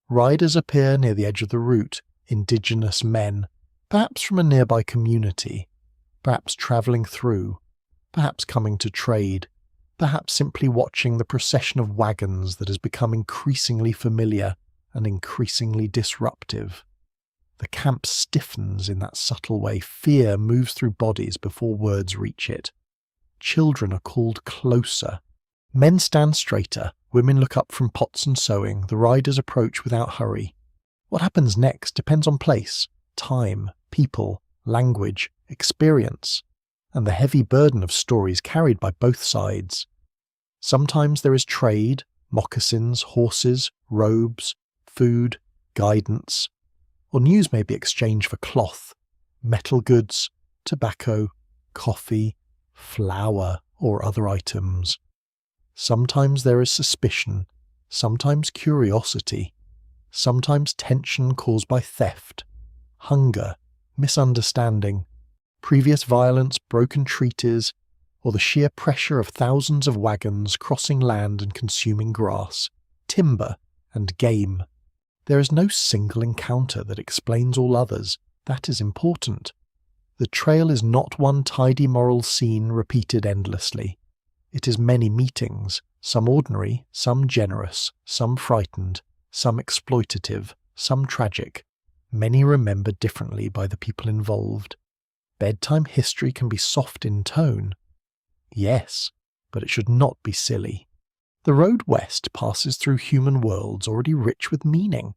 riders appear near the edge of the route, indigenous men, perhaps from a nearby community, perhaps travelling through, perhaps coming to trade, perhaps simply watching the procession of wagons that has become increasingly familiar and increasingly disruptive. The camp stiffens in that subtle way. Fear moves through bodies before words reach it. Children are called closer. Men stand straighter. Women look up from pots and sewing. The riders approach without hurry. What happens next depends on place, time, people, language, experience, and the heavy burden of stories carried by both sides. Sometimes there is trade, moccasins, horses, robes, food, guidance, or news may be exchanged for cloth, metal goods, tobacco, coffee, flour, or other items. Sometimes there is suspicion, sometimes curiosity, sometimes tension caused by theft, hunger, misunderstanding, previous violence, broken treaties, or the sheer pressure of thousands of wagons crossing land and consuming grass, timber, and game. There is no single encounter that explains all others. That is important. The trail is not one tidy moral scene repeated endlessly. It is many meetings, some ordinary, some generous, some frightened, some exploitative, some tragic, many remembered differently by the people involved. Bedtime history can be soft in tone. Yes, but it should not be silly. The road west passes through human worlds already rich with meaning.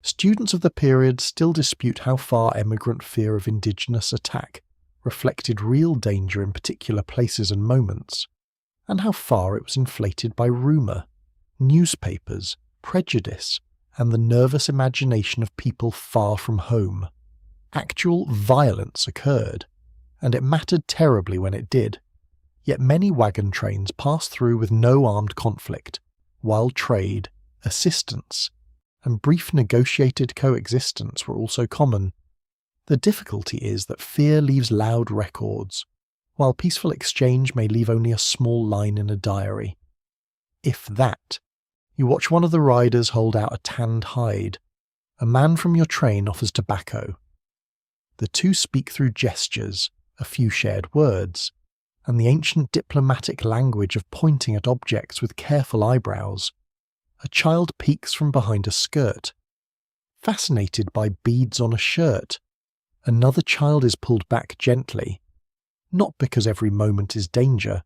Students of the period still dispute how far emigrant fear of indigenous attack reflected real danger in particular places and moments, and how far it was inflated by rumour, newspapers, prejudice, and the nervous imagination of people far from home. Actual violence occurred, and it mattered terribly when it did. Yet many wagon trains passed through with no armed conflict, while trade, assistance, and brief negotiated coexistence were also common. The difficulty is that fear leaves loud records, while peaceful exchange may leave only a small line in a diary. If that, you watch one of the riders hold out a tanned hide. A man from your train offers tobacco. The two speak through gestures, a few shared words, and the ancient diplomatic language of pointing at objects with careful eyebrows. A child peeks from behind a skirt, fascinated by beads on a shirt. Another child is pulled back gently, not because every moment is danger,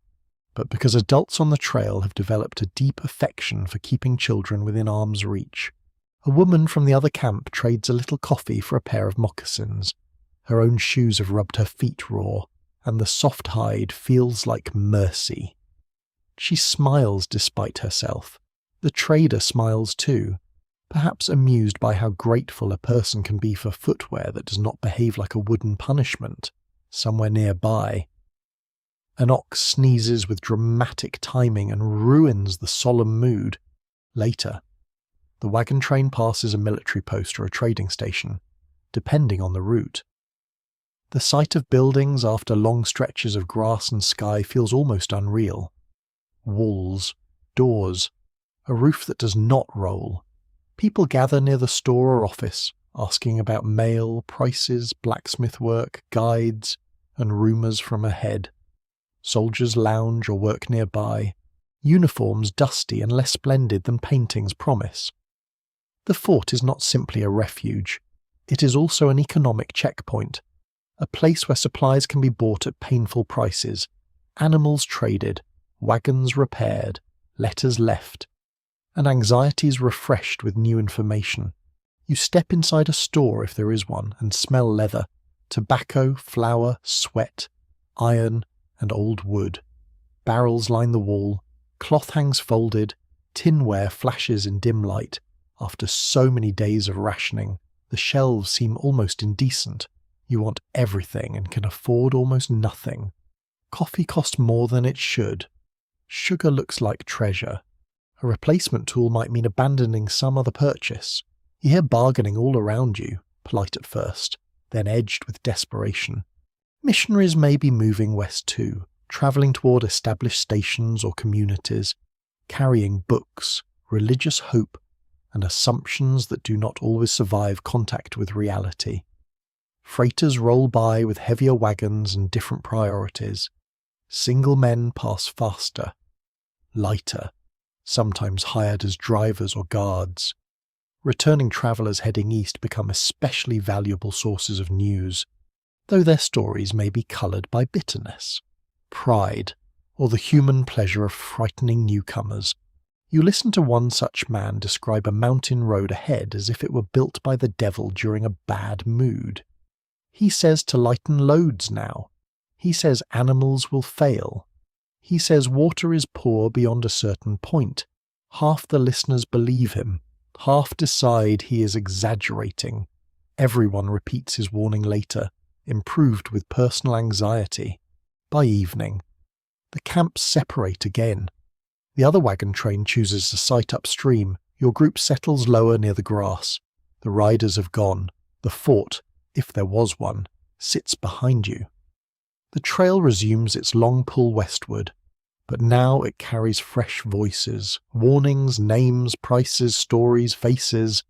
but because adults on the trail have developed a deep affection for keeping children within arm's reach. A woman from the other camp trades a little coffee for a pair of moccasins. Her own shoes have rubbed her feet raw, and the soft hide feels like mercy. She smiles despite herself. The trader smiles too, perhaps amused by how grateful a person can be for footwear that does not behave like a wooden punishment. Somewhere nearby, an ox sneezes with dramatic timing and ruins the solemn mood. Later, the wagon train passes a military post or a trading station, depending on the route. The sight of buildings after long stretches of grass and sky feels almost unreal. Walls, doors, a roof that does not roll. People gather near the store or office, asking about mail, prices, blacksmith work, guides, and rumours from ahead. Soldiers lounge or work nearby, uniforms dusty and less splendid than paintings promise. The fort is not simply a refuge, it is also an economic checkpoint, a place where supplies can be bought at painful prices, animals traded, wagons repaired, letters left, and anxieties refreshed with new information. You step inside a store if there is one and smell leather, tobacco, flour, sweat, iron, and old wood. Barrels line the wall, cloth hangs folded, tinware flashes in dim light. After so many days of rationing, the shelves seem almost indecent. You want everything and can afford almost nothing. Coffee costs more than it should. Sugar looks like treasure. A replacement tool might mean abandoning some other purchase. You hear bargaining all around you, polite at first, then edged with desperation. Missionaries may be moving west too, travelling toward established stations or communities, carrying books, religious hope, and assumptions that do not always survive contact with reality. Freighters roll by with heavier wagons and different priorities. Single men pass faster, lighter, sometimes hired as drivers or guards. Returning travellers heading east become especially valuable sources of news, though their stories may be coloured by bitterness, pride, or the human pleasure of frightening newcomers. You listen to one such man describe a mountain road ahead as if it were built by the devil during a bad mood. He says to lighten loads now. He says animals will fail. He says water is poor beyond a certain point. Half the listeners believe him. Half decide he is exaggerating. Everyone repeats his warning later, improved with personal anxiety. By evening, the camps separate again. The other wagon train chooses a site upstream. Your group settles lower near the grass. The riders have gone. The fort, if there was one, sits behind you. The trail resumes its long pull westward, but now it carries fresh voices, warnings, names, prices, stories, faces.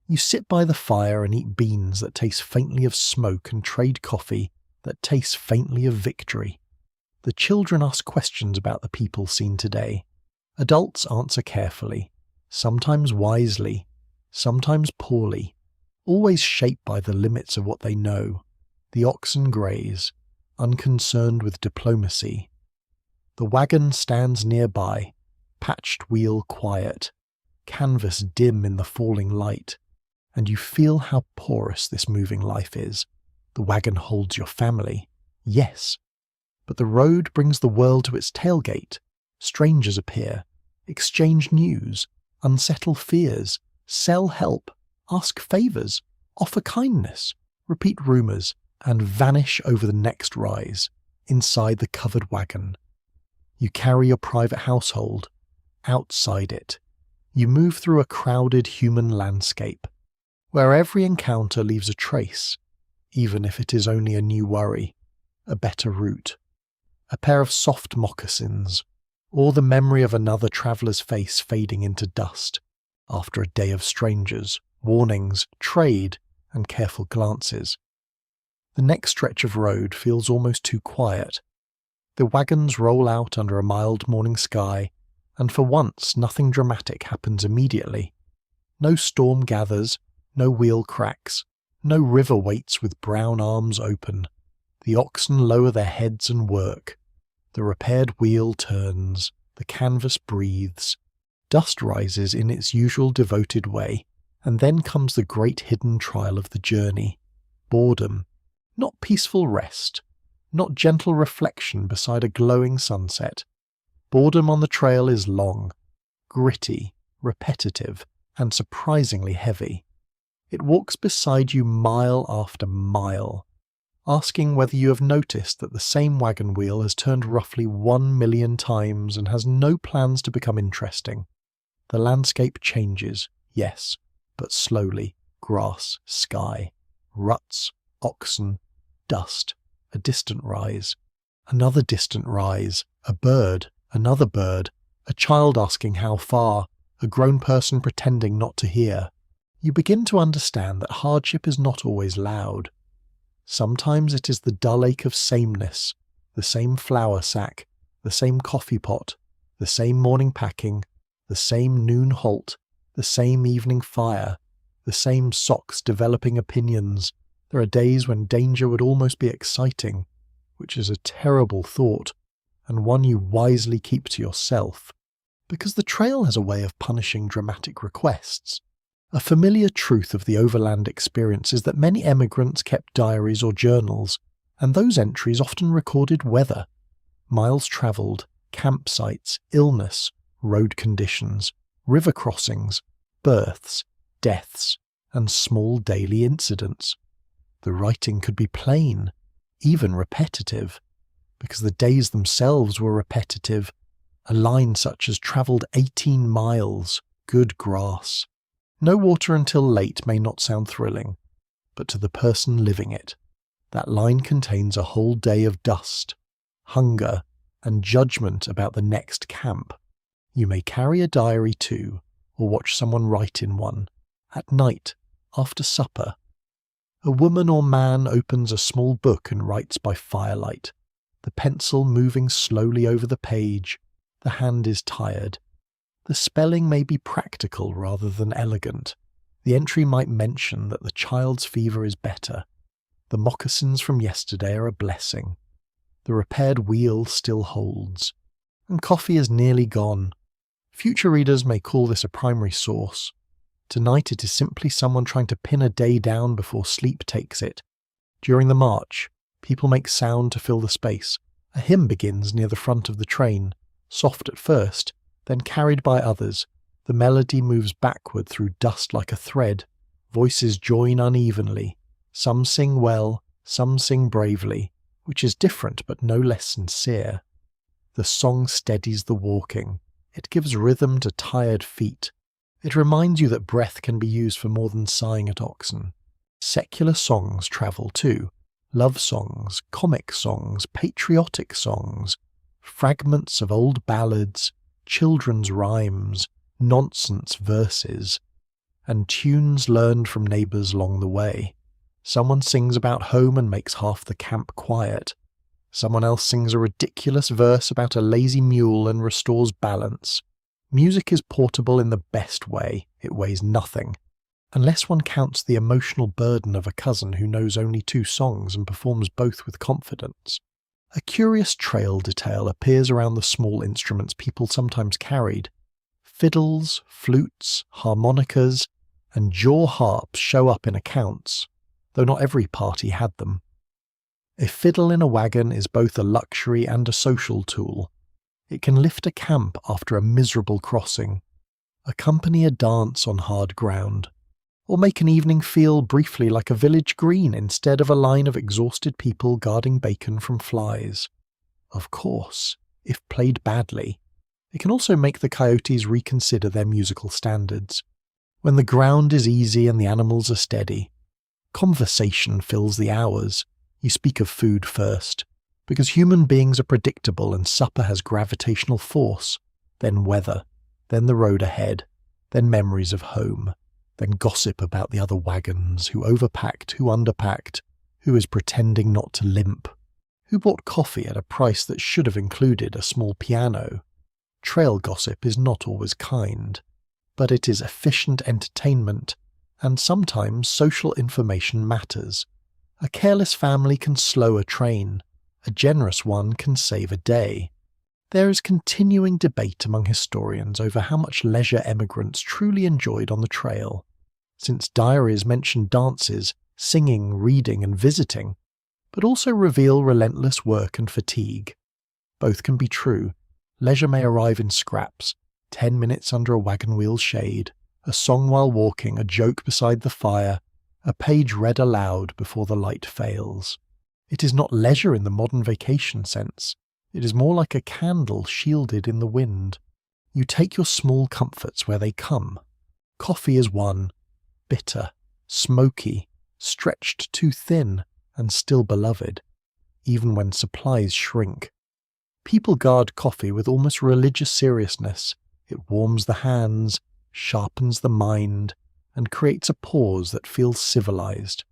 You sit by the fire and eat beans that taste faintly of smoke and trade coffee that tastes faintly of victory. The children ask questions about the people seen today. Adults answer carefully, sometimes wisely, sometimes poorly, always shaped by the limits of what they know. The oxen graze, unconcerned with diplomacy. The wagon stands nearby, patched wheel quiet, canvas dim in the falling light, and you feel how porous this moving life is. The wagon holds your family, yes, but the road brings the world to its tailgate. Strangers appear, exchange news, unsettle fears, sell help, ask favours, offer kindness, repeat rumours, and vanish over the next rise, inside the covered wagon. You carry your private household, outside it. You move through a crowded human landscape, where every encounter leaves a trace, even if it is only a new worry, a better route, a pair of soft moccasins, or the memory of another traveller's face fading into dust after a day of strangers, warnings, trade, and careful glances. The next stretch of road feels almost too quiet. The wagons roll out under a mild morning sky, and for once nothing dramatic happens immediately. No storm gathers, no wheel cracks, no river waits with brown arms open. The oxen lower their heads and work. The repaired wheel turns, the canvas breathes. Dust rises in its usual devoted way, and then comes the great hidden trial of the journey. Boredom. Not peaceful rest. Not gentle reflection beside a glowing sunset. Boredom on the trail is long, gritty, repetitive, and surprisingly heavy. It walks beside you mile after mile, asking whether you have noticed that the same wagon wheel has turned roughly 1 million times and has no plans to become interesting. The landscape changes, yes, but slowly. Grass, sky, ruts, oxen, dust, a distant rise, another distant rise, a bird, another bird, a child asking how far, a grown person pretending not to hear. You begin to understand that hardship is not always loud. Sometimes it is the dull ache of sameness, the same flour sack, the same coffee pot, the same morning packing, the same noon halt, the same evening fire, the same socks developing opinions. There are days when danger would almost be exciting, which is a terrible thought, and one you wisely keep to yourself, because the trail has a way of punishing dramatic requests. A familiar truth of the overland experience is that many emigrants kept diaries or journals, and those entries often recorded weather, miles travelled, campsites, illness, road conditions, river crossings, births, deaths, and small daily incidents. The writing could be plain, even repetitive, because the days themselves were repetitive. A line such as travelled 18 miles, good grass. No water until late may not sound thrilling, but to the person living it, that line contains a whole day of dust, hunger, and judgment about the next camp. You may carry a diary too, or watch someone write in one, at night, after supper. A woman or man opens a small book and writes by firelight, the pencil moving slowly over the page. The hand is tired. The spelling may be practical rather than elegant. The entry might mention that the child's fever is better. The moccasins from yesterday are a blessing. The repaired wheel still holds. And coffee is nearly gone. Future readers may call this a primary source. Tonight it is simply someone trying to pin a day down before sleep takes it. During the march, people make sound to fill the space. A hymn begins near the front of the train, soft at first, then carried by others. The melody moves backward through dust like a thread. Voices join unevenly. Some sing well, some sing bravely, which is different but no less sincere. The song steadies the walking. It gives rhythm to tired feet. It reminds you that breath can be used for more than sighing at oxen. Secular songs travel too. Love songs, comic songs, patriotic songs, fragments of old ballads, children's rhymes, nonsense verses, and tunes learned from neighbours along the way. Someone sings about home and makes half the camp quiet. Someone else sings a ridiculous verse about a lazy mule and restores balance. Music is portable in the best way. It weighs nothing, unless one counts the emotional burden of a cousin who knows only 2 songs and performs both with confidence. A curious trail detail appears around the small instruments people sometimes carried. Fiddles, flutes, harmonicas, and jaw harps show up in accounts, though not every party had them. A fiddle in a wagon is both a luxury and a social tool. It can lift a camp after a miserable crossing, accompany a dance on hard ground, or make an evening feel briefly like a village green instead of a line of exhausted people guarding bacon from flies. Of course, if played badly, it can also make the coyotes reconsider their musical standards. When the ground is easy and the animals are steady, conversation fills the hours. You speak of food first, because human beings are predictable and supper has gravitational force, then weather, then the road ahead, then memories of home, then gossip about the other wagons, who overpacked, who underpacked, who is pretending not to limp. Who bought coffee at a price that should have included a small piano? Trail gossip is not always kind, but it is efficient entertainment, and sometimes social information matters. A careless family can slow a train, a generous one can save a day. There is continuing debate among historians over how much leisure emigrants truly enjoyed on the trail. Since diaries mention dances, singing, reading, and visiting, but also reveal relentless work and fatigue. Both can be true. Leisure may arrive in scraps, 10 minutes under a wagon wheel shade, a song while walking, a joke beside the fire, a page read aloud before the light fails. It is not leisure in the modern vacation sense. It is more like a candle shielded in the wind. You take your small comforts where they come. Coffee is one, bitter, smoky, stretched too thin, and still beloved, even when supplies shrink. People guard coffee with almost religious seriousness. It warms the hands, sharpens the mind, and creates a pause that feels civilized.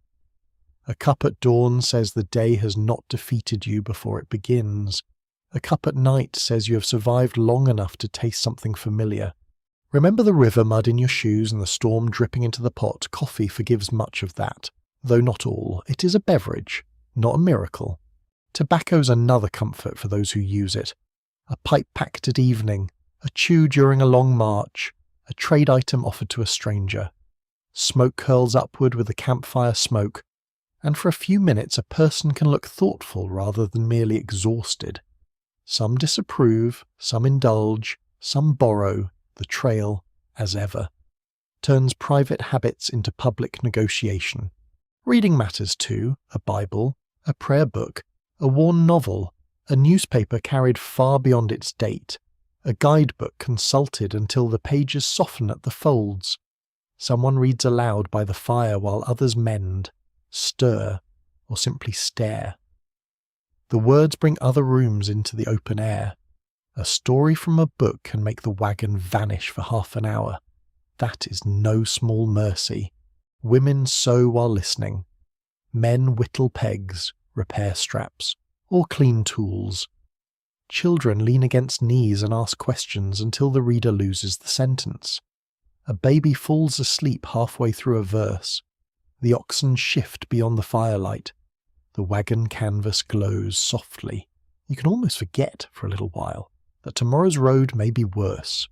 A cup at dawn says the day has not defeated you before it begins. A cup at night says you have survived long enough to taste something familiar. Remember the river mud in your shoes and the storm dripping into the pot? Coffee forgives much of that, though not all. It is a beverage, not a miracle. Tobacco's another comfort for those who use it. A pipe packed at evening, a chew during a long march, a trade item offered to a stranger. Smoke curls upward with the campfire smoke, and for a few minutes a person can look thoughtful rather than merely exhausted. Some disapprove, some indulge, some borrow. The trail, as ever, turns private habits into public negotiation. Reading matters too: a Bible, a prayer book, a worn novel, a newspaper carried far beyond its date, a guidebook consulted until the pages soften at the folds. Someone reads aloud by the fire while others mend, stir, or simply stare. The words bring other rooms into the open air. A story from a book can make the wagon vanish for half an hour. That is no small mercy. Women sew while listening. Men whittle pegs, repair straps, or clean tools. Children lean against knees and ask questions until the reader loses the sentence. A baby falls asleep halfway through a verse. The oxen shift beyond the firelight. The wagon canvas glows softly. You can almost forget for a little while that tomorrow's road may be worse.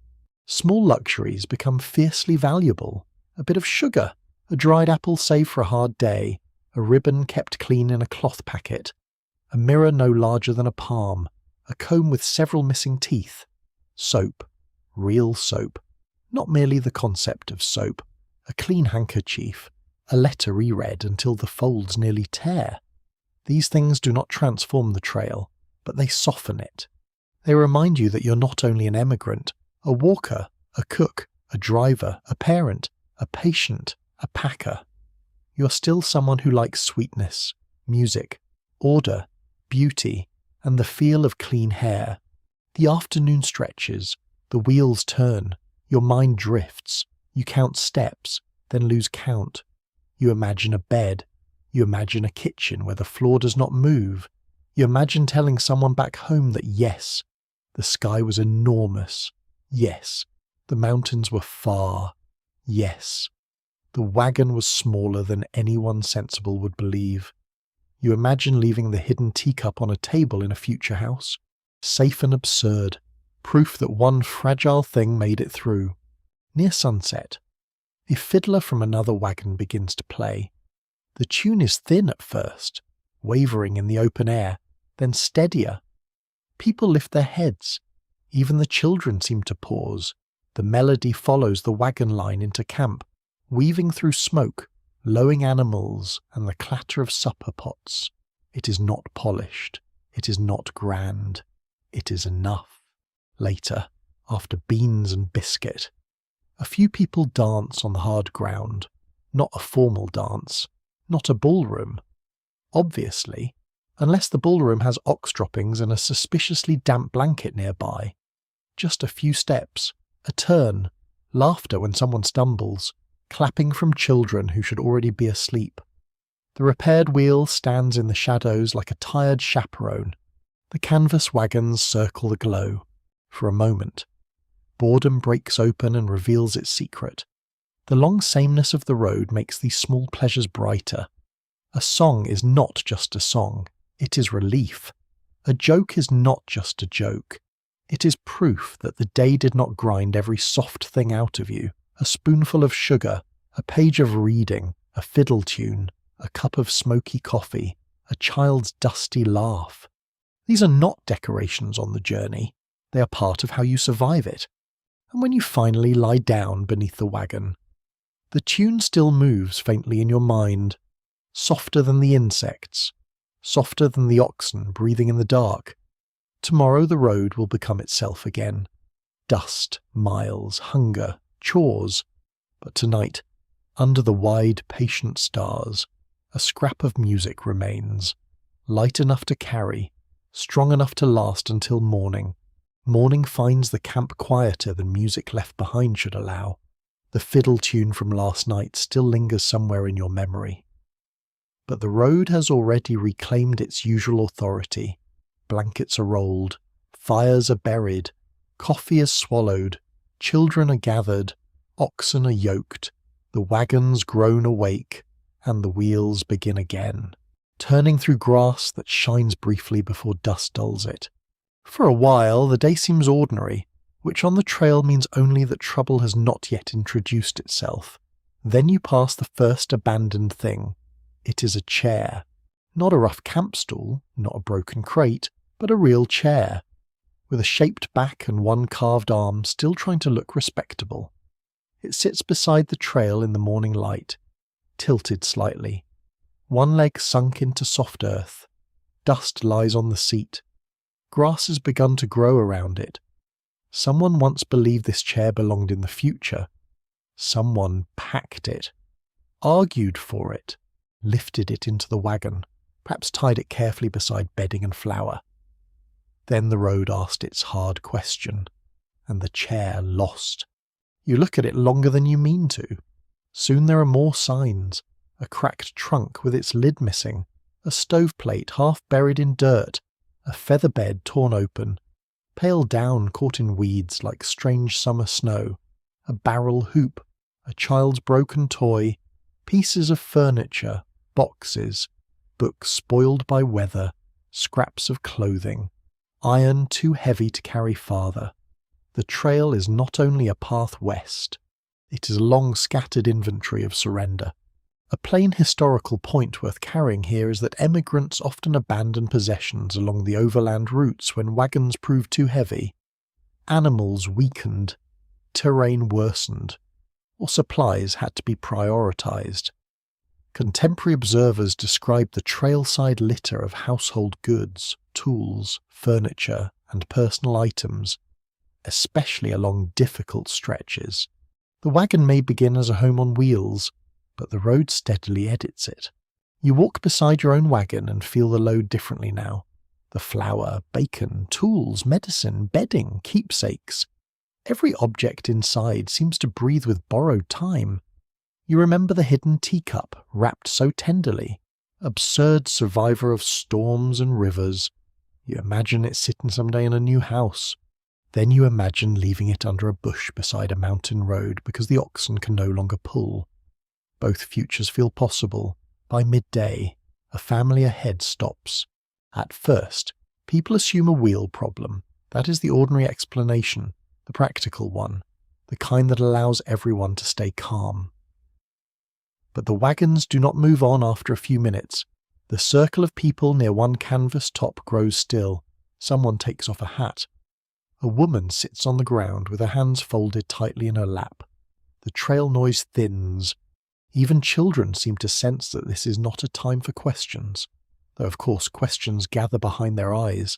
Small luxuries become fiercely valuable. A bit of sugar, a dried apple saved for a hard day, a ribbon kept clean in a cloth packet, a mirror no larger than a palm, a comb with several missing teeth, soap, real soap, not merely the concept of soap, a clean handkerchief, a letter reread until the folds nearly tear. These things do not transform the trail, but they soften it. They remind you that you're not only an emigrant, a walker, a cook, a driver, a parent, a patient, a packer. You're still someone who likes sweetness, music, order, beauty, and the feel of clean hair. The afternoon stretches, the wheels turn, your mind drifts, you count steps, then lose count. You imagine a bed, you imagine a kitchen where the floor does not move. You imagine telling someone back home that yes, the sky was enormous. Yes, the mountains were far. Yes, the wagon was smaller than anyone sensible would believe. You imagine leaving the hidden teacup on a table in a future house. Safe and absurd. Proof that one fragile thing made it through. Near sunset, a fiddler from another wagon begins to play. The tune is thin at first, wavering in the open air, then steadier. People lift their heads. Even the children seem to pause. The melody follows the wagon line into camp, weaving through smoke, lowing animals, and the clatter of supper pots. It is not polished. It is not grand. It is enough. Later, after beans and biscuit, a few people dance on the hard ground. Not a formal dance. Not a ballroom. Obviously, unless the ballroom has ox droppings and a suspiciously damp blanket nearby. Just a few steps, a turn, laughter when someone stumbles, clapping from children who should already be asleep. The repaired wheel stands in the shadows like a tired chaperone. The canvas wagons circle the glow. For a moment, boredom breaks open and reveals its secret. The long sameness of the road makes these small pleasures brighter. A song is not just a song, it is relief. A joke is not just a joke. It is proof that the day did not grind every soft thing out of you. A spoonful of sugar, a page of reading, a fiddle tune, a cup of smoky coffee, a child's dusty laugh. These are not decorations on the journey. They are part of how you survive it. And when you finally lie down beneath the wagon, the tune still moves faintly in your mind, softer than the insects, softer than the oxen breathing in the dark. Tomorrow the road will become itself again. Dust, miles, hunger, chores. But tonight, under the wide, patient stars, a scrap of music remains, light enough to carry, strong enough to last until morning. Morning finds the camp quieter than music left behind should allow. The fiddle tune from last night still lingers somewhere in your memory. But the road has already reclaimed its usual authority. Blankets are rolled, fires are buried, coffee is swallowed, children are gathered, oxen are yoked, the wagons groan awake, and the wheels begin again, turning through grass that shines briefly before dust dulls it. For a while the day seems ordinary, which on the trail means only that trouble has not yet introduced itself. Then you pass the first abandoned thing. It is a chair. Not a rough camp stool, not a broken crate, but a real chair, with a shaped back and one carved arm still trying to look respectable. It sits beside the trail in the morning light, tilted slightly, one leg sunk into soft earth. Dust lies on the seat. Grass has begun to grow around it. Someone once believed this chair belonged in the future. Someone packed it, argued for it, lifted it into the wagon, perhaps tied it carefully beside bedding and flour. Then the road asked its hard question, and the chair lost. You look at it longer than you mean to. Soon there are more signs, a cracked trunk with its lid missing, a stoveplate half buried in dirt, a feather bed torn open, pale down caught in weeds like strange summer snow, a barrel hoop, a child's broken toy, pieces of furniture, boxes, books spoiled by weather, scraps of clothing, iron too heavy to carry farther. The trail is not only a path west, it is a long scattered inventory of surrender. A plain historical point worth carrying here is that emigrants often abandon possessions along the overland routes when wagons proved too heavy, animals weakened, terrain worsened, or supplies had to be prioritized. Contemporary observers describe the trailside litter of household goods, tools, furniture, and personal items, especially along difficult stretches. The wagon may begin as a home on wheels, but the road steadily edits it. You walk beside your own wagon and feel the load differently now. The flour, bacon, tools, medicine, bedding, keepsakes. Every object inside seems to breathe with borrowed time. You remember the hidden teacup, wrapped so tenderly, absurd survivor of storms and rivers. You imagine it sitting someday in a new house. Then you imagine leaving it under a bush beside a mountain road because the oxen can no longer pull. Both futures feel possible. By midday, a family ahead stops. At first, people assume a wheel problem. That is the ordinary explanation, the practical one, the kind that allows everyone to stay calm. But the wagons do not move on after a few minutes. The circle of people near one canvas top grows still. Someone takes off a hat. A woman sits on the ground with her hands folded tightly in her lap. The trail noise thins. Even children seem to sense that this is not a time for questions, though of course questions gather behind their eyes.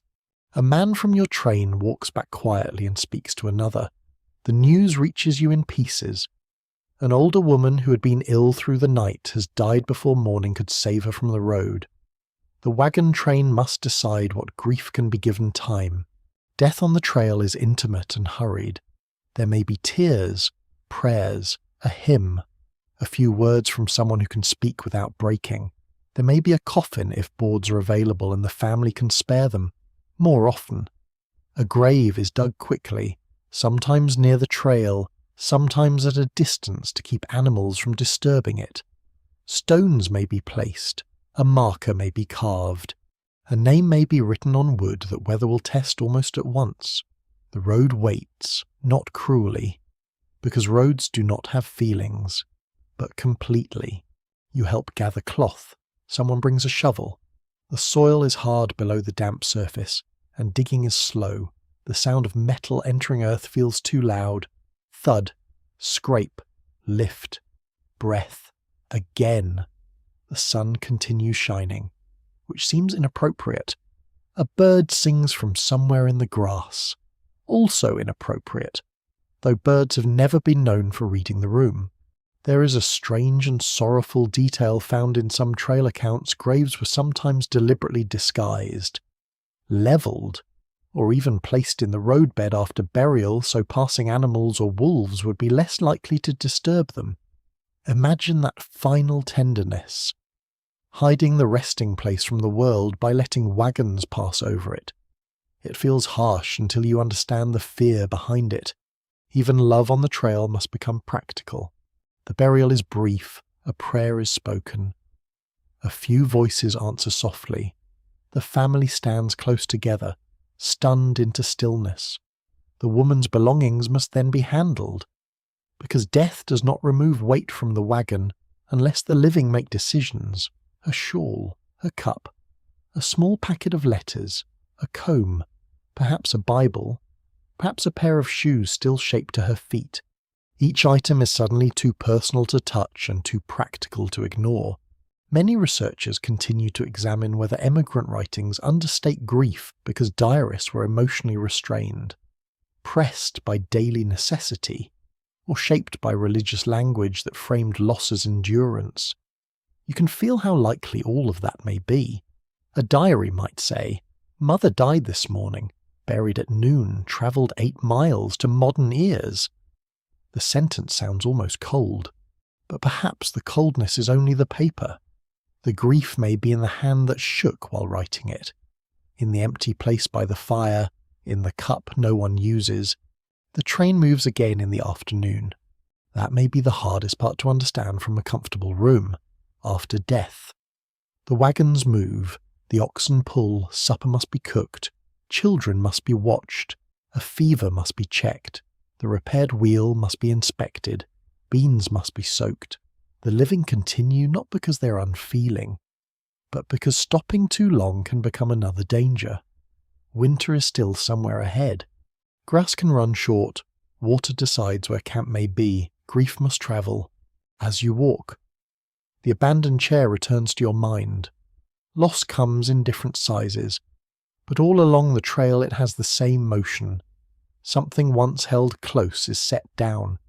A man from your train walks back quietly and speaks to another. The news reaches you in pieces. An older woman who had been ill through the night has died before morning could save her from the road. The wagon train must decide what grief can be given time. Death on the trail is intimate and hurried. There may be tears, prayers, a hymn, a few words from someone who can speak without breaking. There may be a coffin if boards are available and the family can spare them, more often. A grave is dug quickly, sometimes near the trail, sometimes at a distance to keep animals from disturbing it. Stones may be placed, a marker may be carved, a name may be written on wood that weather will test almost at once. The road waits, not cruelly, because roads do not have feelings, but completely. You help gather cloth, someone brings a shovel. The soil is hard below the damp surface, and digging is slow. The sound of metal entering earth feels too loud. Thud, scrape, lift, breath, again. The sun continues shining, which seems inappropriate. A bird sings from somewhere in the grass, also inappropriate, though birds have never been known for reading the room. There is a strange and sorrowful detail found in some trail accounts. Graves were sometimes deliberately disguised, levelled, or even placed in the roadbed after burial so passing animals or wolves would be less likely to disturb them. Imagine that final tenderness, hiding the resting place from the world by letting wagons pass over it. It feels harsh until you understand the fear behind it. Even love on the trail must become practical. The burial is brief, a prayer is spoken. A few voices answer softly. The family stands close together, stunned into stillness. The woman's belongings must then be handled, because death does not remove weight from the wagon unless the living make decisions. A shawl, a cup, a small packet of letters, a comb, perhaps a Bible, perhaps a pair of shoes still shaped to her feet. Each item is suddenly too personal to touch and too practical to ignore. Many researchers continue to examine whether emigrant writings understate grief because diarists were emotionally restrained, pressed by daily necessity, or shaped by religious language that framed loss as endurance. You can feel how likely all of that may be. A diary might say, "Mother died this morning, buried at noon, travelled 8 miles to modern ears." The sentence sounds almost cold, but perhaps the coldness is only the paper. The grief may be in the hand that shook while writing it, in the empty place by the fire, in the cup no one uses. The train moves again in the afternoon. That may be the hardest part to understand from a comfortable room. After death. The wagons move, the oxen pull, supper must be cooked, children must be watched, a fever must be checked, the repaired wheel must be inspected, beans must be soaked. The living continue not because they are unfeeling, but because stopping too long can become another danger. Winter is still somewhere ahead. Grass can run short, water decides where camp may be, grief must travel. As you walk, the abandoned chair returns to your mind. Loss comes in different sizes, but all along the trail it has the same motion. Something once held close is set down,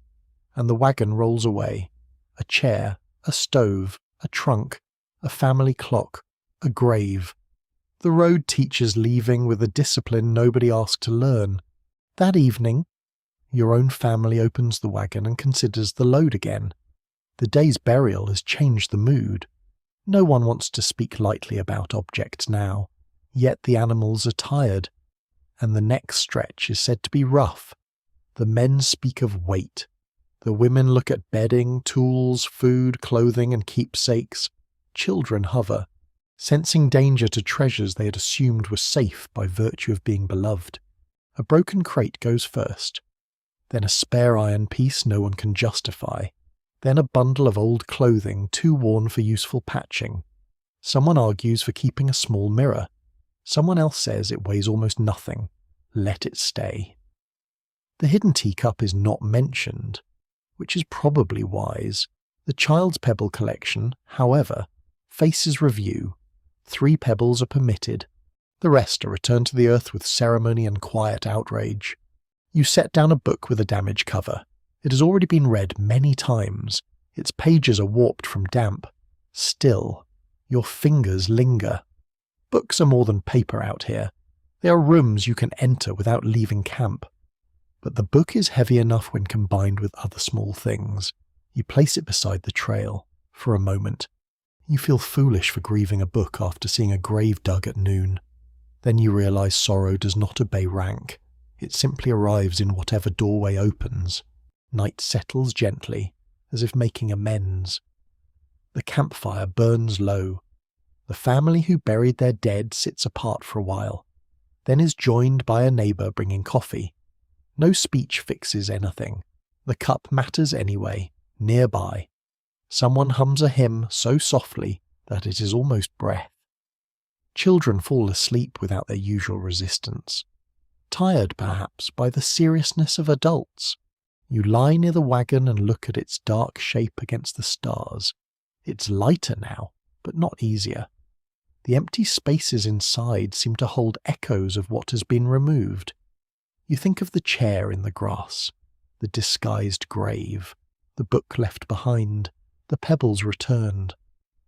and the wagon rolls away. A chair, a stove, a trunk, a family clock, a grave. The road teaches leaving with a discipline nobody asked to learn. That evening, your own family opens the wagon and considers the load again. The day's burial has changed the mood. No one wants to speak lightly about objects now, yet the animals are tired, and the next stretch is said to be rough. The men speak of weight. The women look at bedding, tools, food, clothing, and keepsakes. Children hover, sensing danger to treasures they had assumed were safe by virtue of being beloved. A broken crate goes first, then a spare iron piece no one can justify, then a bundle of old clothing too worn for useful patching. Someone argues for keeping a small mirror. Someone else says it weighs almost nothing. Let it stay. The hidden teacup is not mentioned, which is probably wise. The child's pebble collection, however, faces review. 3 pebbles are permitted. The rest are returned to the earth with ceremony and quiet outrage. You set down a book with a damaged cover. It has already been read many times. Its pages are warped from damp. Still, your fingers linger. Books are more than paper out here. They are rooms you can enter without leaving camp. But the book is heavy enough when combined with other small things. You place it beside the trail, for a moment. You feel foolish for grieving a book after seeing a grave dug at noon. Then you realise sorrow does not obey rank. It simply arrives in whatever doorway opens. Night settles gently, as if making amends. The campfire burns low. The family who buried their dead sits apart for a while, then is joined by a neighbour bringing coffee. No speech fixes anything. The cup matters anyway, nearby. Someone hums a hymn so softly that it is almost breath. Children fall asleep without their usual resistance. Tired, perhaps, by the seriousness of adults. You lie near the wagon and look at its dark shape against the stars. It's lighter now, but not easier. The empty spaces inside seem to hold echoes of what has been removed. You think of the chair in the grass, the disguised grave, the book left behind, the pebbles returned,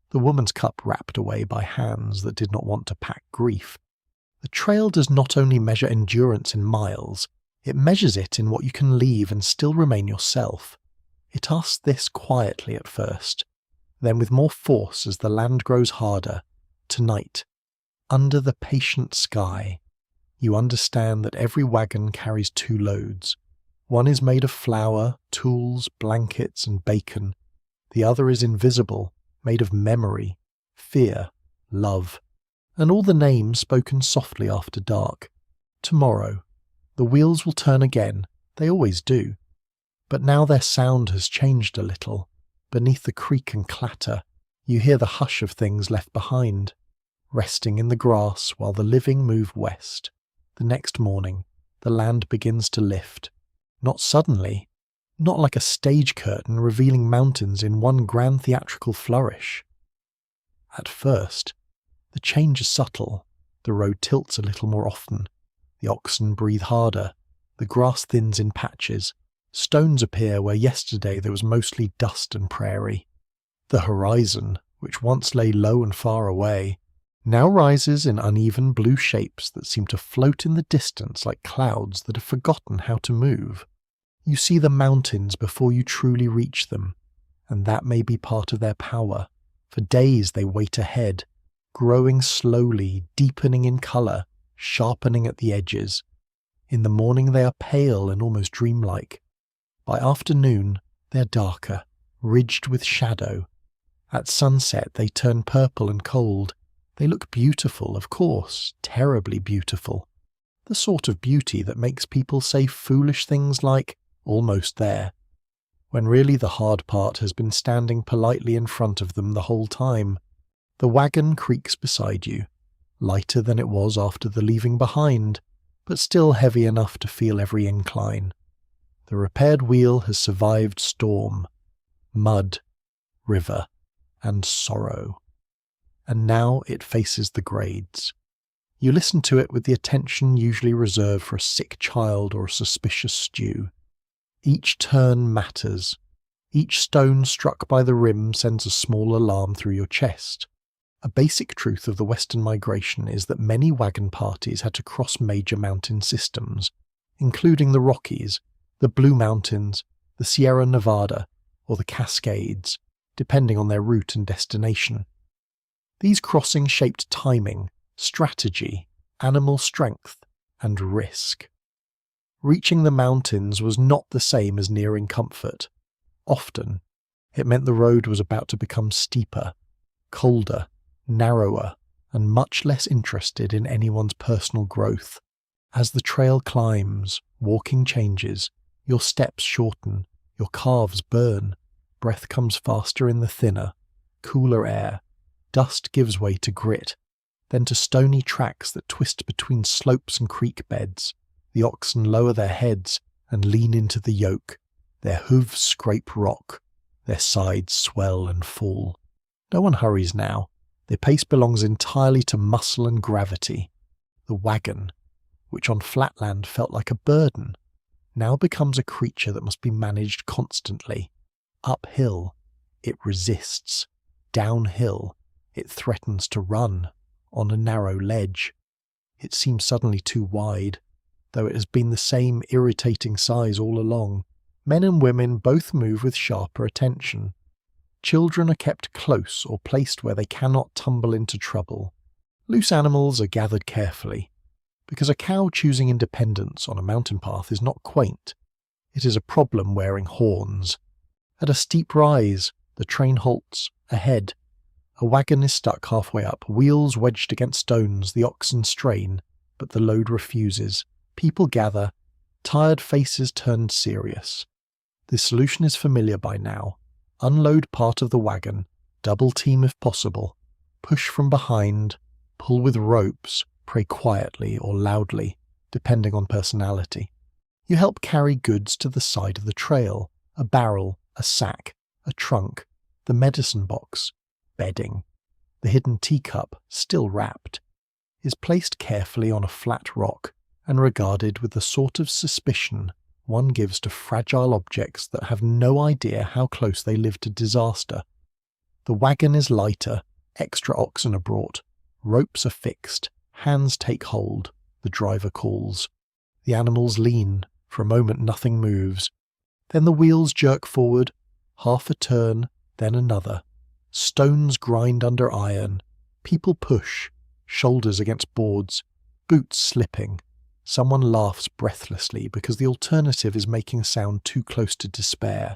the woman's cup wrapped away by hands that did not want to pack grief. The trail does not only measure endurance in miles, it measures it in what you can leave and still remain yourself. It asks this quietly at first, then with more force as the land grows harder. Tonight, under the patient sky, you understand that every wagon carries 2 loads. One is made of flour, tools, blankets, and bacon. The other is invisible, made of memory, fear, love, and all the names spoken softly after dark. Tomorrow, the wheels will turn again, they always do. But now their sound has changed a little. Beneath the creak and clatter, you hear the hush of things left behind, resting in the grass while the living move west. The next morning, the land begins to lift. Not suddenly, not like a stage curtain revealing mountains in one grand theatrical flourish. At first, the change is subtle. The road tilts a little more often. The oxen breathe harder. The grass thins in patches. Stones appear where yesterday there was mostly dust and prairie. The horizon, which once lay low and far away, now rises in uneven blue shapes that seem to float in the distance like clouds that have forgotten how to move. You see the mountains before you truly reach them, and that may be part of their power. For days they wait ahead, growing slowly, deepening in colour, sharpening at the edges. In the morning they are pale and almost dreamlike. By afternoon they are darker, ridged with shadow. At sunset they turn purple and cold. They look beautiful, of course, terribly beautiful. The sort of beauty that makes people say foolish things like, almost there, when really the hard part has been standing politely in front of them the whole time. The wagon creaks beside you, lighter than it was after the leaving behind, but still heavy enough to feel every incline. The repaired wheel has survived storm, mud, river, and sorrow. And now it faces the grades. You listen to it with the attention usually reserved for a sick child or a suspicious stew. Each turn matters. Each stone struck by the rim sends a small alarm through your chest. A basic truth of the Western migration is that many wagon parties had to cross major mountain systems, including the Rockies, the Blue Mountains, the Sierra Nevada, or the Cascades, depending on their route and destination. These crossings shaped timing, strategy, animal strength, and risk. Reaching the mountains was not the same as nearing comfort. Often, it meant the road was about to become steeper, colder, narrower, and much less interested in anyone's personal growth. As the trail climbs, walking changes, your steps shorten, your calves burn, breath comes faster in the thinner, cooler air, dust gives way to grit, then to stony tracks that twist between slopes and creek beds. The oxen lower their heads and lean into the yoke. Their hooves scrape rock. Their sides swell and fall. No one hurries now. Their pace belongs entirely to muscle and gravity. The wagon, which on flatland felt like a burden, now becomes a creature that must be managed constantly. Uphill, it resists. Downhill, it threatens to run. On a narrow ledge, it seems suddenly too wide, though it has been the same irritating size all along. Men and women both move with sharper attention. Children are kept close or placed where they cannot tumble into trouble. Loose animals are gathered carefully, because a cow choosing independence on a mountain path is not quaint. It is a problem wearing horns. At a steep rise, the train halts. Ahead, a wagon is stuck halfway up, wheels wedged against stones, the oxen strain, but the load refuses. People gather, tired faces turned serious. The solution is familiar by now. Unload part of the wagon, double team if possible, push from behind, pull with ropes, pray quietly or loudly, depending on personality. You help carry goods to the side of the trail, a barrel, a sack, a trunk, the medicine box, bedding. The hidden teacup, still wrapped, is placed carefully on a flat rock and regarded with the sort of suspicion one gives to fragile objects that have no idea how close they live to disaster. The wagon is lighter, extra oxen are brought, ropes are fixed, hands take hold, the driver calls. The animals lean, for a moment nothing moves. Then the wheels jerk forward, half a turn, then another. Stones grind under iron, people push, shoulders against boards, boots slipping. Someone laughs breathlessly because the alternative is making a sound too close to despair.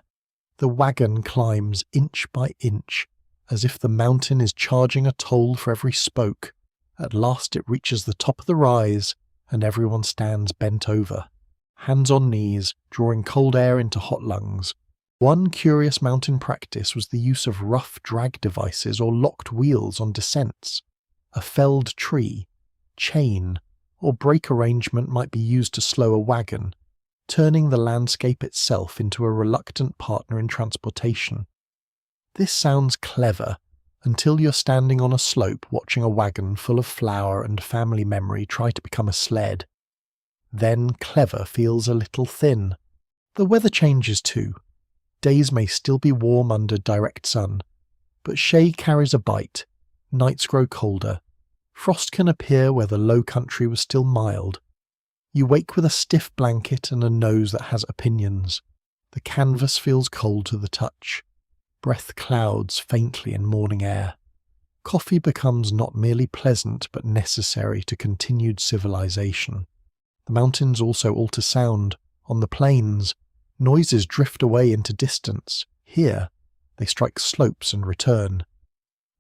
The wagon climbs inch by inch, as if the mountain is charging a toll for every spoke. At last it reaches the top of the rise, and everyone stands bent over, hands on knees, drawing cold air into hot lungs. One curious mountain practice was the use of rough drag devices or locked wheels on descents. A felled tree, chain, or brake arrangement might be used to slow a wagon, turning the landscape itself into a reluctant partner in transportation. This sounds clever until you're standing on a slope watching a wagon full of flour and family memory try to become a sled. Then clever feels a little thin. The weather changes too. Days may still be warm under direct sun, but shade carries a bite, nights grow colder. Frost can appear where the low country was still mild. You wake with a stiff blanket and a nose that has opinions. The canvas feels cold to the touch. Breath clouds faintly in morning air. Coffee becomes not merely pleasant but necessary to continued civilization. The mountains also alter sound. On the plains, noises drift away into distance. Here, they strike slopes and return.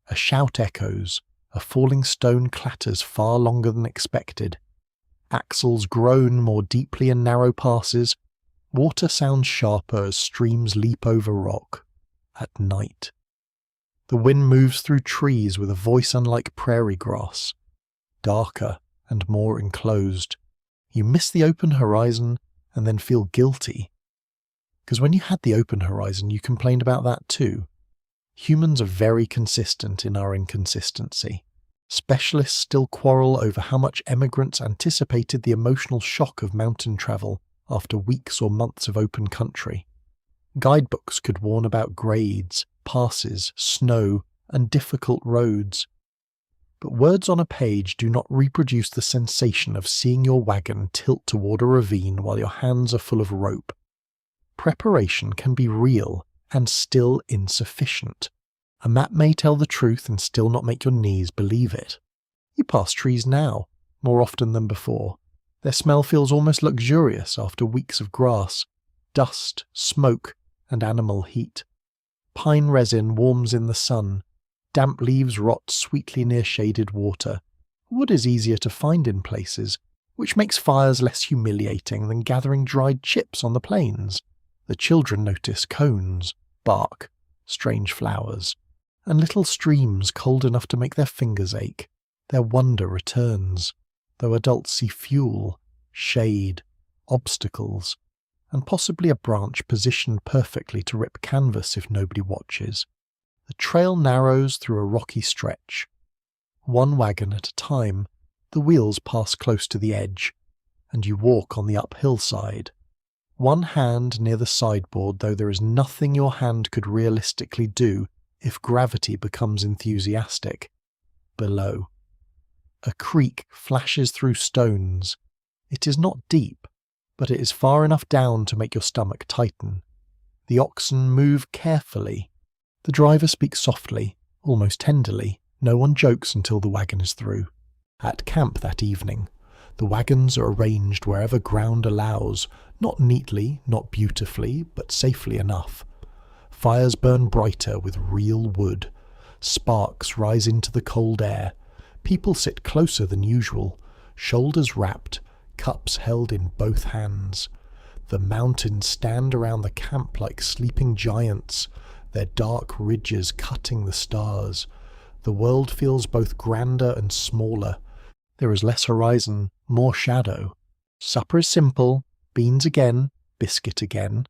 A shout echoes. A falling stone clatters far longer than expected. Axles groan more deeply in narrow passes. Water sounds sharper as streams leap over rock. At night. The wind moves through trees with a voice unlike prairie grass. Darker and more enclosed. You miss the open horizon and then feel guilty. Because when you had the open horizon, you complained about that too. Humans are very consistent in our inconsistency. Specialists still quarrel over how much emigrants anticipated the emotional shock of mountain travel after weeks or months of open country. Guidebooks could warn about grades, passes, snow, and difficult roads. But words on a page do not reproduce the sensation of seeing your wagon tilt toward a ravine while your hands are full of rope. Preparation can be real and still insufficient. A map may tell the truth and still not make your knees believe it. You pass trees now, more often than before. Their smell feels almost luxurious after weeks of grass, dust, smoke, and animal heat. Pine resin warms in the sun. Damp leaves rot sweetly near shaded water. Wood is easier to find in places, which makes fires less humiliating than gathering dried chips on the plains. The children notice cones, bark, strange flowers, and little streams cold enough to make their fingers ache. Their wonder returns, though adults see fuel, shade, obstacles, and possibly a branch positioned perfectly to rip canvas if nobody watches. The trail narrows through a rocky stretch. One wagon at a time, the wheels pass close to the edge, and you walk on the uphill side. One hand near the sideboard, though there is nothing your hand could realistically do if gravity becomes enthusiastic. Below. A creek flashes through stones. It is not deep, but it is far enough down to make your stomach tighten. The oxen move carefully. The driver speaks softly, almost tenderly. No one jokes until the wagon is through. At camp that evening, the wagons are arranged wherever ground allows, not neatly, not beautifully, but safely enough. Fires burn brighter with real wood. Sparks rise into the cold air. People sit closer than usual, shoulders wrapped, cups held in both hands. The mountains stand around the camp like sleeping giants, their dark ridges cutting the stars. The world feels both grander and smaller. There is less horizon, more shadow. Supper is simple, beans again, biscuit again.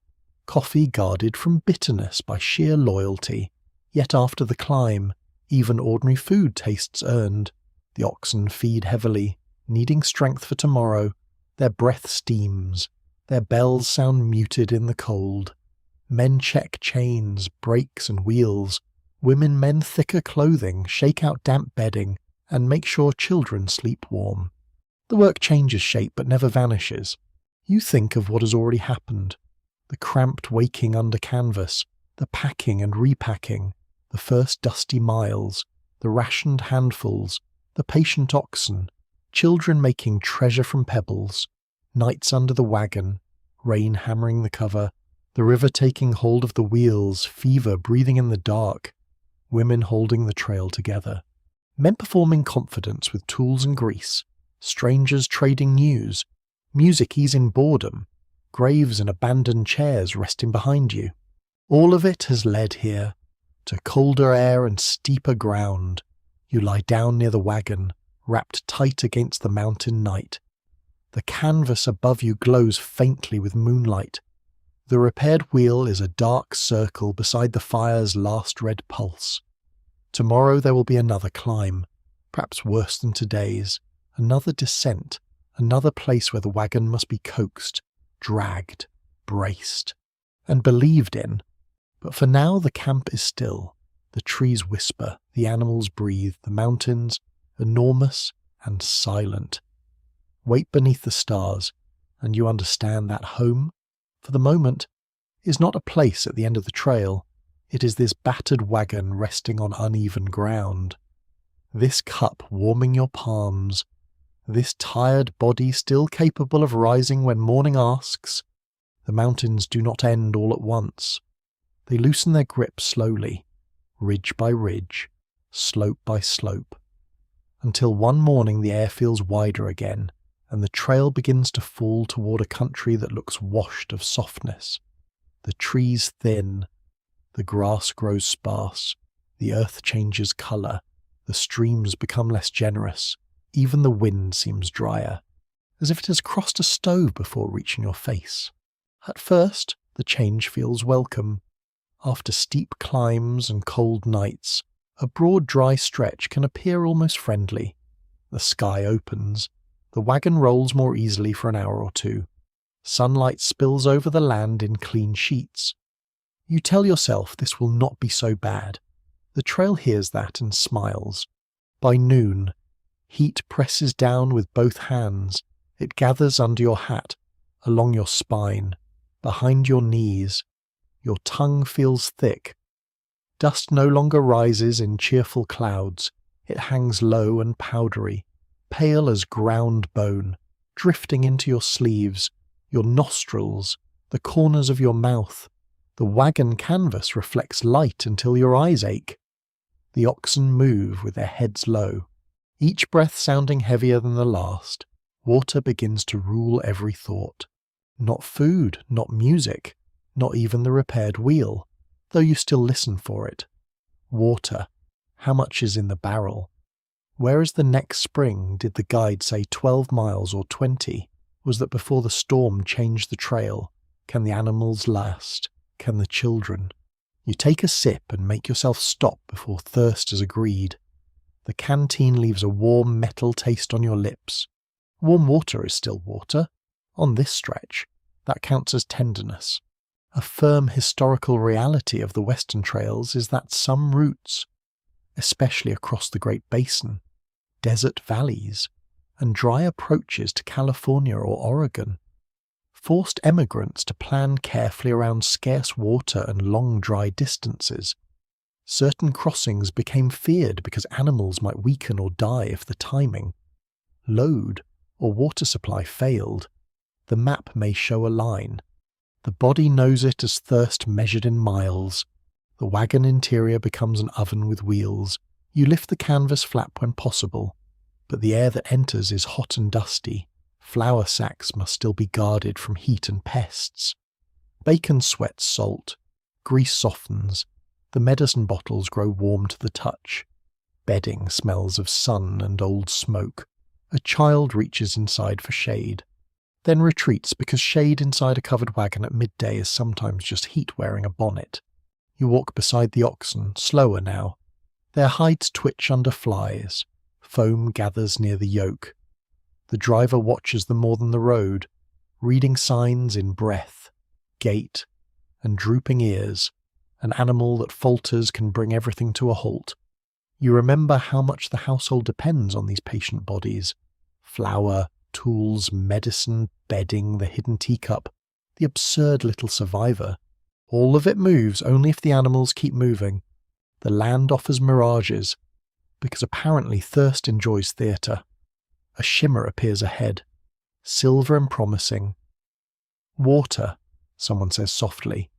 Coffee guarded from bitterness by sheer loyalty. Yet after the climb, even ordinary food tastes earned. The oxen feed heavily, needing strength for tomorrow. Their breath steams. Their bells sound muted in the cold. Men check chains, brakes and wheels. Women mend thicker clothing, shake out damp bedding, and make sure children sleep warm. The work changes shape but never vanishes. You think of what has already happened. The cramped waking under canvas, the packing and repacking, the first dusty miles, the rationed handfuls, the patient oxen, children making treasure from pebbles, nights under the wagon, rain hammering the cover, the river taking hold of the wheels, fever breathing in the dark, women holding the trail together, men performing confidence with tools and grease, strangers trading news, music easing boredom, graves and abandoned chairs resting behind you. All of it has led here, to colder air and steeper ground. You lie down near the wagon, wrapped tight against the mountain night. The canvas above you glows faintly with moonlight. The repaired wheel is a dark circle beside the fire's last red pulse. Tomorrow there will be another climb, perhaps worse than today's, another descent, another place where the wagon must be coaxed, dragged, braced, and believed in. But for now the camp is still. The trees whisper, the animals breathe, the mountains, enormous and silent, wait beneath the stars, and you understand that home, for the moment, is not a place at the end of the trail. It is this battered wagon resting on uneven ground. This cup warming your palms. This tired body still capable of rising when morning asks. The mountains do not end all at once. They loosen their grip slowly, ridge by ridge, slope by slope, until one morning the air feels wider again, and the trail begins to fall toward a country that looks washed of softness. The trees thin, the grass grows sparse, the earth changes colour, the streams become less generous, even the wind seems drier, as if it has crossed a stove before reaching your face. At first, the change feels welcome. After steep climbs and cold nights, a broad dry stretch can appear almost friendly. The sky opens. The wagon rolls more easily for an hour or two. Sunlight spills over the land in clean sheets. You tell yourself this will not be so bad. The trail hears that and smiles. By noon, heat presses down with both hands. It gathers under your hat, along your spine, behind your knees. Your tongue feels thick. Dust no longer rises in cheerful clouds. It hangs low and powdery, pale as ground bone, drifting into your sleeves, your nostrils, the corners of your mouth. The wagon canvas reflects light until your eyes ache. The oxen move with their heads low, each breath sounding heavier than the last. Water begins to rule every thought. Not food, not music, not even the repaired wheel, though you still listen for it. Water. How much is in the barrel? Where is the next spring? Did the guide say 12 miles or 20? Was that before the storm changed the trail? Can the animals last? Can the children? You take a sip and make yourself stop before thirst is agreed. The canteen leaves a warm metal taste on your lips. Warm water is still water. On this stretch, that counts as tenderness. A firm historical reality of the Western Trails is that some routes, especially across the Great Basin, desert valleys, and dry approaches to California or Oregon, forced emigrants to plan carefully around scarce water and long dry distances. Certain crossings became feared because animals might weaken or die if the timing, load, or water supply failed. The map may show a line. The body knows it as thirst measured in miles. The wagon interior becomes an oven with wheels. You lift the canvas flap when possible, but the air that enters is hot and dusty. Flour sacks must still be guarded from heat and pests. Bacon sweats salt. Grease softens. The medicine bottles grow warm to the touch. Bedding smells of sun and old smoke. A child reaches inside for shade, then retreats because shade inside a covered wagon at midday is sometimes just heat wearing a bonnet. You walk beside the oxen, slower now. Their hides twitch under flies. Foam gathers near the yoke. The driver watches them more than the road, reading signs in breath, gait, and drooping ears. An animal that falters can bring everything to a halt. You remember how much the household depends on these patient bodies. Flour, tools, medicine, bedding, the hidden teacup, the absurd little survivor. All of it moves only if the animals keep moving. The land offers mirages, because apparently thirst enjoys theatre. A shimmer appears ahead, silver and promising. Water, someone says softly.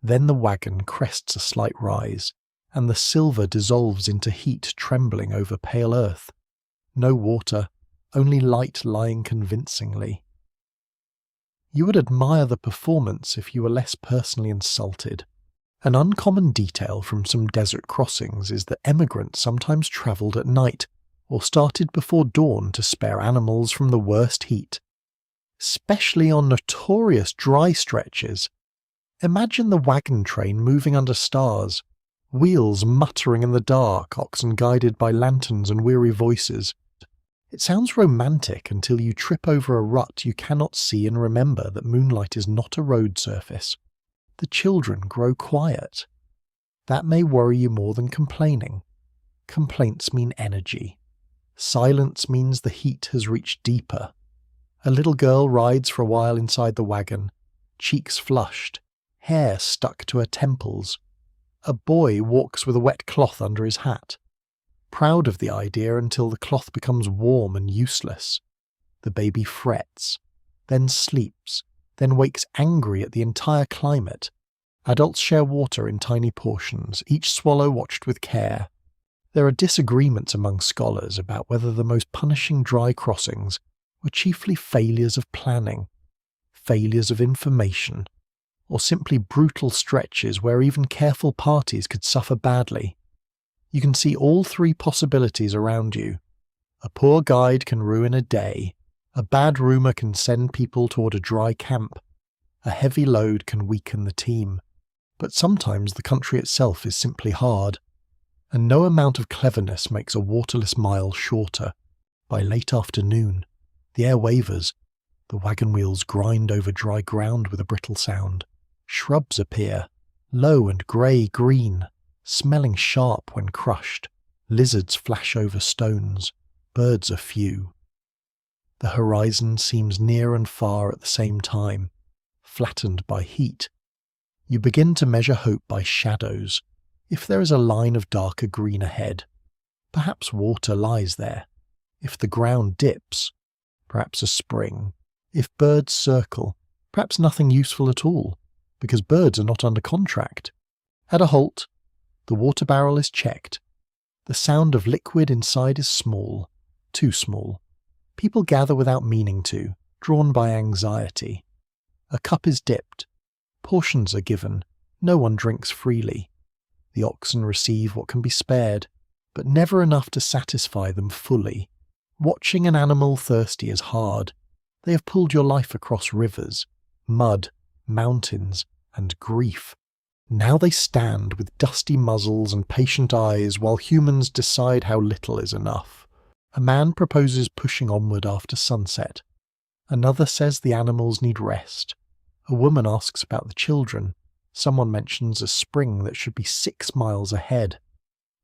Then the wagon crests a slight rise, and the silver dissolves into heat trembling over pale earth. No water, only light lying convincingly. You would admire the performance if you were less personally insulted. An uncommon detail from some desert crossings is that emigrants sometimes travelled at night or started before dawn to spare animals from the worst heat. Especially on notorious dry stretches. Imagine the wagon train moving under stars, wheels muttering in the dark, oxen guided by lanterns and weary voices. It sounds romantic until you trip over a rut you cannot see and remember that moonlight is not a road surface. The children grow quiet. That may worry you more than complaining. Complaints mean energy. Silence means the heat has reached deeper. A little girl rides for a while inside the wagon, cheeks flushed, hair stuck to her temples. A boy walks with a wet cloth under his hat, proud of the idea until the cloth becomes warm and useless. The baby frets, then sleeps, then wakes angry at the entire climate. Adults share water in tiny portions, each swallow watched with care. There are disagreements among scholars about whether the most punishing dry crossings were chiefly failures of planning, failures of information, or simply brutal stretches where even careful parties could suffer badly. You can see all three possibilities around you. A poor guide can ruin a day. A bad rumour can send people toward a dry camp. A heavy load can weaken the team. But sometimes the country itself is simply hard, and no amount of cleverness makes a waterless mile shorter. By late afternoon, the air wavers. The wagon wheels grind over dry ground with a brittle sound. Shrubs appear, low and grey-green, smelling sharp when crushed. Lizards flash over stones. Birds are few. The horizon seems near and far at the same time, flattened by heat. You begin to measure hope by shadows. If there is a line of darker green ahead, perhaps water lies there. If the ground dips, perhaps a spring. If birds circle, perhaps nothing useful at all, because birds are not under contract. At a halt, the water barrel is checked. The sound of liquid inside is small, too small. People gather without meaning to, drawn by anxiety. A cup is dipped. Portions are given. No one drinks freely. The oxen receive what can be spared, but never enough to satisfy them fully. Watching an animal thirsty is hard. They have pulled your life across rivers, mud, mountains, and grief. Now they stand with dusty muzzles and patient eyes while humans decide how little is enough. A man proposes pushing onward after sunset. Another says the animals need rest. A woman asks about the children. Someone mentions a spring that should be 6 miles ahead.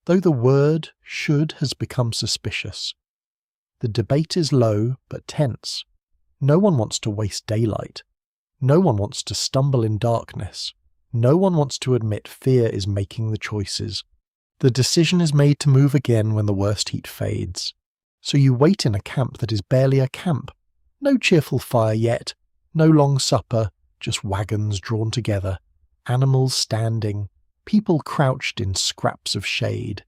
Though the word should has become suspicious. The debate is low but tense. No one wants to waste daylight. No one wants to stumble in darkness. No one wants to admit fear is making the choices. The decision is made to move again when the worst heat fades. So you wait in a camp that is barely a camp. No cheerful fire yet, no long supper, just wagons drawn together, animals standing, people crouched in scraps of shade.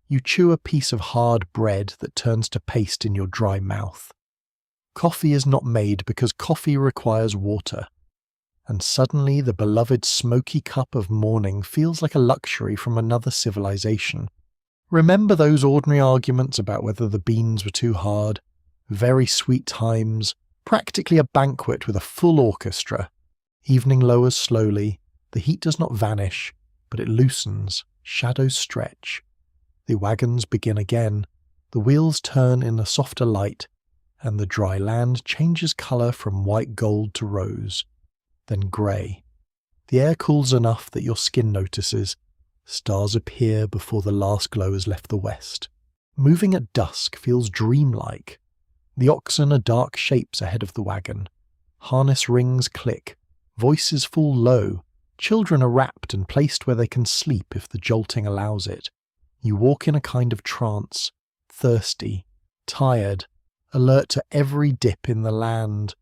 You chew a piece of hard bread that turns to paste in your dry mouth. Coffee is not made because coffee requires water. And suddenly the beloved smoky cup of morning feels like a luxury from another civilization. Remember those ordinary arguments about whether the beans were too hard? Very sweet times, practically a banquet with a full orchestra. Evening lowers slowly, the heat does not vanish, but it loosens, shadows stretch. The wagons begin again, the wheels turn in a softer light, and the dry land changes colour from white gold to rose, then grey. The air cools enough that your skin notices. Stars appear before the last glow has left the west. Moving at dusk feels dreamlike. The oxen are dark shapes ahead of the wagon. Harness rings click, voices fall low. Children are wrapped and placed where they can sleep if the jolting allows it. You walk in a kind of trance, thirsty, tired, alert to every dip in the land.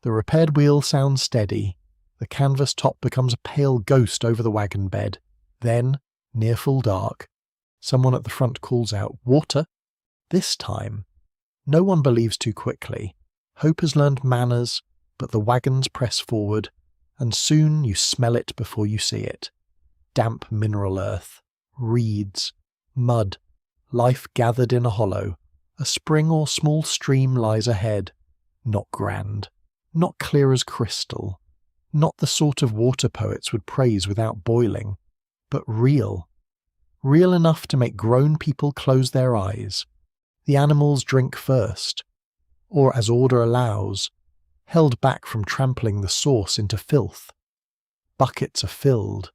The repaired wheel sounds steady. The canvas top becomes a pale ghost over the wagon bed. Then, near full dark, someone at the front calls out, "Water?" This time, no one believes too quickly. Hope has learned manners, but the wagons press forward, and soon you smell it before you see it. Damp mineral earth, reeds, mud, life gathered in a hollow. A spring or small stream lies ahead, not grand, not clear as crystal, not the sort of water poets would praise without boiling, but real. Real enough to make grown people close their eyes. The animals drink first, or as order allows, held back from trampling the source into filth. Buckets are filled.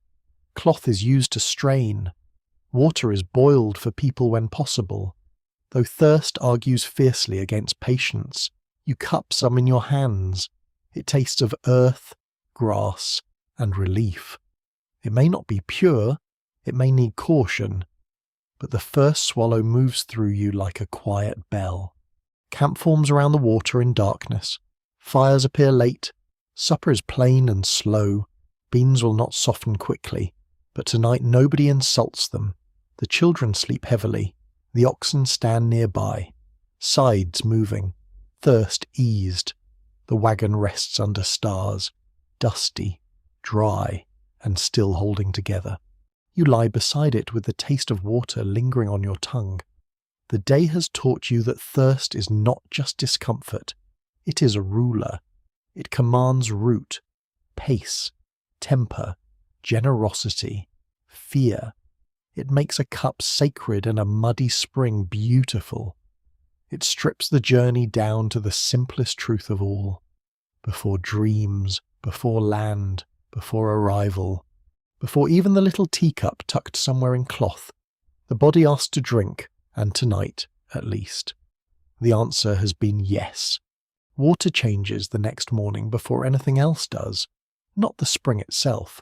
Cloth is used to strain. Water is boiled for people when possible. Though thirst argues fiercely against patience, you cup some in your hands. It tastes of earth, grass, and relief. It may not be pure, it may need caution, but the first swallow moves through you like a quiet bell. Camp forms around the water in darkness. Fires appear late. Supper is plain and slow. Beans will not soften quickly, but tonight nobody insults them. The children sleep heavily. The oxen stand nearby, sides moving, thirst eased. The wagon rests under stars, dusty, dry, and still holding together. You lie beside it with the taste of water lingering on your tongue. The day has taught you that thirst is not just discomfort. It is a ruler. It commands route, pace, temper, generosity, fear. It makes a cup sacred and a muddy spring beautiful. It strips the journey down to the simplest truth of all. Before dreams, before land, before arrival, before even the little teacup tucked somewhere in cloth, the body asks to drink, and tonight, at least. The answer has been yes. Water changes the next morning before anything else does, not the spring itself,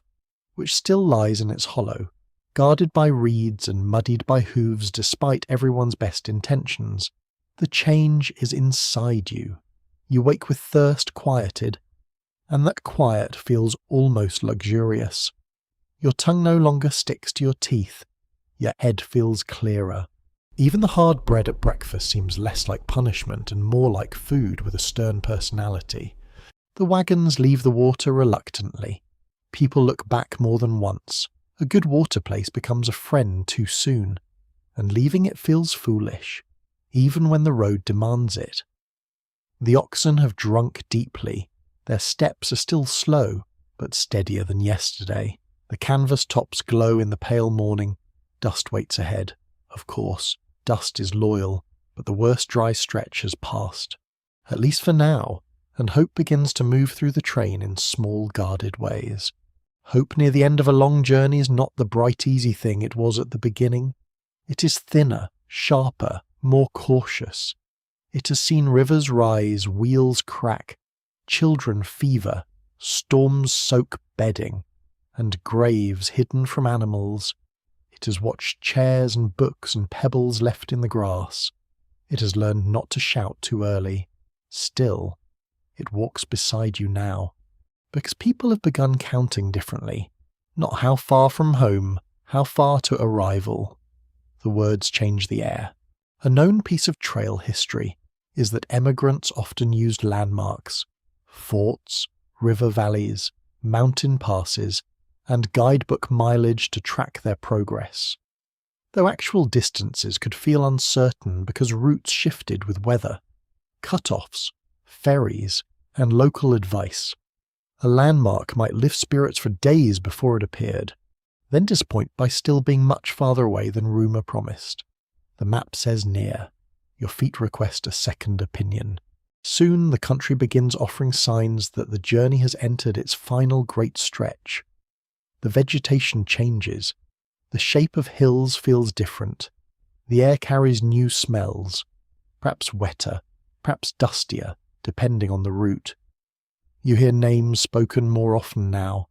which still lies in its hollow, guarded by reeds and muddied by hooves despite everyone's best intentions. The change is inside you. You wake with thirst quieted, and that quiet feels almost luxurious. Your tongue no longer sticks to your teeth. Your head feels clearer. Even the hard bread at breakfast seems less like punishment and more like food with a stern personality. The wagons leave the water reluctantly. People look back more than once. A good water place becomes a friend too soon, and leaving it feels foolish, even when the road demands it. The oxen have drunk deeply. Their steps are still slow, but steadier than yesterday. The canvas tops glow in the pale morning. Dust waits ahead. Of course, dust is loyal, but the worst dry stretch has passed. At least for now, and hope begins to move through the train in small, guarded ways. Hope near the end of a long journey is not the bright, easy thing it was at the beginning. It is thinner, sharper, more cautious. It has seen rivers rise, wheels crack, children fever, storms soak bedding, and graves hidden from animals. It has watched chairs and books and pebbles left in the grass. It has learned not to shout too early. Still, it walks beside you now, because people have begun counting differently. Not how far from home, how far to arrival. The words change the air. A known piece of trail history is that emigrants often used landmarks, forts, river valleys, mountain passes, and guidebook mileage to track their progress. Though actual distances could feel uncertain because routes shifted with weather, cut-offs, ferries, and local advice, a landmark might lift spirits for days before it appeared, then disappoint by still being much farther away than rumour promised. The map says near. Your feet request a second opinion. Soon the country begins offering signs that the journey has entered its final great stretch. The vegetation changes. The shape of hills feels different. The air carries new smells, perhaps wetter, perhaps dustier, depending on the route. You hear names spoken more often now.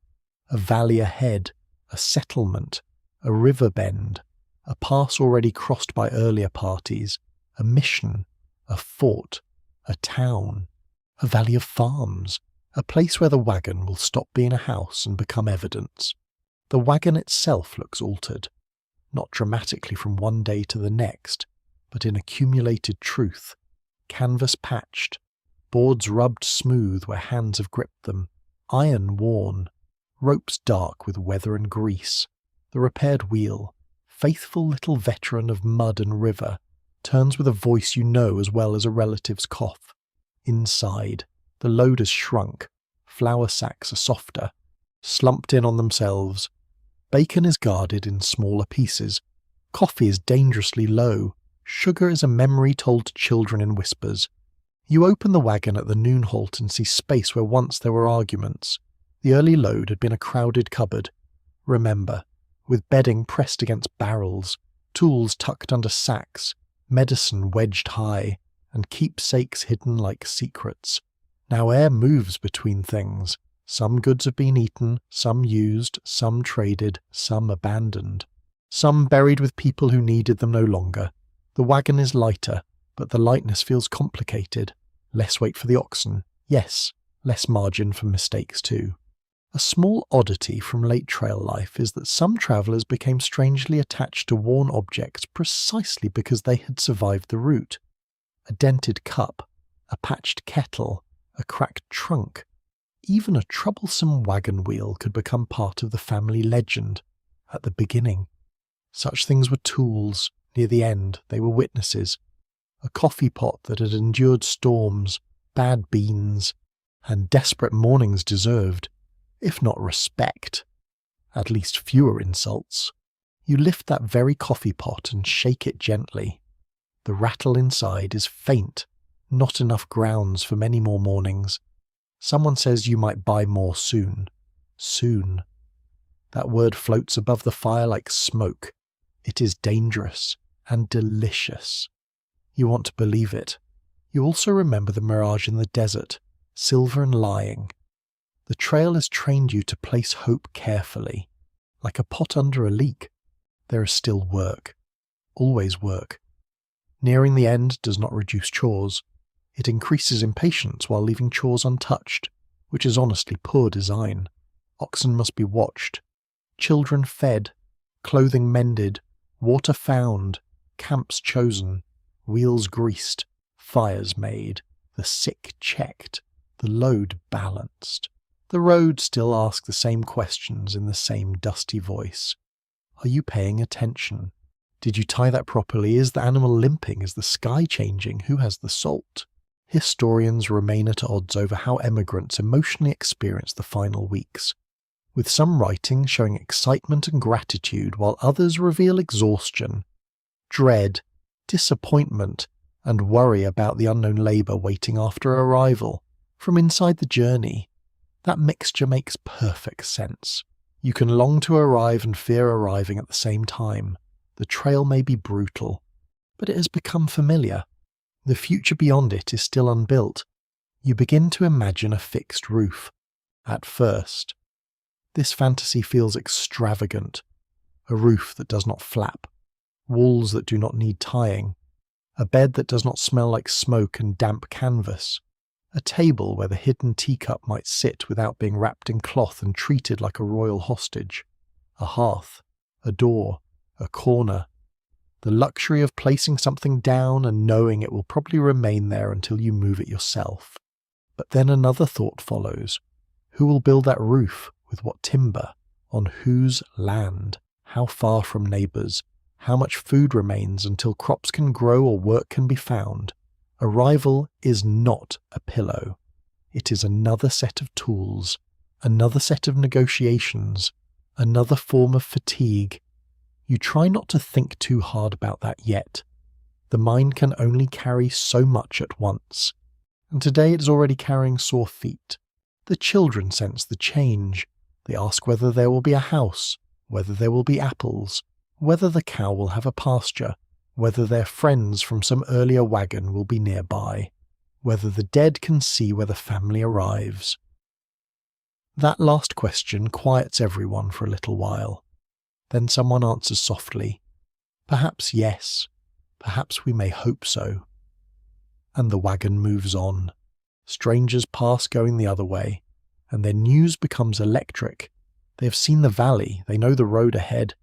A valley ahead, a settlement, a river bend, a pass already crossed by earlier parties, a mission, a fort, a town, a valley of farms, a place where the wagon will stop being a house and become evidence. The wagon itself looks altered, not dramatically from one day to the next, but in accumulated truth, canvas patched, boards rubbed smooth where hands have gripped them, iron worn, ropes dark with weather and grease. The repaired wheel, faithful little veteran of mud and river, turns with a voice you know as well as a relative's cough. Inside, the load has shrunk, flour sacks are softer, slumped in on themselves. Bacon is guarded in smaller pieces. Coffee is dangerously low. Sugar is a memory told to children in whispers. You open the wagon at the noon halt and see space where once there were arguments. The early load had been a crowded cupboard. Remember, with bedding pressed against barrels, tools tucked under sacks, medicine wedged high, and keepsakes hidden like secrets. Now air moves between things. Some goods have been eaten, some used, some traded, some abandoned. Some buried with people who needed them no longer. The wagon is lighter, but the lightness feels complicated. Less weight for the oxen. Yes, less margin for mistakes too. A small oddity from late trail life is that some travellers became strangely attached to worn objects precisely because they had survived the route. A dented cup, a patched kettle, a cracked trunk. Even a troublesome wagon wheel could become part of the family legend. At the beginning, such things were tools. Near the end, they were witnesses. A coffee pot that had endured storms, bad beans, and desperate mornings deserved, if not respect, at least fewer insults. You lift that very coffee pot and shake it gently. The rattle inside is faint, not enough grounds for many more mornings. Someone says you might buy more soon. Soon. That word floats above the fire like smoke. It is dangerous and delicious. You want to believe it. You also remember the mirage in the desert, silver and lying. The trail has trained you to place hope carefully. Like a pot under a leak, there is still work. Always work. Nearing the end does not reduce chores. It increases impatience while leaving chores untouched, which is honestly poor design. Oxen must be watched, children fed, clothing mended, water found, camps chosen, wheels greased, fires made, the sick checked, the load balanced. The road still asks the same questions in the same dusty voice. Are you paying attention? Did you tie that properly? Is the animal limping? Is the sky changing? Who has the salt? Historians remain at odds over how emigrants emotionally experience the final weeks, with some writing showing excitement and gratitude while others reveal exhaustion, dread, disappointment, and worry about the unknown labour waiting after arrival. From inside the journey, that mixture makes perfect sense. You can long to arrive and fear arriving at the same time. The trail may be brutal, but it has become familiar. The future beyond it is still unbuilt. You begin to imagine a fixed roof. At first, this fantasy feels extravagant. a roof that does not flap, walls that do not need tying, a bed that does not smell like smoke and damp canvas, a table where the hidden teacup might sit without being wrapped in cloth and treated like a royal hostage, a hearth, a door, a corner, the luxury of placing something down and knowing it will probably remain there until you move it yourself. But then another thought follows. Who will build that roof? With what timber? On whose land? How far from neighbours? How much food remains until crops can grow or work can be found? Arrival is not a pillow. It is another set of tools, another set of negotiations, another form of fatigue. You try not to think too hard about that yet. The mind can only carry so much at once. And today it is already carrying sore feet. The children sense the change. They ask whether there will be a house, whether there will be apples, whether the cow will have a pasture, whether their friends from some earlier wagon will be nearby, whether the dead can see where the family arrives. That last question quiets everyone for a little while. Then someone answers softly, "Perhaps yes, perhaps we may hope so." And the wagon moves on. Strangers pass going the other way, and their news becomes electric. They have seen the valley, they know the road ahead.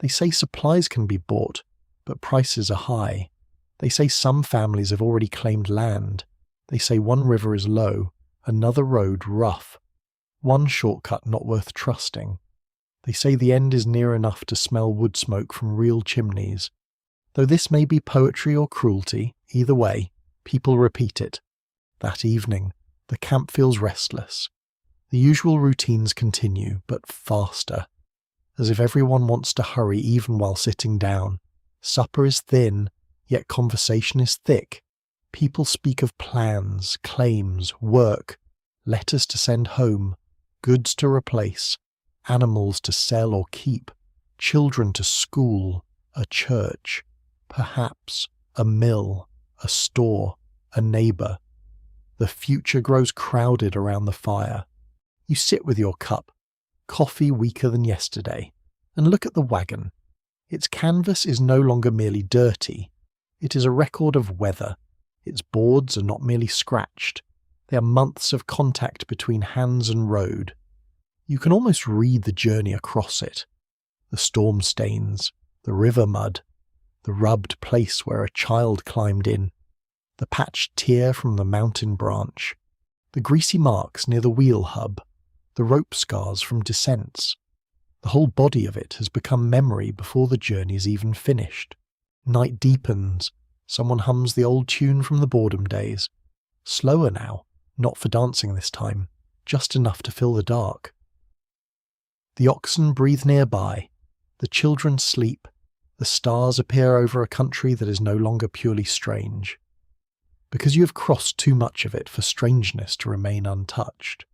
They say supplies can be bought, but prices are high. They say some families have already claimed land. They say one river is low, another road rough, one shortcut not worth trusting. They say the end is near enough to smell wood smoke from real chimneys. Though this may be poetry or cruelty, either way, people repeat it. That evening, the camp feels restless. The usual routines continue, but faster, as if everyone wants to hurry even while sitting down. Supper is thin, yet conversation is thick. People speak of plans, claims, work, letters to send home, goods to replace, animals to sell or keep, children to school, a church, perhaps a mill, a store, a neighbour. The future grows crowded around the fire. You sit with your cup, coffee weaker than yesterday, and look at the wagon. Its canvas is no longer merely dirty. It is a record of weather. Its boards are not merely scratched. They are months of contact between hands and road. You can almost read the journey across it. The storm stains, the river mud, the rubbed place where a child climbed in, the patched tear from the mountain branch, the greasy marks near the wheel hub, the rope scars from descents. The whole body of it has become memory before the journey is even finished. Night deepens. Someone hums the old tune from the boredom days. Slower now, not for dancing this time, just enough to fill the dark. The oxen breathe nearby. The children sleep. The stars appear over a country that is no longer purely strange. Because you have crossed too much of it for strangeness to remain untouched.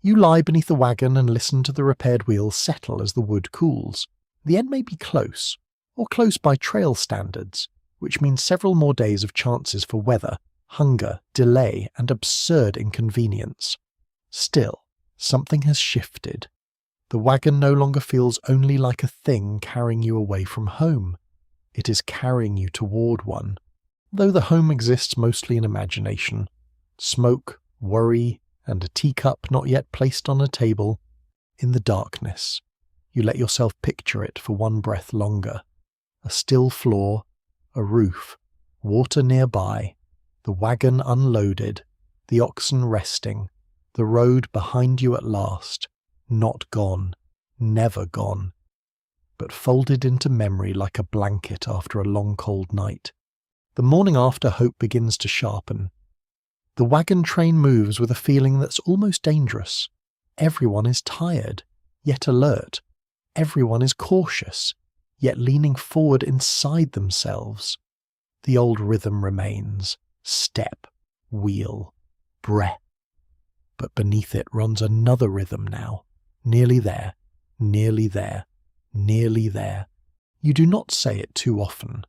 You lie beneath the wagon and listen to the repaired wheels settle as the wood cools. The end may be close, or close by trail standards, which means several more days of chances for weather, hunger, delay, and absurd inconvenience. Still, something has shifted. The wagon no longer feels only like a thing carrying you away from home. It is carrying you toward one. Though the home exists mostly in imagination, smoke, worry, and a teacup not yet placed on a table, in the darkness, you let yourself picture it for one breath longer. A still floor, a roof, water nearby, the wagon unloaded, the oxen resting, the road behind you at last, not gone, never gone, but folded into memory like a blanket after a long cold night. The morning after, hope begins to sharpen. The wagon train moves with a feeling that's almost dangerous. Everyone is tired, yet alert. Everyone is cautious, yet leaning forward inside themselves. The old rhythm remains. Step, wheel, breath. But beneath it runs another rhythm now. Nearly there, nearly there, nearly there. You do not say it too often.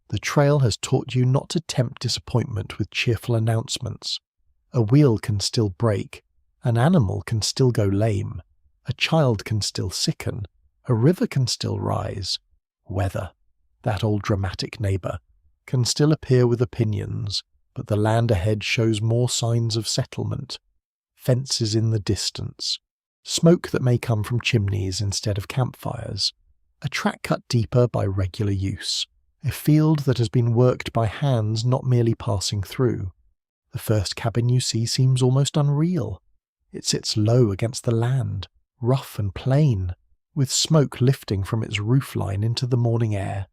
The trail has taught you not to tempt disappointment with cheerful announcements. A wheel can still break, an animal can still go lame, a child can still sicken, a river can still rise, Weather, that old dramatic neighbour, can still appear with opinions, but the land ahead shows more signs of settlement. Fences in the distance, smoke that may come from chimneys instead of campfires, a track cut deeper by regular use, a field that has been worked by hands not merely passing through. The first cabin you see seems almost unreal. It sits low against the land, rough and plain, with smoke lifting from its roofline into the morning air.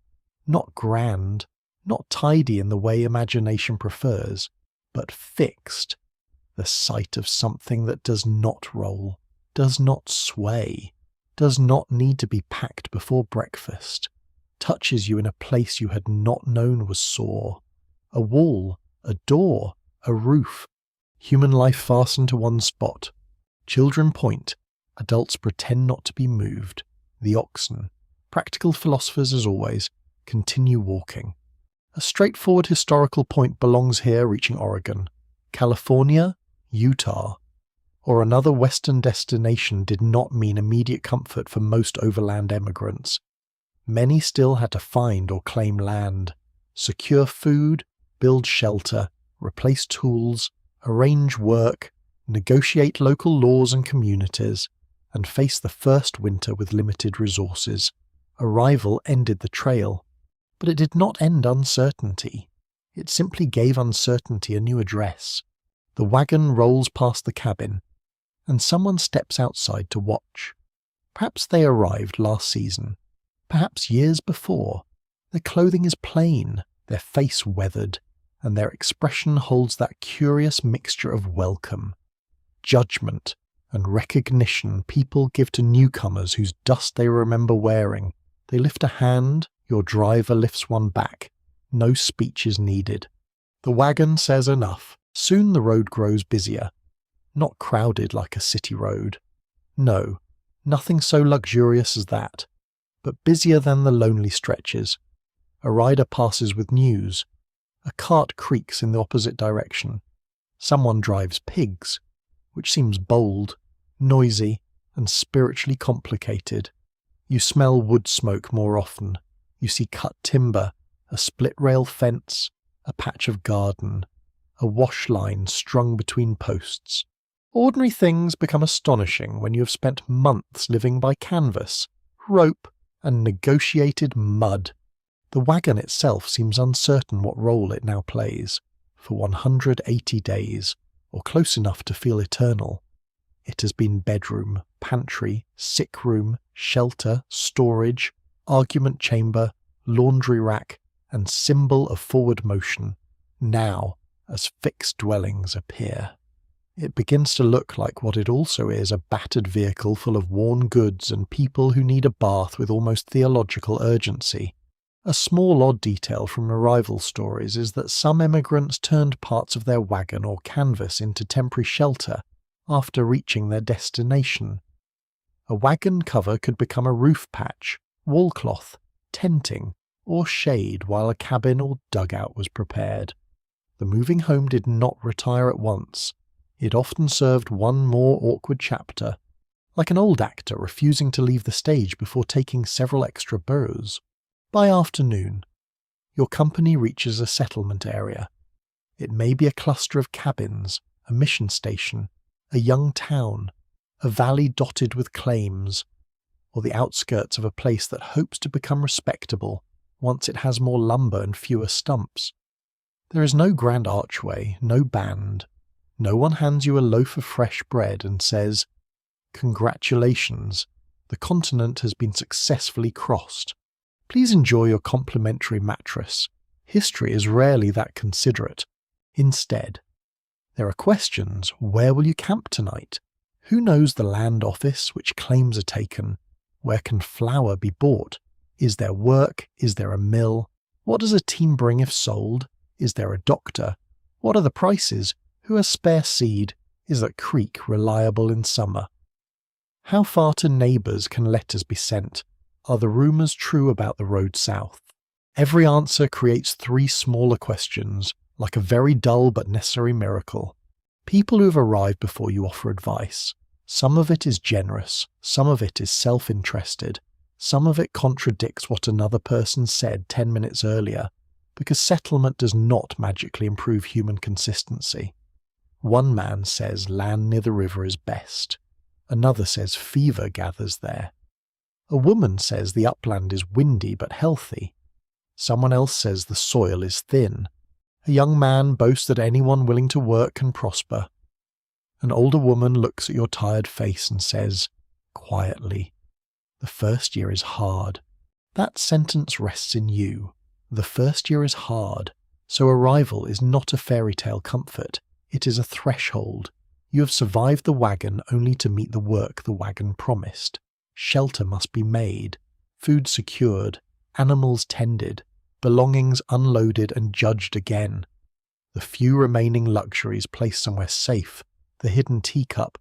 Not grand, not tidy in the way imagination prefers, but fixed. The sight of something that does not roll, does not sway, does not need to be packed before breakfast, touches you in a place you had not known was sore. A wall, a door, a roof, human life fastened to one spot. Children point, adults pretend not to be moved. The oxen, practical philosophers as always, continue walking. A straightforward historical point belongs here, reaching Oregon. California, Utah, or another western destination did not mean immediate comfort for most overland emigrants. Many still had to find or claim land, secure food, build shelter, replace tools, arrange work, negotiate local laws and communities, and face the first winter with limited resources. Arrival ended the trail, but it did not end uncertainty. It simply gave uncertainty a new address. The wagon rolls past the cabin, and someone steps outside to watch. Perhaps they arrived last season, perhaps years before. Their clothing is plain, their face weathered, and their expression holds that curious mixture of welcome, judgment, and recognition people give to newcomers whose dust they remember wearing. They lift a hand, your driver lifts one back. No speech is needed. The wagon says enough. Soon the road grows busier. Not crowded like a city road. No, nothing so luxurious as that, but busier than the lonely stretches. A rider passes with news. A cart creaks in the opposite direction. Someone drives pigs, which seems bold, noisy, and spiritually complicated. You smell wood smoke more often. You see cut timber, a split-rail fence, a patch of garden, a wash line strung between posts. Ordinary things become astonishing when you have spent months living by canvas, rope, and negotiated mud. The wagon itself seems uncertain what role it now plays. For 180 days, or close enough to feel eternal, it has been bedroom, pantry, sick room, shelter, storage, argument chamber, laundry rack, and symbol of forward motion, now as fixed dwellings appear. It begins to look like what it also is, a battered vehicle full of worn goods and people who need a bath with almost theological urgency. A small odd detail from arrival stories is that some emigrants turned parts of their wagon or canvas into temporary shelter after reaching their destination. A wagon cover could become a roof patch, wall cloth, tenting, or shade while a cabin or dugout was prepared. The moving home did not retire at once. It often served one more awkward chapter, like an old actor refusing to leave the stage before taking several extra burrs. By afternoon, your company reaches a settlement area. It may be a cluster of cabins, a mission station, a young town, a valley dotted with claims, or the outskirts of a place that hopes to become respectable once it has more lumber and fewer stumps. There is no grand archway, no band. No one hands you a loaf of fresh bread and says, "Congratulations, the continent has been successfully crossed. Please enjoy your complimentary mattress." History is rarely that considerate. Instead, there are questions. Where will you camp tonight? Who knows the land office? Which claims are taken? Where can flour be bought? Is there work? Is there a mill? What does a team bring if sold? Is there a doctor? What are the prices? Who has spare seed? Is that creek reliable in summer? How far to neighbours can letters be sent? Are the rumours true about the road south? Every answer creates three smaller questions, like a very dull but necessary miracle. People who have arrived before you offer advice. Some of it is generous, some of it is self-interested, Some of it contradicts what another person said 10 minutes earlier, because settlement does not magically improve human consistency. One man says land near the river is best. Another says fever gathers there. A woman says the upland is windy but healthy. Someone else says the soil is thin. A young man boasts that anyone willing to work can prosper. An older woman looks at your tired face and says, quietly, "The first year is hard." That sentence rests in you. The first year is hard, so arrival is not a fairy tale comfort. It is a threshold. You have survived the wagon only to meet the work the wagon promised. Shelter must be made, food secured, animals tended, belongings unloaded and judged again. The few remaining luxuries placed somewhere safe, the hidden teacup,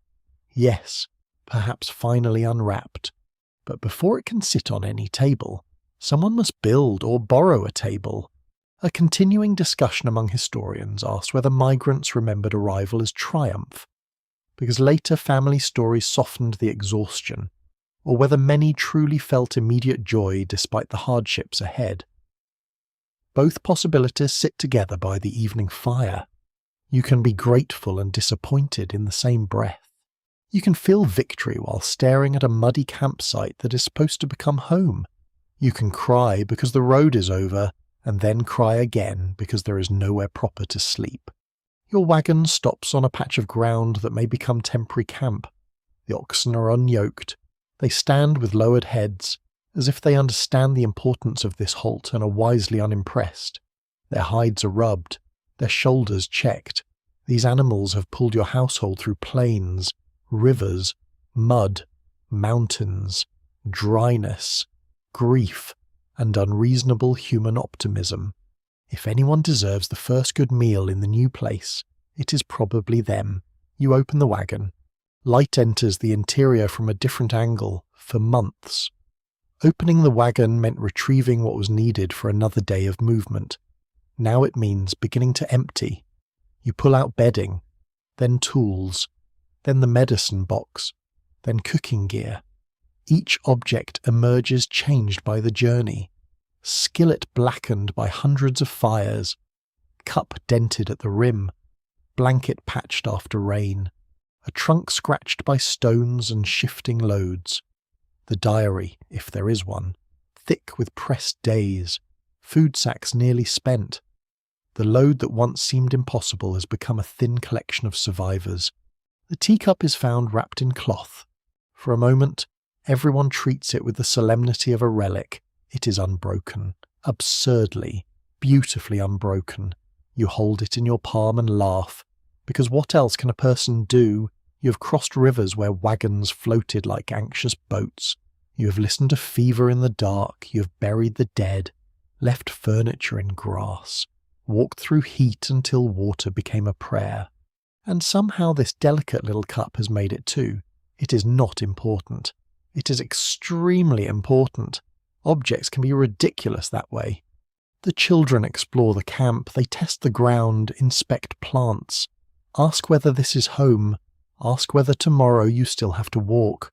yes, perhaps finally unwrapped. But before it can sit on any table, someone must build or borrow a table. A continuing discussion among historians asks whether migrants remembered arrival as triumph, because later family stories softened the exhaustion, or whether many truly felt immediate joy despite the hardships ahead. Both possibilities sit together by the evening fire. You can be grateful and disappointed in the same breath. You can feel victory while staring at a muddy campsite that is supposed to become home. You can cry because the road is over, and then cry again because there is nowhere proper to sleep. Your wagon stops on a patch of ground that may become temporary camp. The oxen are unyoked. They stand with lowered heads, as if they understand the importance of this halt and are wisely unimpressed. Their hides are rubbed, their shoulders checked. These animals have pulled your household through plains, rivers, mud, mountains, dryness, grief, and unreasonable human optimism. If anyone deserves the first good meal in the new place, it is probably them. You open the wagon. Light enters the interior from a different angle for months. Opening the wagon meant retrieving what was needed for another day of movement. Now it means beginning to empty. You pull out bedding, then tools, then the medicine box, then cooking gear. Each object emerges changed by the journey. Skillet blackened by hundreds of fires, cup dented at the rim, blanket patched after rain, a trunk scratched by stones and shifting loads. The diary, if there is one, thick with pressed days, food sacks nearly spent. The load that once seemed impossible has become a thin collection of survivors. The teacup is found wrapped in cloth. For a moment, everyone treats it with the solemnity of a relic. It is unbroken, absurdly, beautifully unbroken. You hold it in your palm and laugh, because what else can a person do? You have crossed rivers where wagons floated like anxious boats. You have listened to fever in the dark. You have buried the dead, left furniture in grass, walked through heat until water became a prayer. And somehow this delicate little cup has made it too. It is not important. It is extremely important. Objects can be ridiculous that way. The children explore the camp, they test the ground, inspect plants, ask whether this is home, ask whether tomorrow you still have to walk.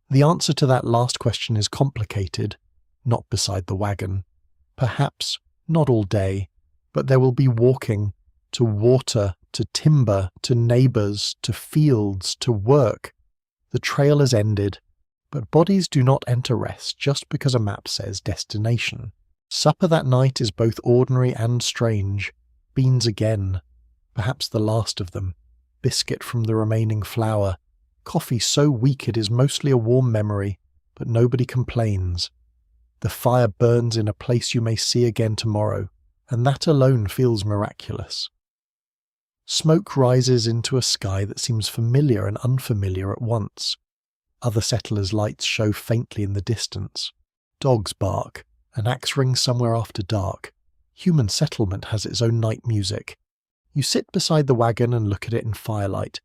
The answer to that last question is complicated, not beside the wagon. Perhaps not all day, but there will be walking, to water, to timber, to neighbours, to fields, to work. The trail has ended. But bodies do not enter rest just because a map says destination. Supper that night is both ordinary and strange. Beans again, perhaps the last of them. Biscuit from the remaining flour. Coffee so weak it is mostly a warm memory, but nobody complains. The fire burns in a place you may see again tomorrow, and that alone feels miraculous. Smoke rises into a sky that seems familiar and unfamiliar at once. Other settlers' lights show faintly in the distance. Dogs bark, an axe rings somewhere after dark. Human settlement has its own night music. You sit beside the wagon and look at it in firelight.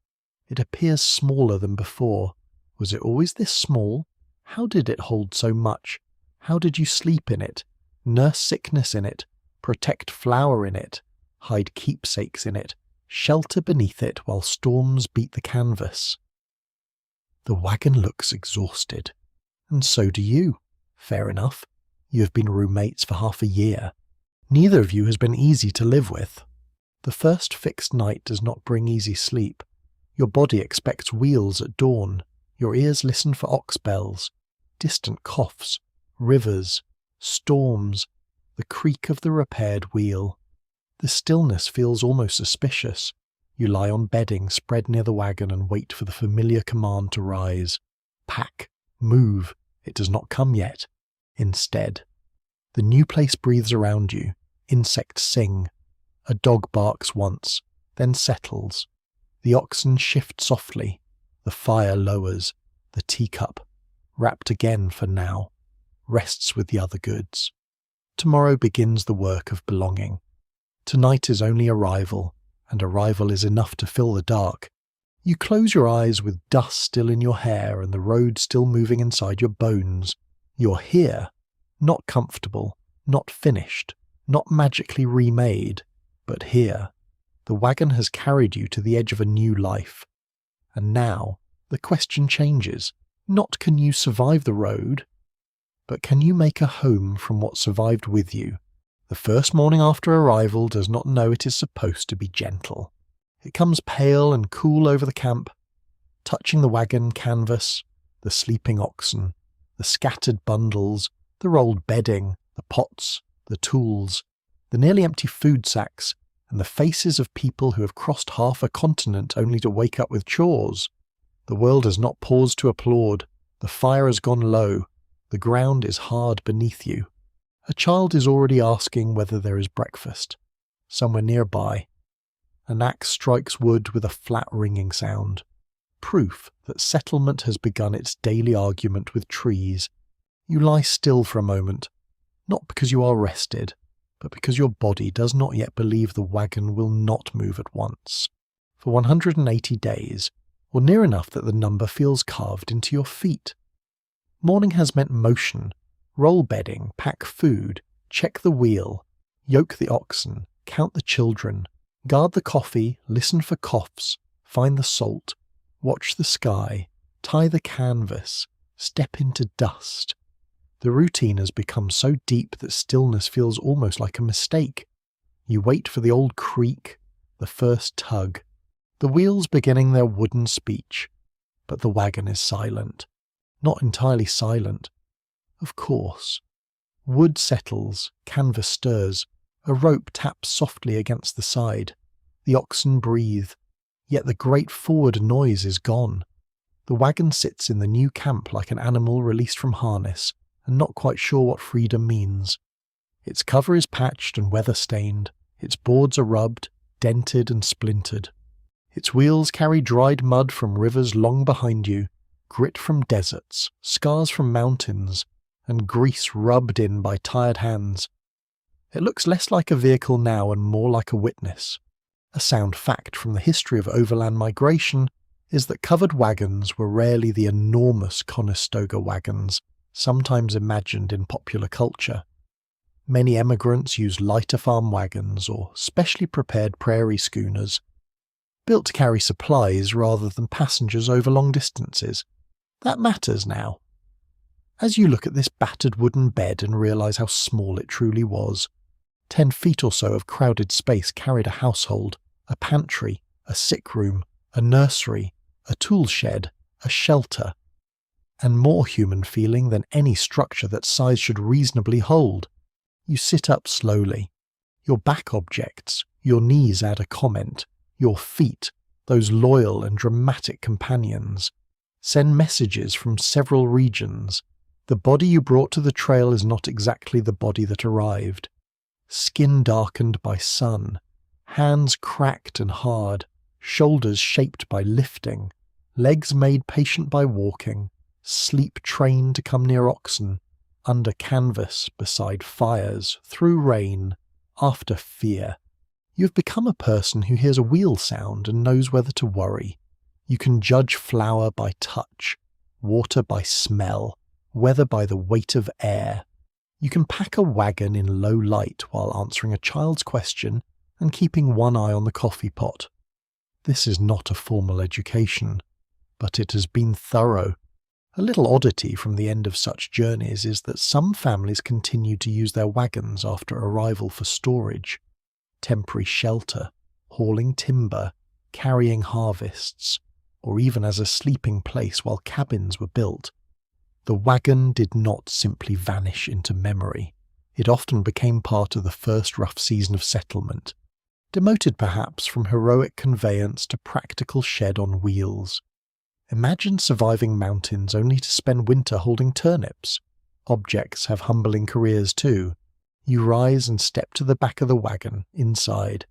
It appears smaller than before. Was it always this small? How did it hold so much? How did you sleep in it? Nurse sickness in it? Protect flour in it? Hide keepsakes in it? Shelter beneath it while storms beat the canvas? The wagon looks exhausted. And so do you. Fair enough. You have been roommates for half a year. Neither of you has been easy to live with. The first fixed night does not bring easy sleep. Your body expects wheels at dawn. Your ears listen for ox bells, distant coughs, rivers, storms, the creak of the repaired wheel. The stillness feels almost suspicious. You lie on bedding spread near the wagon and wait for the familiar command to rise. Pack, move. It does not come yet. Instead, the new place breathes around you. Insects sing. A dog barks once, then settles. The oxen shift softly. The fire lowers. The teacup, wrapped again for now, rests with the other goods. Tomorrow begins the work of belonging. Tonight is only arrival, and arrival is enough to fill the dark. You close your eyes with dust still in your hair and the road still moving inside your bones. You're here, not comfortable, not finished, not magically remade, but here. The wagon has carried you to the edge of a new life. And now, the question changes. Not can you survive the road, but can you make a home from what survived with you? The first morning after arrival does not know it is supposed to be gentle. It comes pale and cool over the camp, touching the wagon canvas, the sleeping oxen, the scattered bundles, the rolled bedding, the pots, the tools, the nearly empty food sacks, and the faces of people who have crossed half a continent only to wake up with chores. The world has not paused to applaud. The fire has gone low. The ground is hard beneath you. A child is already asking whether there is breakfast. Somewhere nearby, an axe strikes wood with a flat ringing sound. Proof that settlement has begun its daily argument with trees. You lie still for a moment, not because you are rested, but because your body does not yet believe the wagon will not move at once. For 180 days, or near enough that the number feels carved into your feet. Morning has meant motion. Roll bedding, pack food, check the wheel, yoke the oxen, count the children, guard the coffee, listen for coughs, find the salt, watch the sky, tie the canvas, step into dust. The routine has become so deep that stillness feels almost like a mistake. You wait for the old creak, the first tug, the wheels beginning their wooden speech, but the wagon is silent. Not entirely silent. Of course. Wood settles, canvas stirs, a rope taps softly against the side. The oxen breathe, yet the great forward noise is gone. The wagon sits in the new camp like an animal released from harness, and not quite sure what freedom means. Its cover is patched and weather-stained, its boards are rubbed, dented and splintered. Its wheels carry dried mud from rivers long behind you, grit from deserts, scars from mountains, and grease rubbed in by tired hands. It looks less like a vehicle now and more like a witness. A sound fact from the history of overland migration is that covered wagons were rarely the enormous Conestoga wagons, sometimes imagined in popular culture. Many emigrants used lighter farm wagons or specially prepared prairie schooners, built to carry supplies rather than passengers over long distances. That matters now. As you look at this battered wooden bed and realise how small it truly was, 10 feet or so of crowded space carried a household, a pantry, a sick room, a nursery, a tool shed, a shelter, and more human feeling than any structure that size should reasonably hold. You sit up slowly. Your back objects, your knees add a comment, your feet, those loyal and dramatic companions, send messages from several regions. The body you brought to the trail is not exactly the body that arrived. Skin darkened by sun, hands cracked and hard, shoulders shaped by lifting, legs made patient by walking, sleep trained to come near oxen, under canvas, beside fires, through rain, after fear. You have become a person who hears a wheel sound and knows whether to worry. You can judge flour by touch, water by smell, weather by the weight of air. You can pack a wagon in low light while answering a child's question and keeping one eye on the coffee pot. This is not a formal education, but it has been thorough. A little oddity from the end of such journeys is that some families continue to use their wagons after arrival for storage, temporary shelter, hauling timber, carrying harvests, or even as a sleeping place while cabins were built. The wagon did not simply vanish into memory. It often became part of the first rough season of settlement, demoted perhaps from heroic conveyance to practical shed on wheels. Imagine surviving mountains only to spend winter holding turnips. Objects have humbling careers too. You rise and step to the back of the wagon, inside.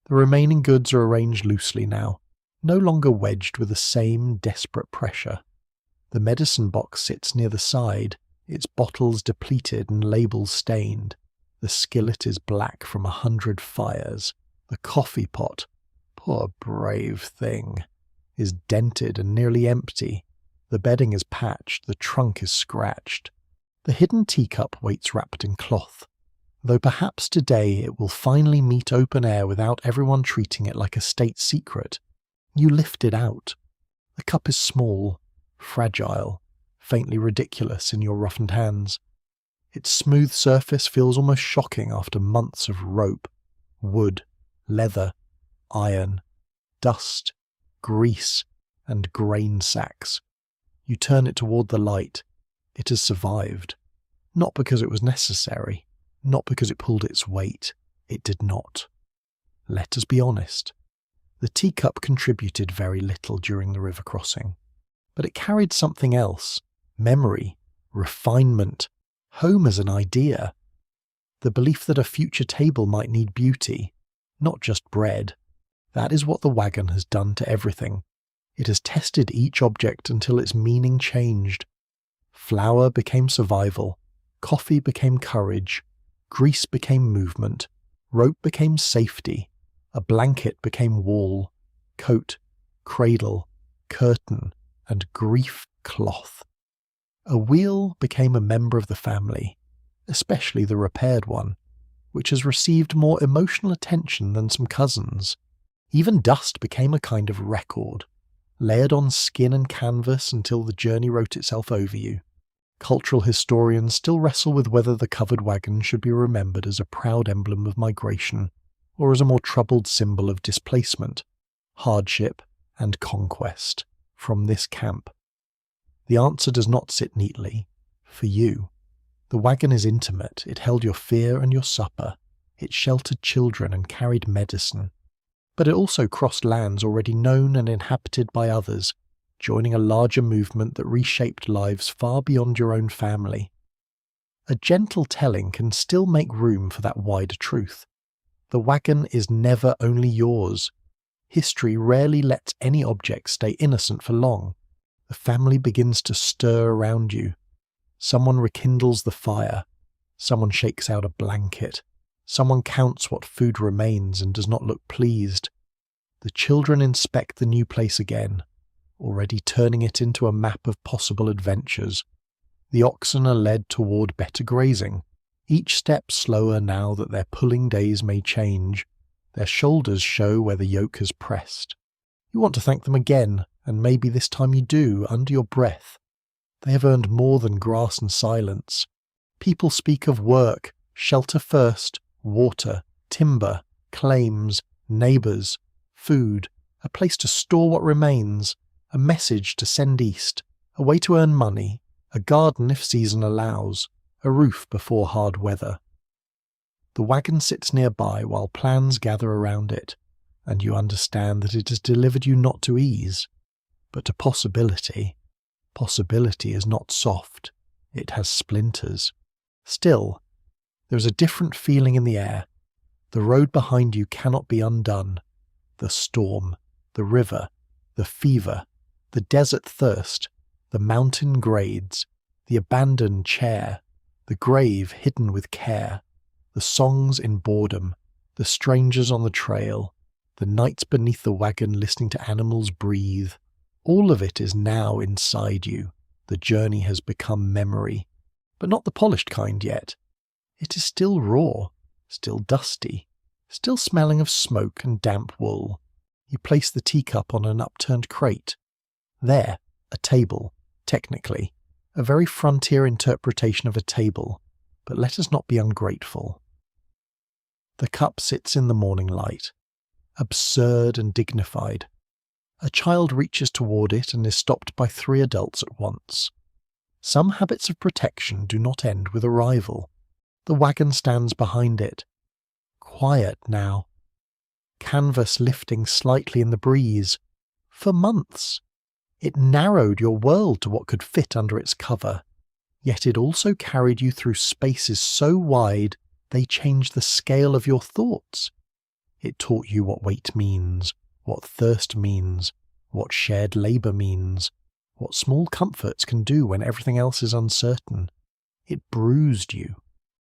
The remaining goods are arranged loosely now, no longer wedged with the same desperate pressure. The medicine box sits near the side, its bottles depleted and labels stained. The skillet is black from 100 fires. The coffee pot, poor brave thing, is dented and nearly empty. The bedding is patched, the trunk is scratched. The hidden teacup waits wrapped in cloth, though perhaps today it will finally meet open air without everyone treating it like a state secret. You lift it out. The cup is small, fragile, faintly ridiculous in your roughened hands. Its smooth surface feels almost shocking after months of rope, wood, leather, iron, dust, grease, and grain sacks. You turn it toward the light. It has survived. Not because it was necessary, not because it pulled its weight. It did not. Let us be honest. The teacup contributed very little during the river crossing, but it carried something else: memory, refinement, home as an idea. The belief that a future table might need beauty, not just bread. That is what the wagon has done to everything. It has tested each object until its meaning changed. Flour became survival, coffee became courage, grease became movement, rope became safety, a blanket became wall, coat, cradle, curtain, and grief cloth. A wheel became a member of the family, especially the repaired one, which has received more emotional attention than some cousins. Even dust became a kind of record, layered on skin and canvas until the journey wrote itself over you. Cultural historians still wrestle with whether the covered wagon should be remembered as a proud emblem of migration or as a more troubled symbol of displacement, hardship, and conquest from this camp. The answer does not sit neatly. For you, the wagon is intimate. It held your fear and your supper. It sheltered children and carried medicine. But it also crossed lands already known and inhabited by others, joining a larger movement that reshaped lives far beyond your own family. A gentle telling can still make room for that wider truth. The wagon is never only yours. History rarely lets any object stay innocent for long. The family begins to stir around you. Someone rekindles the fire. Someone shakes out a blanket. Someone counts what food remains and does not look pleased. The children inspect the new place again, already turning it into a map of possible adventures. The oxen are led toward better grazing, each step slower now that their pulling days may change. Their shoulders show where the yoke has pressed. You want to thank them again, and maybe this time you do, under your breath. They have earned more than grass and silence. People speak of work, shelter first, water, timber, claims, neighbours, food, a place to store what remains, a message to send east, a way to earn money, a garden if season allows, a roof before hard weather. The wagon sits nearby while plans gather around it, and you understand that it has delivered you not to ease, but to possibility. Possibility is not soft. It has splinters. Still, there is a different feeling in the air. The road behind you cannot be undone. The storm, the river, the fever, the desert thirst, the mountain grades, the abandoned chair, the grave hidden with care, the songs in boredom, the strangers on the trail, the nights beneath the wagon listening to animals breathe. All of it is now inside you. The journey has become memory, but not the polished kind yet. It is still raw, still dusty, still smelling of smoke and damp wool. You place the teacup on an upturned crate. There, a table, Technically, a very frontier interpretation of a table, but let us not be ungrateful. The cup sits in the morning light, absurd and dignified. A child reaches toward it and is stopped by 3 adults at once. Some habits of protection do not end with arrival. The wagon stands behind it. Quiet now. Canvas lifting slightly in the breeze. For months. It narrowed your world to what could fit under its cover, yet it also carried you through spaces so wide they changed the scale of your thoughts. It taught you what weight means, what thirst means, what shared labour means, what small comforts can do when everything else is uncertain. It bruised you,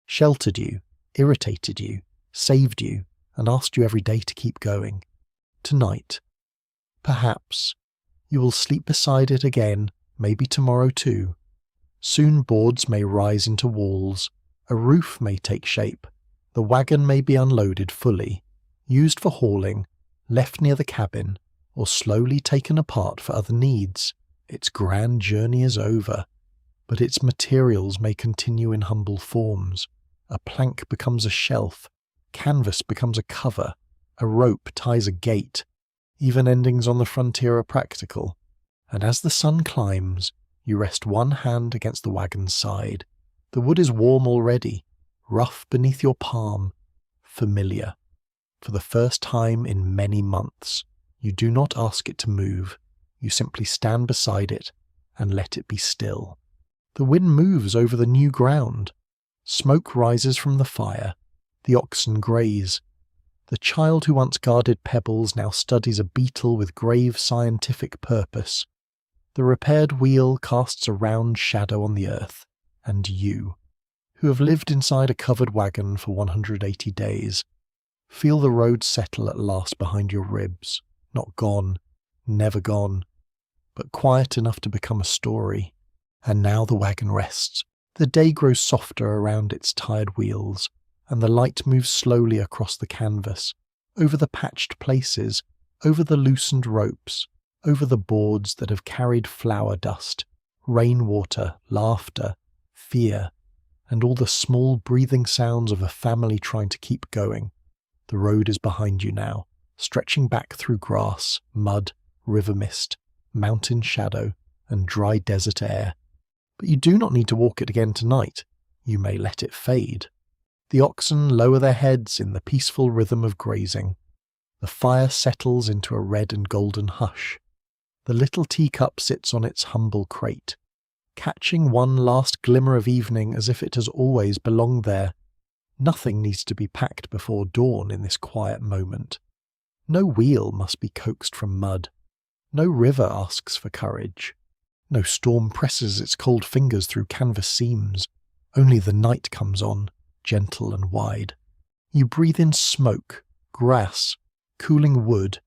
sheltered you, irritated you, saved you, and asked you every day to keep going. Tonight, perhaps, you will sleep beside it again, maybe tomorrow too. Soon boards may rise into walls, a roof may take shape, the wagon may be unloaded fully, used for hauling, left near the cabin, or slowly taken apart for other needs. Its grand journey is over, but its materials may continue in humble forms. A plank becomes a shelf, canvas becomes a cover, a rope ties a gate. Even endings on the frontier are practical, and as the sun climbs, you rest one hand against the wagon's side. The wood is warm already, rough beneath your palm, familiar. For the first time in many months, you do not ask it to move, you simply stand beside it and let it be still. The wind moves over the new ground. Smoke rises from the fire. The oxen graze. The child who once guarded pebbles now studies a beetle with grave scientific purpose. The repaired wheel casts a round shadow on the earth, and you, who have lived inside a covered wagon for 180 days, feel the road settle at last behind your ribs, not gone, never gone, but quiet enough to become a story. And now the wagon rests. The day grows softer around its tired wheels, and the light moves slowly across the canvas, over the patched places, over the loosened ropes, over the boards that have carried flour dust, rainwater, laughter, fear, and all the small breathing sounds of a family trying to keep going. The road is behind you now, stretching back through grass, mud, river mist, mountain shadow, and dry desert air. But you do not need to walk it again tonight. You may let it fade. The oxen lower their heads in the peaceful rhythm of grazing. The fire settles into a red and golden hush. The little teacup sits on its humble crate, catching one last glimmer of evening as if it has always belonged there. Nothing needs to be packed before dawn in this quiet moment. No wheel must be coaxed from mud. No river asks for courage. No storm presses its cold fingers through canvas seams. Only the night comes on, gentle and wide. You breathe in smoke, grass, cooling wood,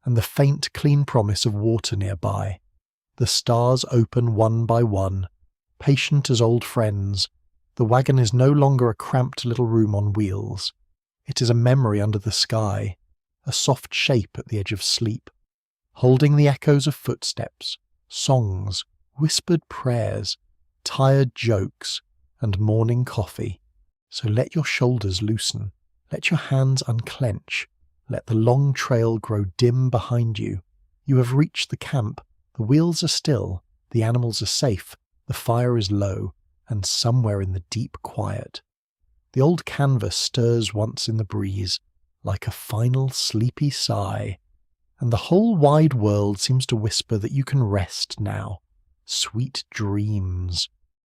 and the faint, clean promise of water nearby. The stars open one by one, patient as old friends. The wagon is no longer a cramped little room on wheels. It is a memory under the sky, a soft shape at the edge of sleep, holding the echoes of footsteps, songs, whispered prayers, tired jokes, and morning coffee. So let your shoulders loosen, let your hands unclench, let the long trail grow dim behind you. You have reached the camp, the wheels are still, the animals are safe, the fire is low, and somewhere in the deep quiet, the old canvas stirs once in the breeze, like a final sleepy sigh, and the whole wide world seems to whisper that you can rest now. Sweet dreams.